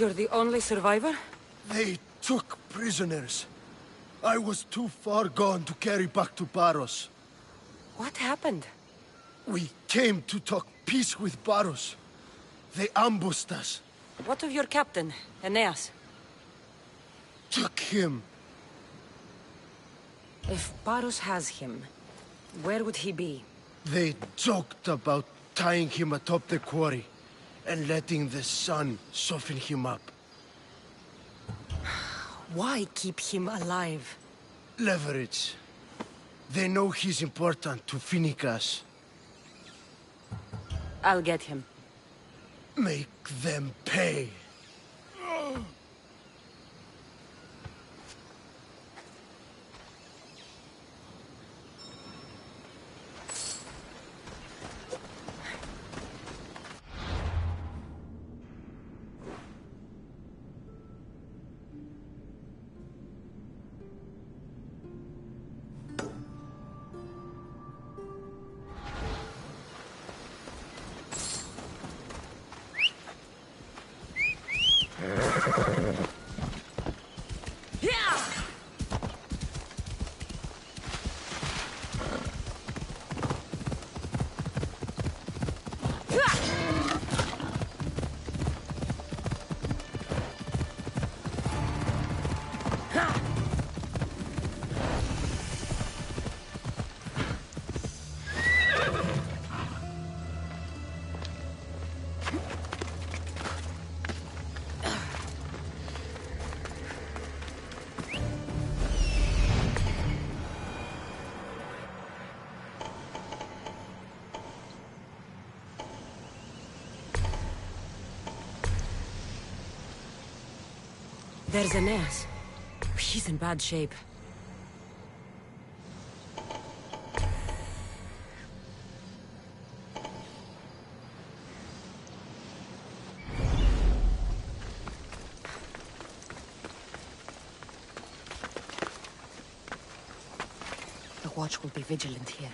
You're the only survivor? They took prisoners. I was too far gone to carry back to Paros. What happened? We came to talk peace with Paros. They ambushed us. What of your captain, Aeneas? Took him. If Paros has him, where would he be? They joked about tying him atop the quarry and letting the sun soften him up. Why keep him alive? Leverage. They know he's important to Finicas. I'll get him. Make them pay. There's Aeneas. He's in bad shape. The watch will be vigilant here.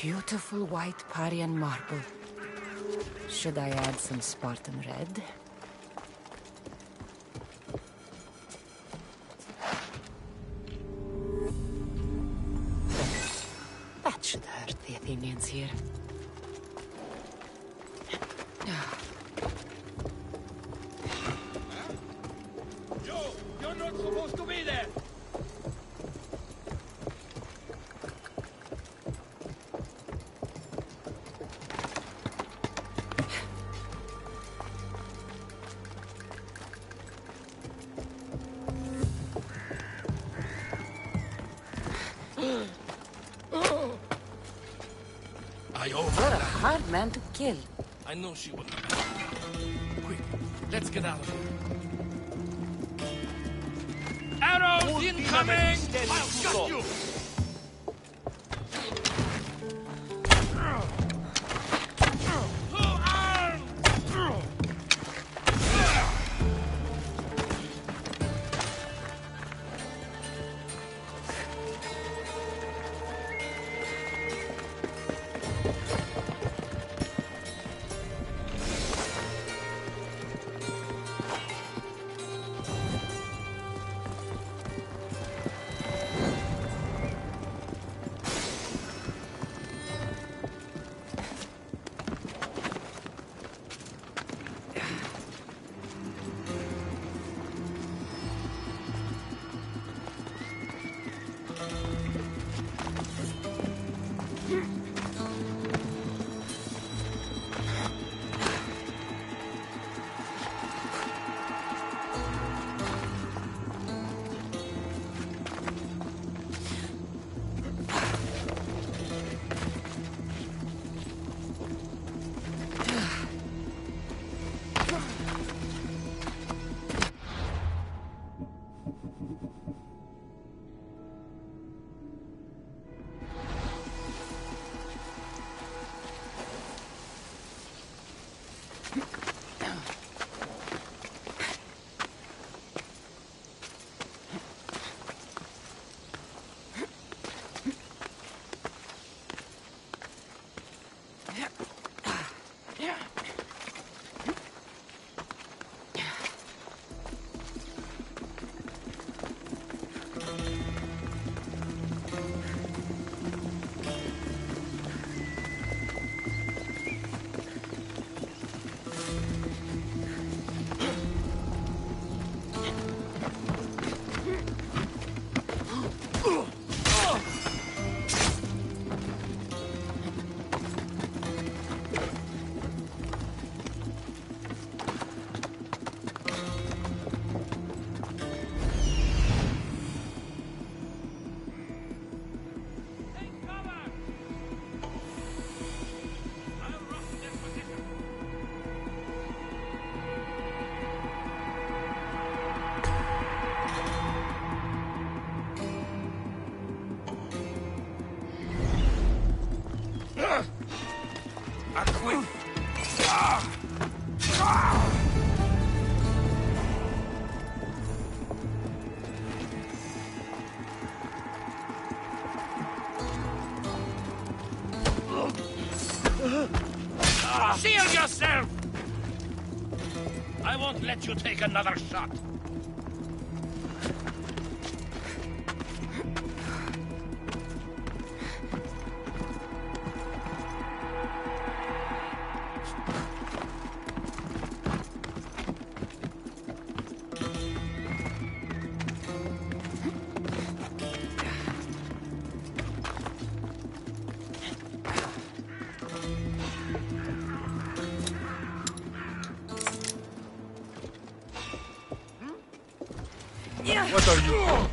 Beautiful white Parian marble. Should I add some Spartan red? That should hurt the Athenians here. You're not supposed to be there! What a hard man to kill. I know she will not. Quick, let's get out of here. Arrows incoming! I'll cut you! Quick! Shield yourself! I won't let you take another shot. What are you?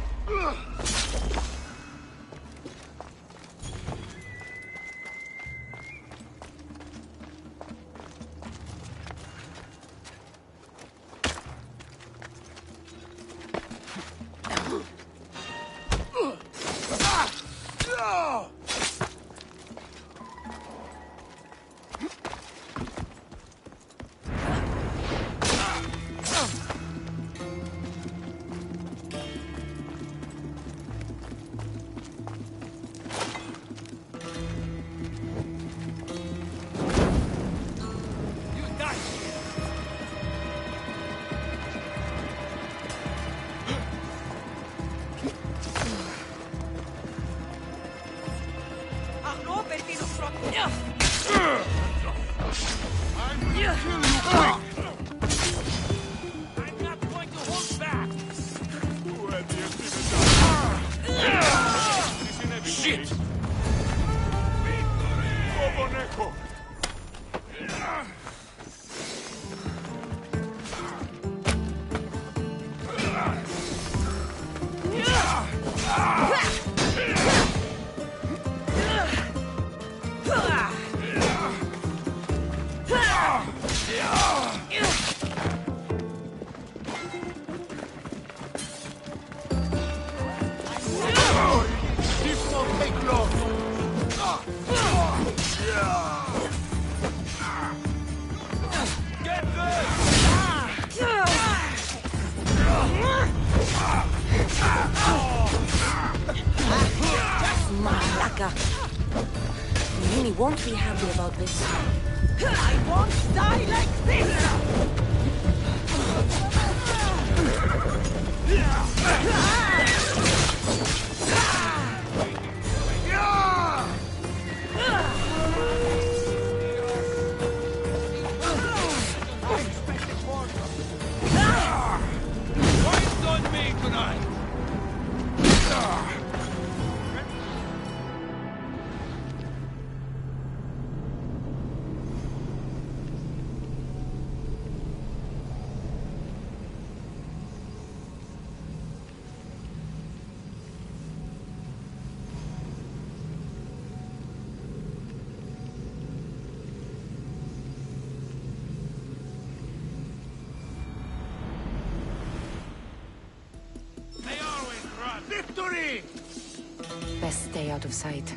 Minnie won't be happy about this. I won't die like this! Wait on me tonight! Victory! Best stay out of sight.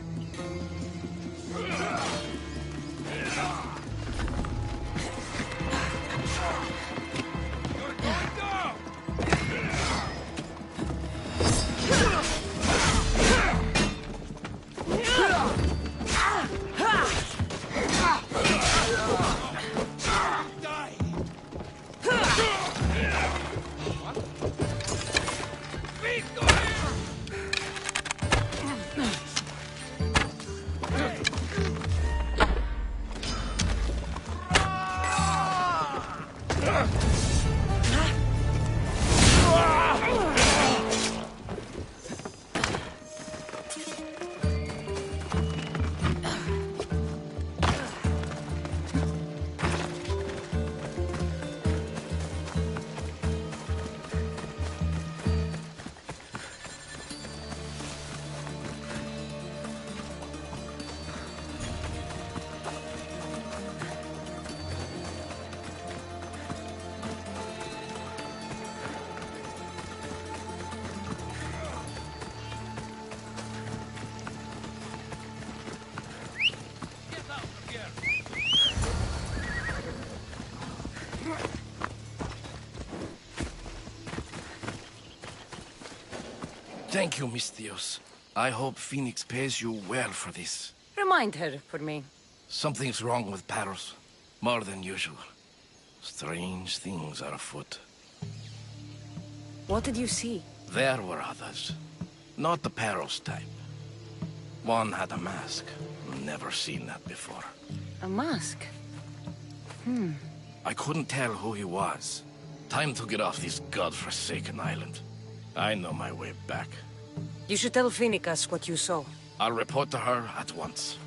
Thank you, Miss Theos. I hope Phoenix pays you well for this. Remind her for me. Something's wrong with Paros. More than usual. Strange things are afoot. What did you see? There were others. Not the Paros type. One had a mask. Never seen that before. A mask? I couldn't tell who he was. Time to get off this godforsaken island. I know my way back. You should tell Phoenix what you saw. I'll report to her at once.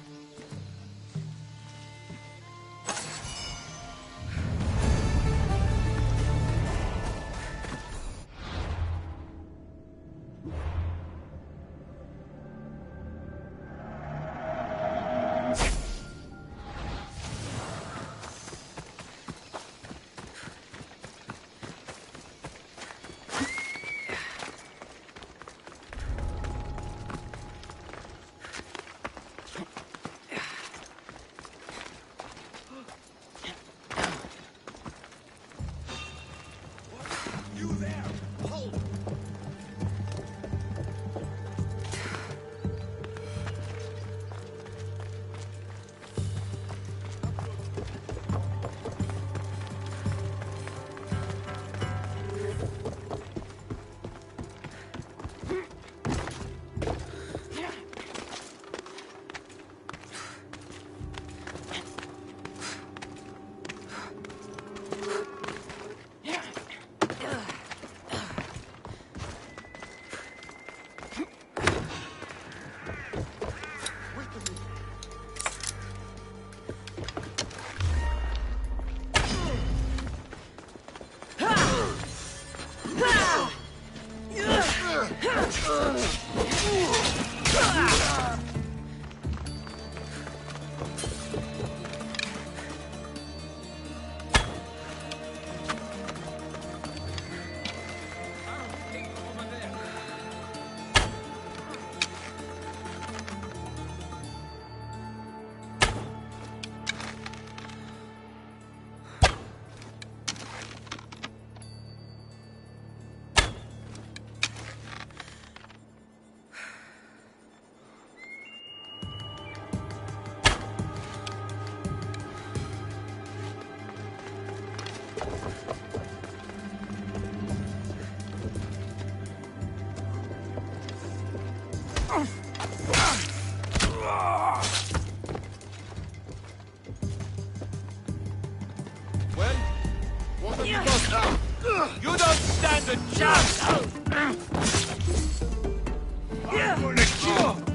Well, what have you got now? You don't stand a chance! I'm gonna kill you!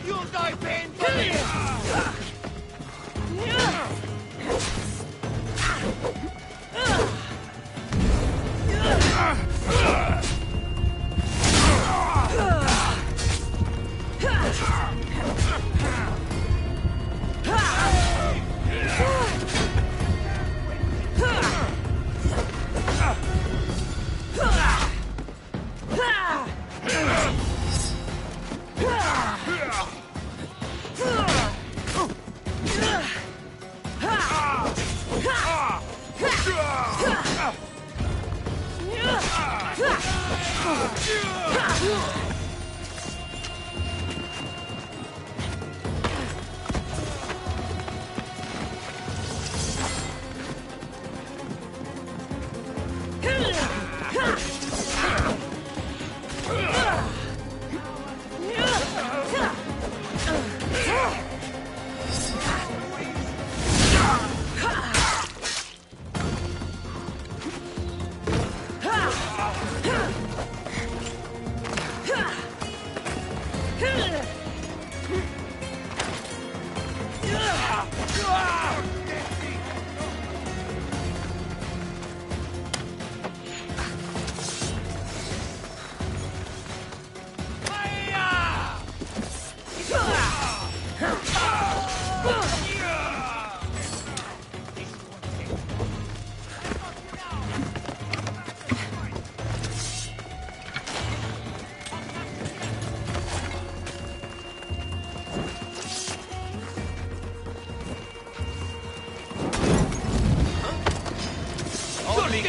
You'll die painfully!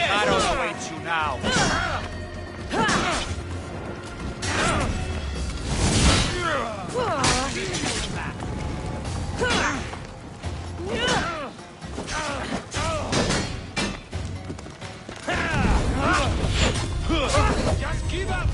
Battle awaits you now. Just give up!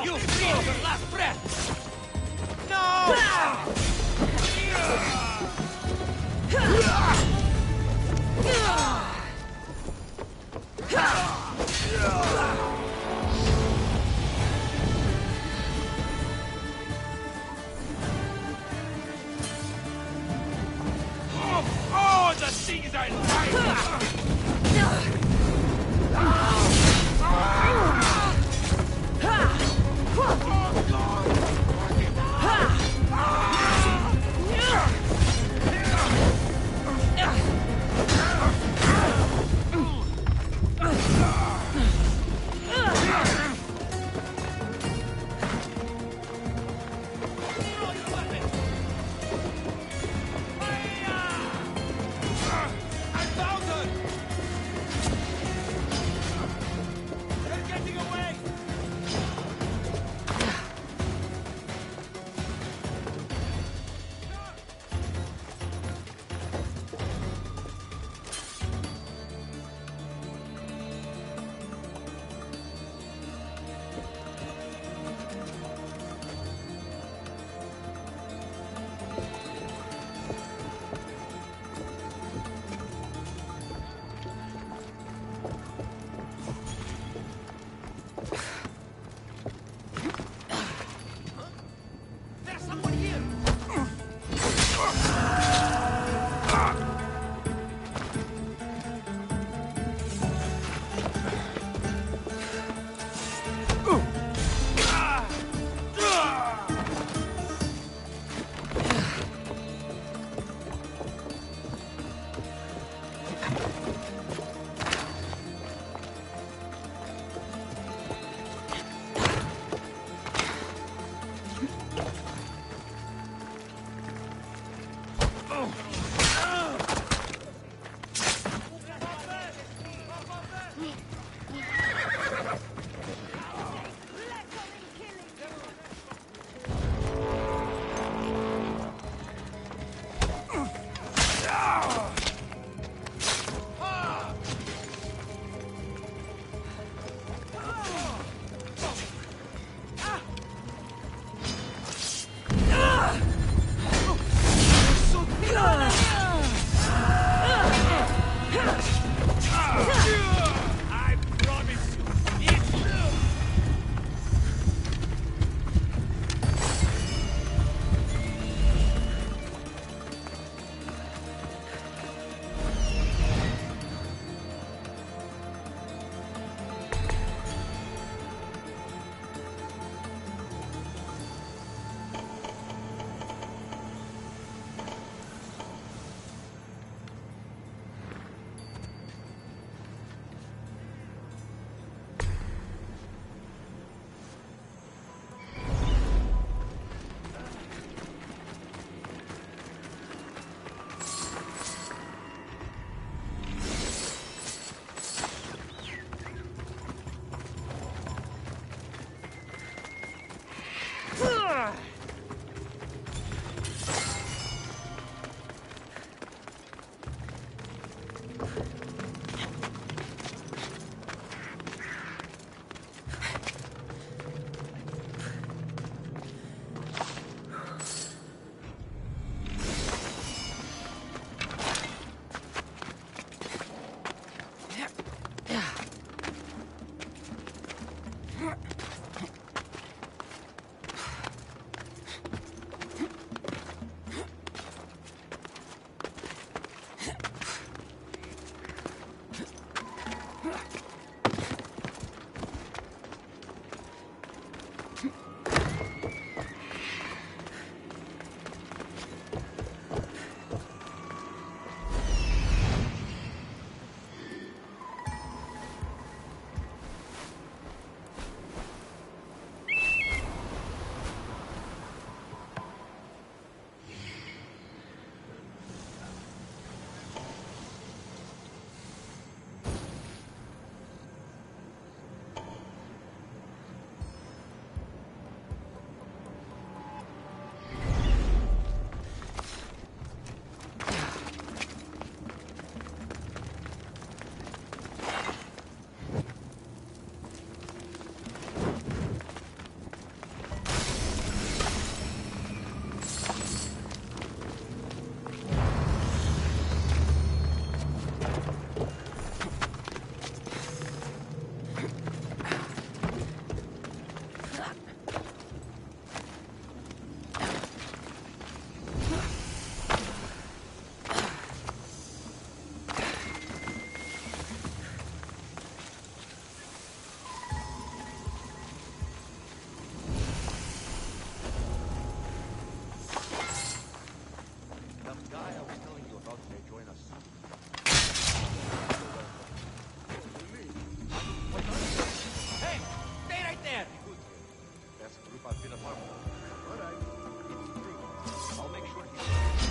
You feel your last breath! Oh, the things I like! I found her!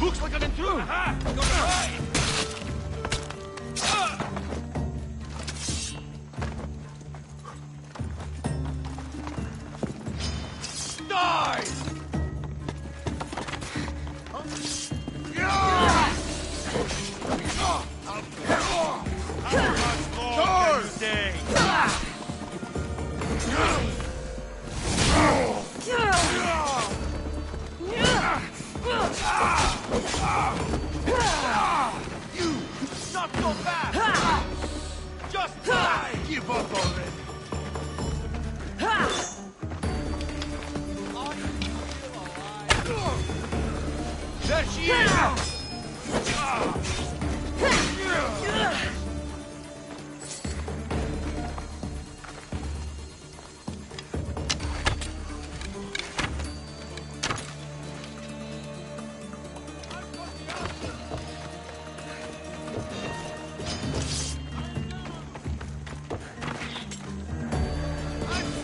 Looks like an intruder! Aha! You're right! Die! Not so fast! Just die! Give up already! There she is!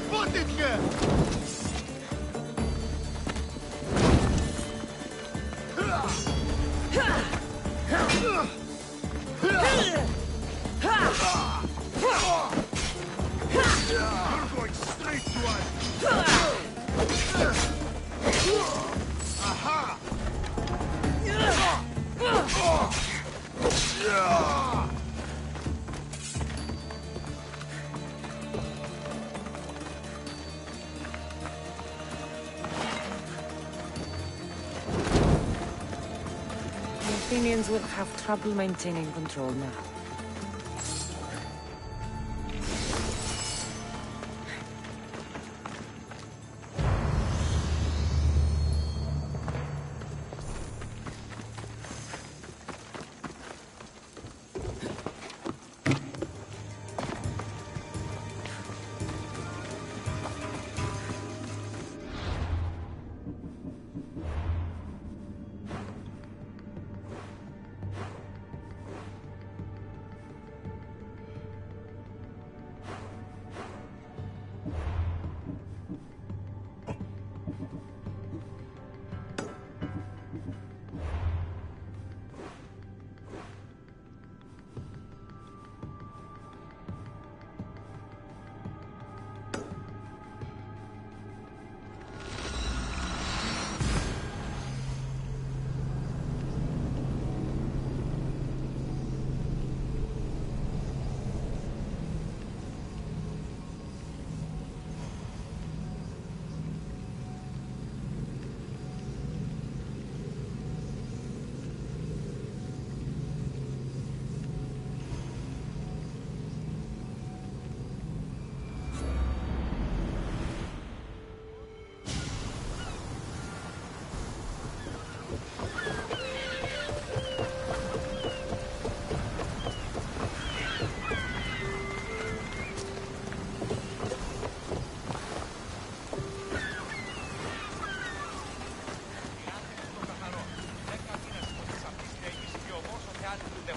Spotted her! You're going straight to us! Aha! The Athenians will have trouble maintaining control now.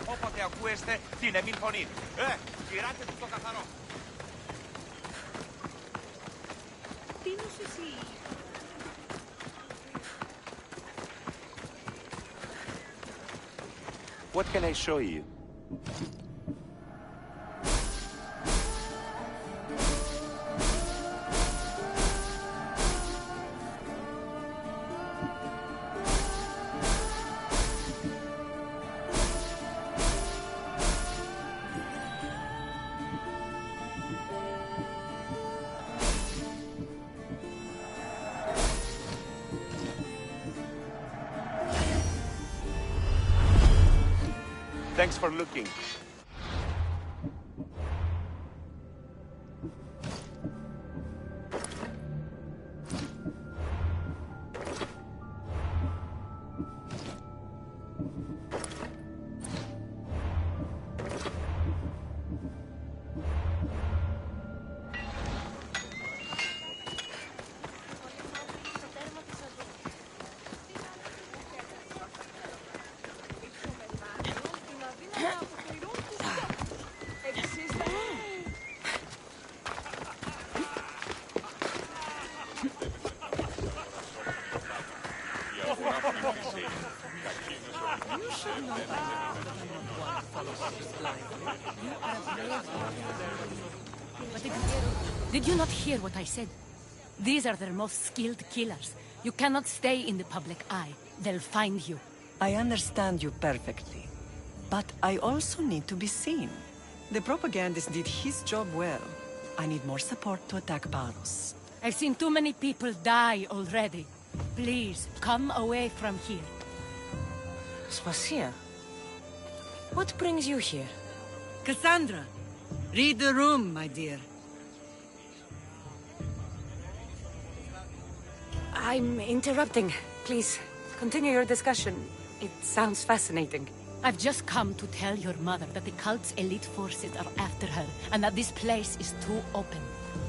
Όποτε ακούεστε την εμήν φωνή. Γυράτε του το καθαρό. Τι νους εσύ? What can I show you? Thanks for looking. Did you not hear what I said? These are their most skilled killers. You cannot stay in the public eye. They'll find you. I understand you perfectly. But I also need to be seen. The propagandist did his job well. I need more support to attack Paros. I've seen too many people die already. Please, come away from here. Spasia, what brings you here? Cassandra, read the room, my dear. I'm interrupting. Please, continue your discussion. It sounds fascinating. I've just come to tell your mother that the cult's elite forces are after her, and that this place is too open.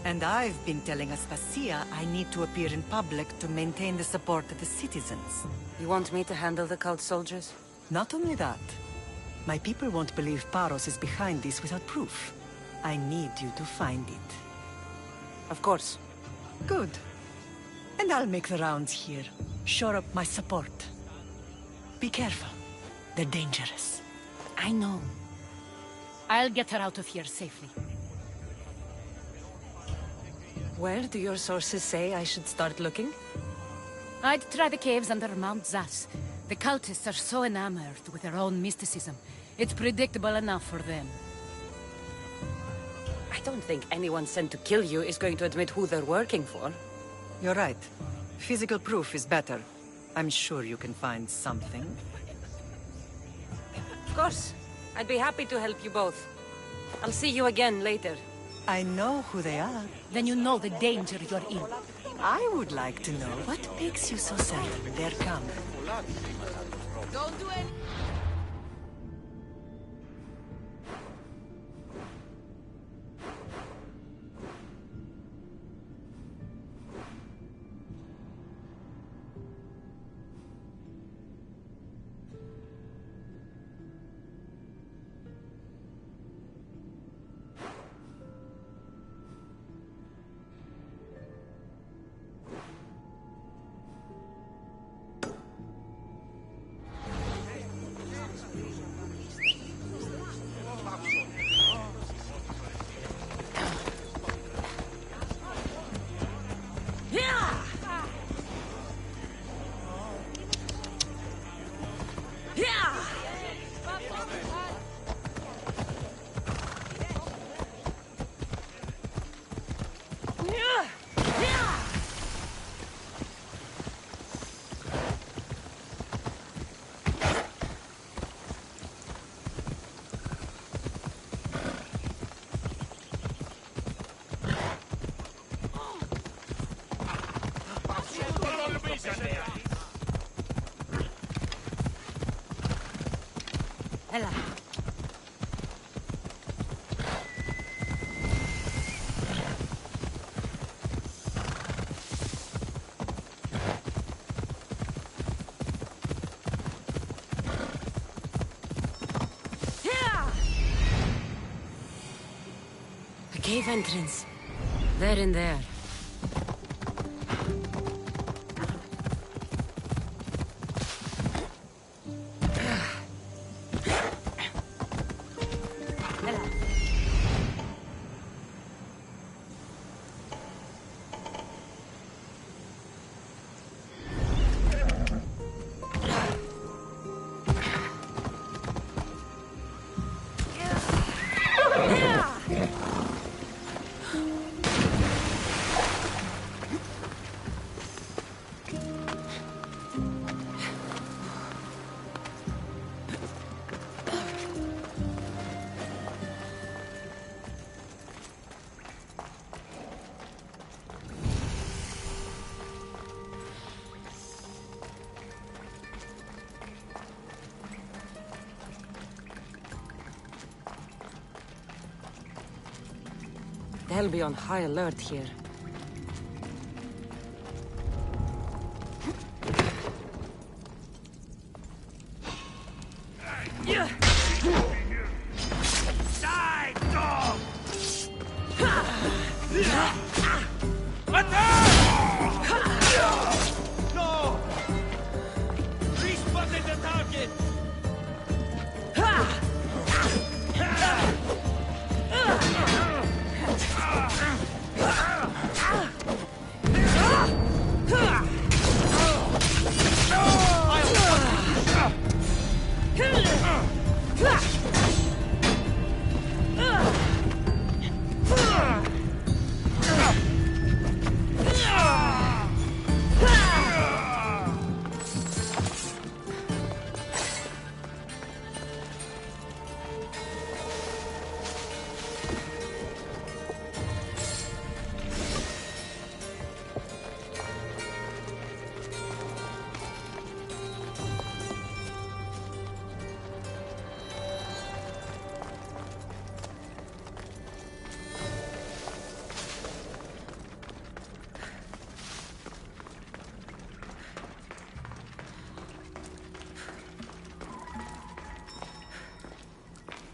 And I've been telling Aspasia I need to appear in public to maintain the support of the citizens. You want me to handle the cult soldiers? Not only that. My people won't believe Paros is behind this without proof. I need you to find it. Of course. Good. And I'll make the rounds here. Shore up my support. Be careful. They're dangerous. I know. I'll get her out of here safely. Where do your sources say I should start looking? I'd try the caves under Mount Zas. The cultists are so enamored with their own mysticism. It's predictable enough for them. I don't think anyone sent to kill you is going to admit who they're working for. You're right. Physical proof is better. I'm sure you can find something. Of course. I'd be happy to help you both. I'll see you again later. I know who they are. Then you know the danger you're in. I would like to know what makes you so certain they're coming. Don't do any... Ella. A cave entrance. They're in there. They'll be on high alert here. Die, dog! No! Respotted the target!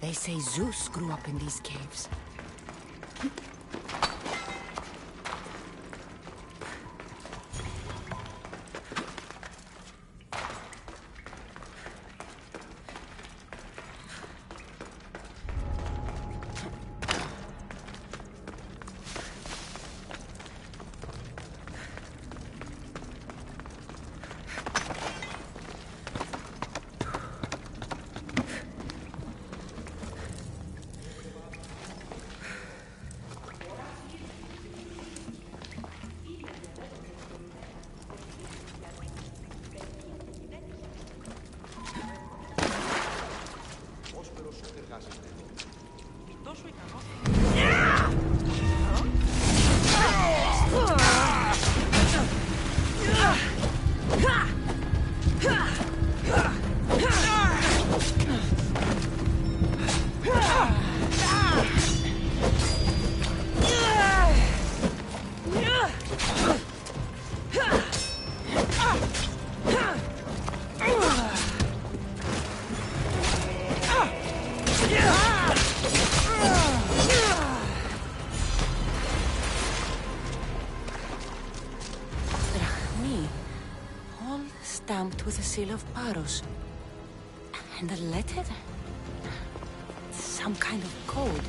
They say Zeus grew up in these caves. Stamped with the seal of Paros. And the letter? Some kind of code.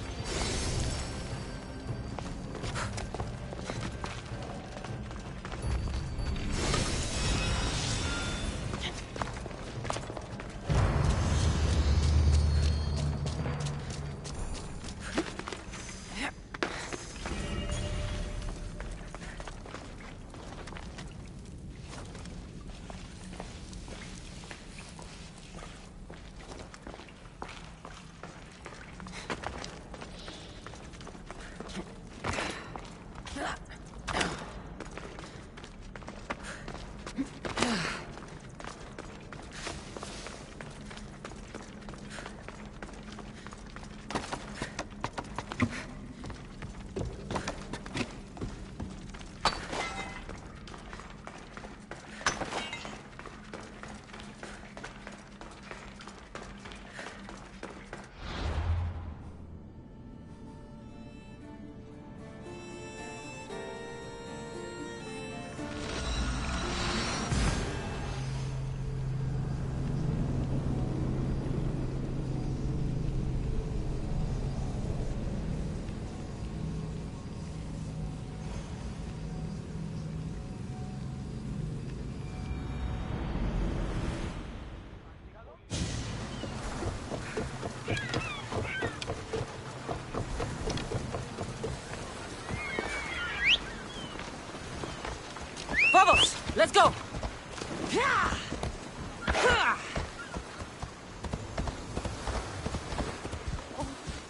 Let's go!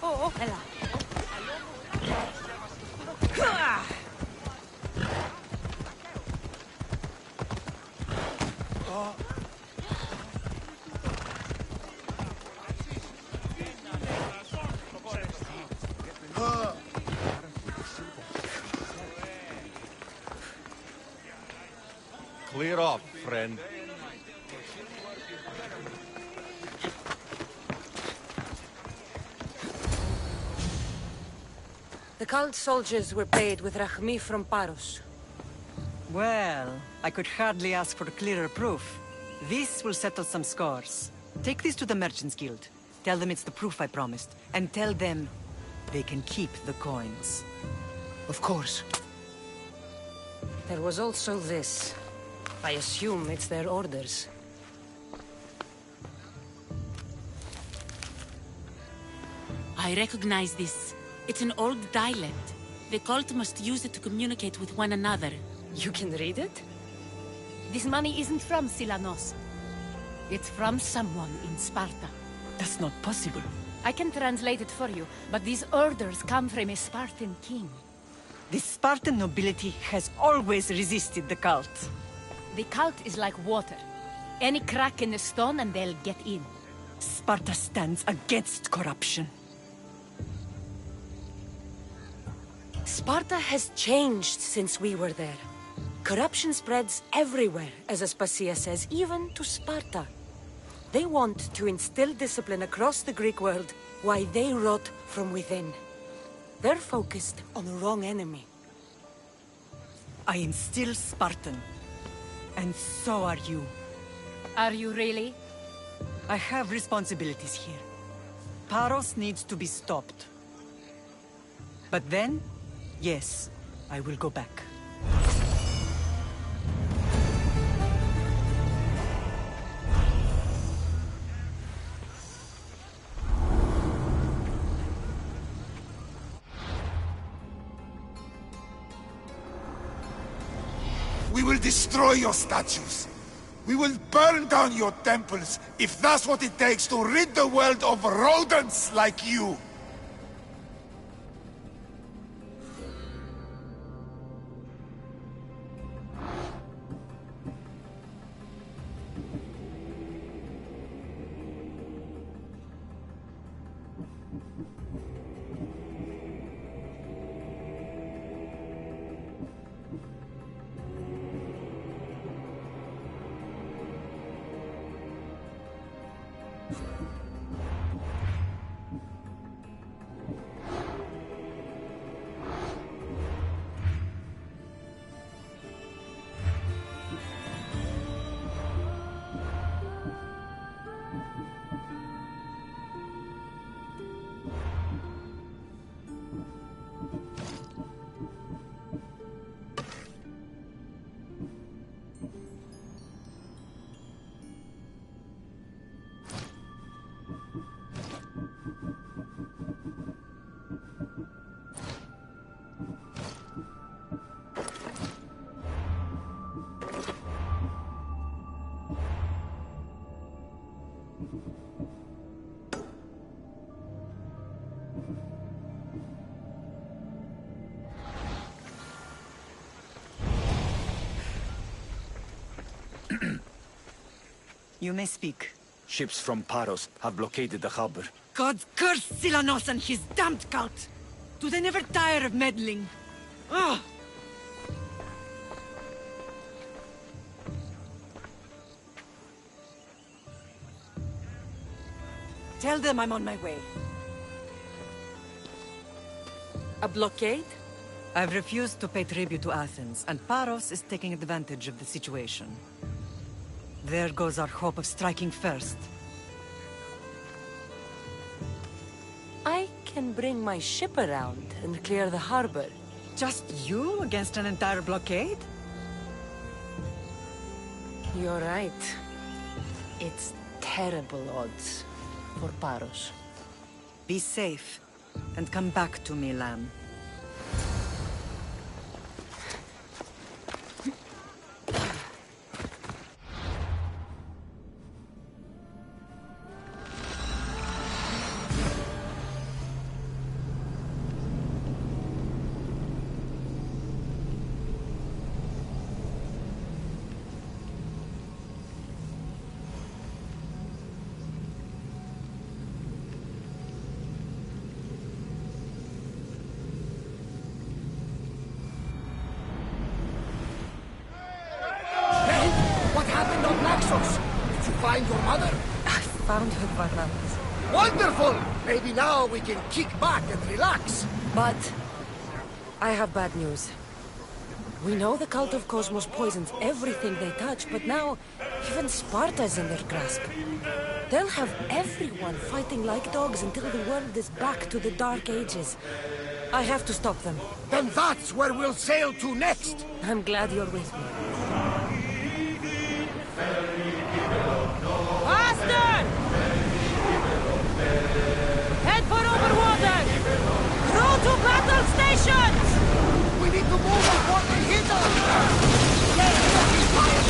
Oh, Ella. Clear off, friend. The cult soldiers were paid with Rahmi from Paros. Well, I could hardly ask for clearer proof. This will settle some scores. Take this to the Merchants Guild. Tell them it's the proof I promised. And tell them they can keep the coins. Of course. There was also this. I assume it's their orders. I recognize this. It's an old dialect. The cult must use it to communicate with one another. You can read it? This money isn't from Silanos. It's from someone in Sparta. That's not possible. I can translate it for you, but these orders come from a Spartan king. The Spartan nobility has always resisted the cult. The cult is like water. Any crack in the stone and they'll get in. Sparta stands against corruption. Sparta has changed since we were there. Corruption spreads everywhere, as Aspasia says, even to Sparta. They want to instill discipline across the Greek world while they rot from within. They're focused on the wrong enemy. I am still Spartan. And so are you. Are you really? I have responsibilities here. Paros needs to be stopped. But then, yes, I will go back. We will destroy your statues. We will burn down your temples, if that's what it takes to rid the world of rodents like you. You may speak. Ships from Paros have blockaded the harbor. God curse Silanos and his damned cult! Do they never tire of meddling? Ah! Tell them I'm on my way. A blockade? I've refused to pay tribute to Athens, and Paros is taking advantage of the situation. There goes our hope of striking first. I can bring my ship around and clear the harbor. Just you against an entire blockade? You're right. It's terrible odds for Paros. Be safe, and come back to me, lamb. Did you find your mother? I found her, Varnaves. Wonderful! Maybe now we can kick back and relax. But I have bad news. We know the cult of Cosmos poisons everything they touch, but now even Sparta's in their grasp. They'll have everyone fighting like dogs until the world is back to the Dark Ages. I have to stop them. Then that's where we'll sail to next! I'm glad you're with me. Faster! Head for over water! Through to battle stations! We need to move before they hit us! Let's fucking fire!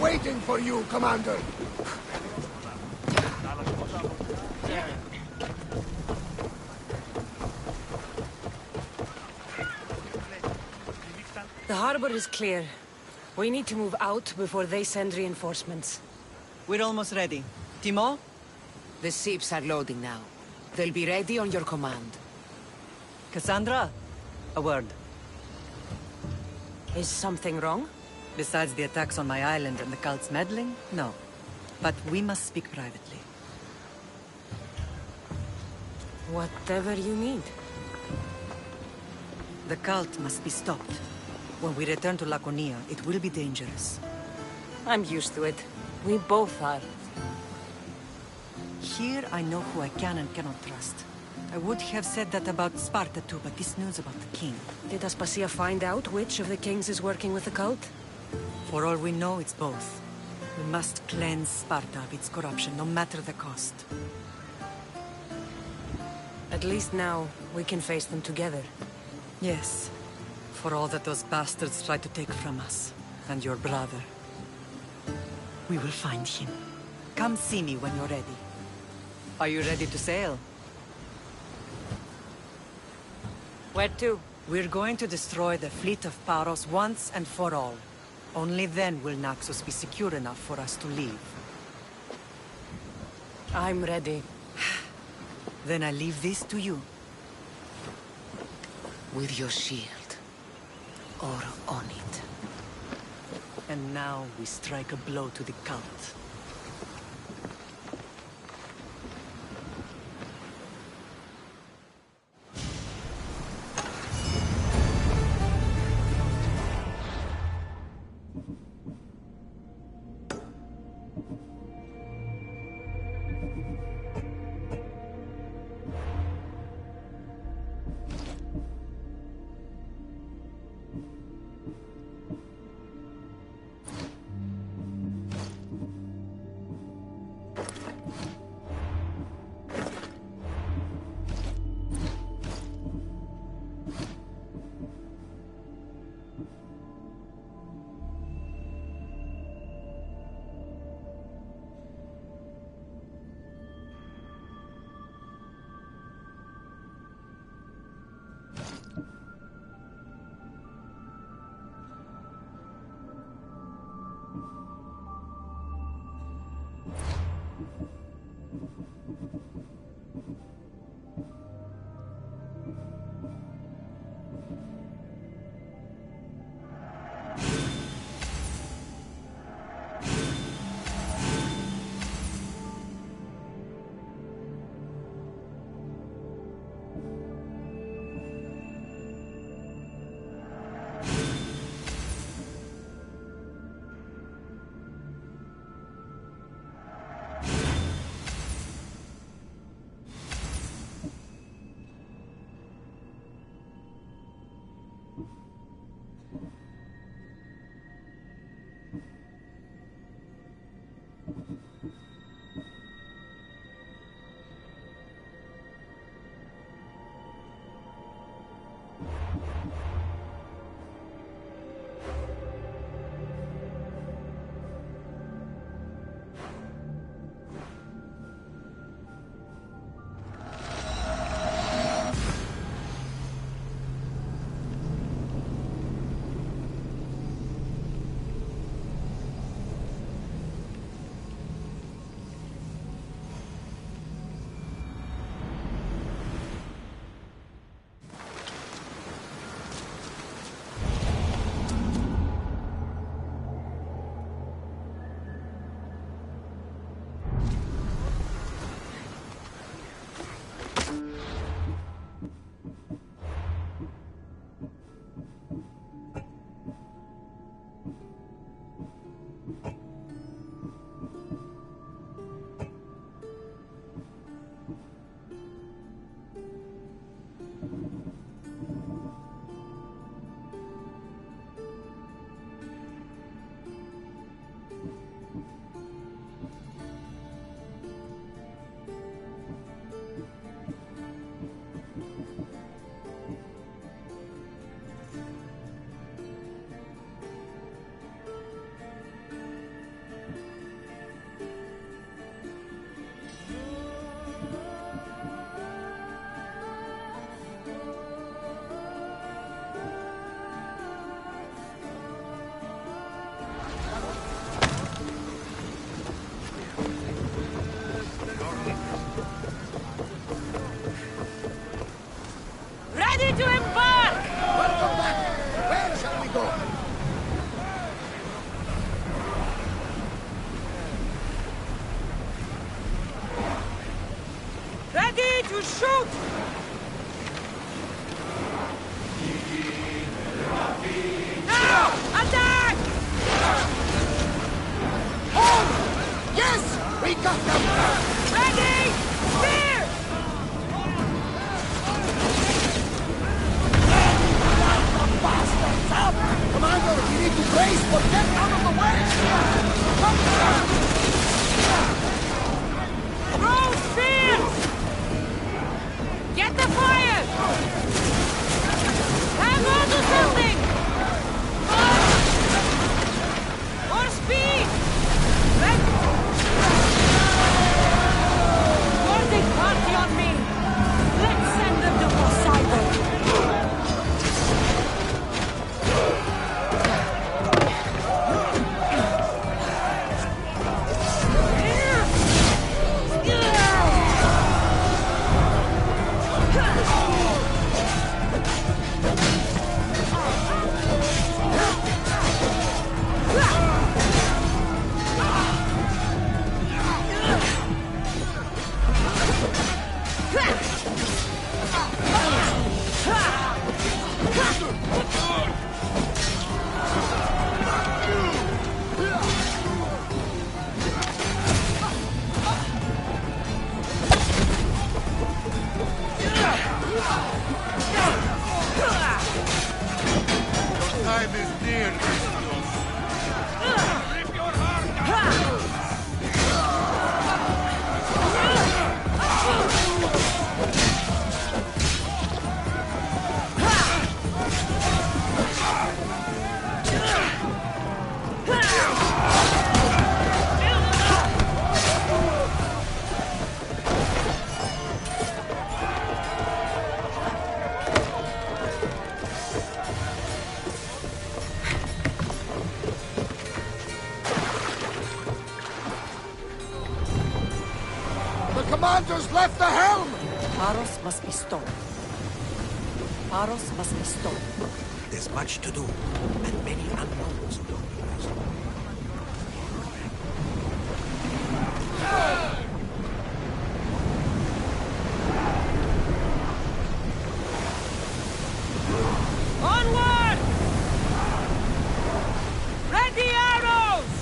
waiting for you, Commander. The harbor is clear. We need to move out before they send reinforcements. We're almost ready. Timo? The ships are loading now. They'll be ready on your command. Cassandra? A word. Is something wrong? Besides the attacks on my island and the cult's meddling? No. But we must speak privately. Whatever you need. The cult must be stopped. When we return to Laconia, it will be dangerous. I'm used to it. We both are. Here I know who I can and cannot trust. I would have said that about Sparta too, but this news about the king... Did Aspasia find out which of the kings is working with the cult? For all we know, it's both. We must cleanse Sparta of its corruption, no matter the cost. At least now, we can face them together. Yes. For all that those bastards tried to take from us. And your brother. We will find him. Come see me when you're ready. Are you ready to sail? Where to? We're going to destroy the fleet of Paros once and for all. Only then will Naxos be secure enough for us to leave. I'm ready. Then I leave this to you. With your shield. Or on it. And now we strike a blow to the cult. Shoot! Now! Attack! Hold! Yes! We got them! Ready! Spear! Bastards up! Commander, we need to brace, but get out of the way! Come on! Throw spears! Get the fire! Hang on to something! More speed! Holding party on me! Let's send them to Poseidon! Time is near, Christos. Rip your heart The commander's left the helm! Paros must be stopped. Paros must be stopped. There's much to do, and many unknowns along the horizon. Onward! Ready arrows!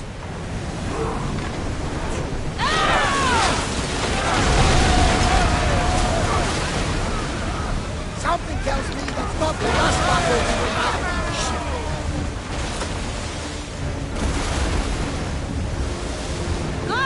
Something tells me that's not the last battle we will have. Go!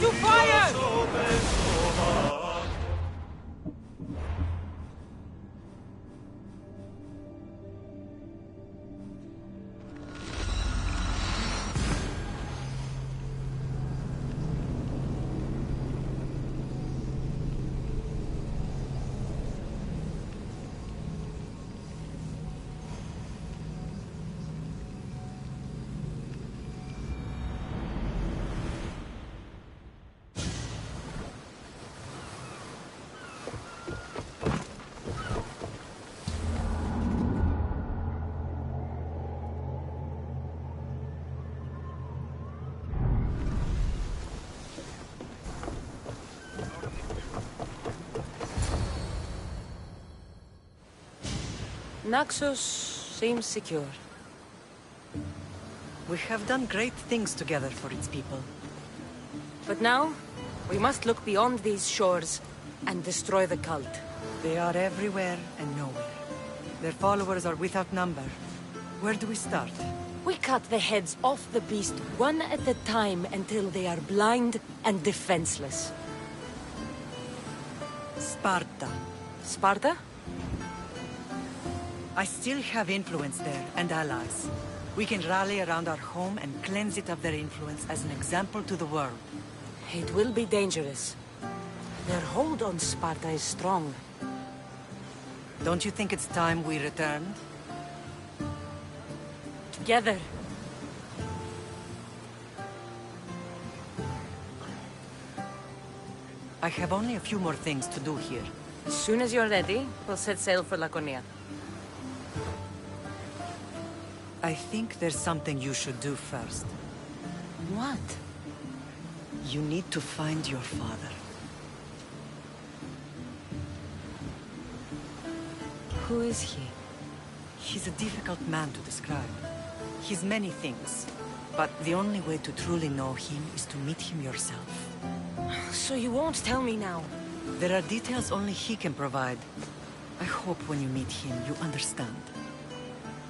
to fire! Naxos seems secure. We have done great things together for its people. But now, we must look beyond these shores and destroy the cult. They are everywhere and nowhere. Their followers are without number. Where do we start? We cut the heads off the beast one at a time until they are blind and defenseless. Sparta. Sparta? I still have influence there, and allies. We can rally around our home and cleanse it of their influence as an example to the world. It will be dangerous. Their hold on Sparta is strong. Don't you think it's time we returned? Together. I have only a few more things to do here. As soon as you're ready, we'll set sail for Laconia. I think there's something you should do first. What? You need to find your father. Who is he? He's a difficult man to describe. He's many things, but the only way to truly know him is to meet him yourself. So you won't tell me now? There are details only he can provide. I hope when you meet him, you understand.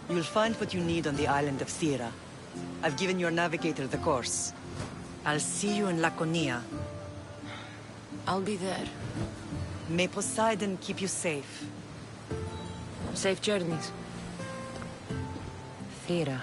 You'll find what you need on the island of Thera. I've given your navigator the course. I'll see you in Laconia. I'll be there. May Poseidon keep you safe. Safe journeys. Thera.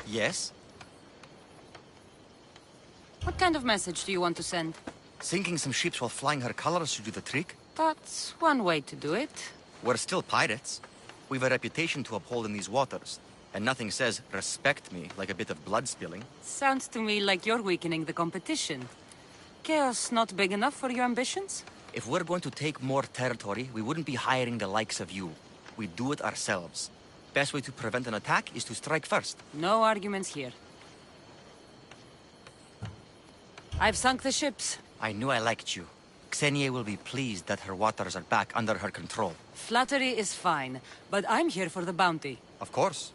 Yes? What kind of message do you want to send? Sinking some ships while flying her colors should do the trick. That's one way to do it. We're still pirates. We've a reputation to uphold in these waters. And nothing says, respect me, like a bit of blood spilling. Sounds to me like you're weakening the competition. Chaos not big enough for your ambitions? If we're going to take more territory, we wouldn't be hiring the likes of you. We'd do it ourselves. Best way to prevent an attack is to strike first. No arguments here. I've sunk the ships. I knew I liked you. Xenia will be pleased that her waters are back under her control. Flattery is fine, but I'm here for the bounty. Of course.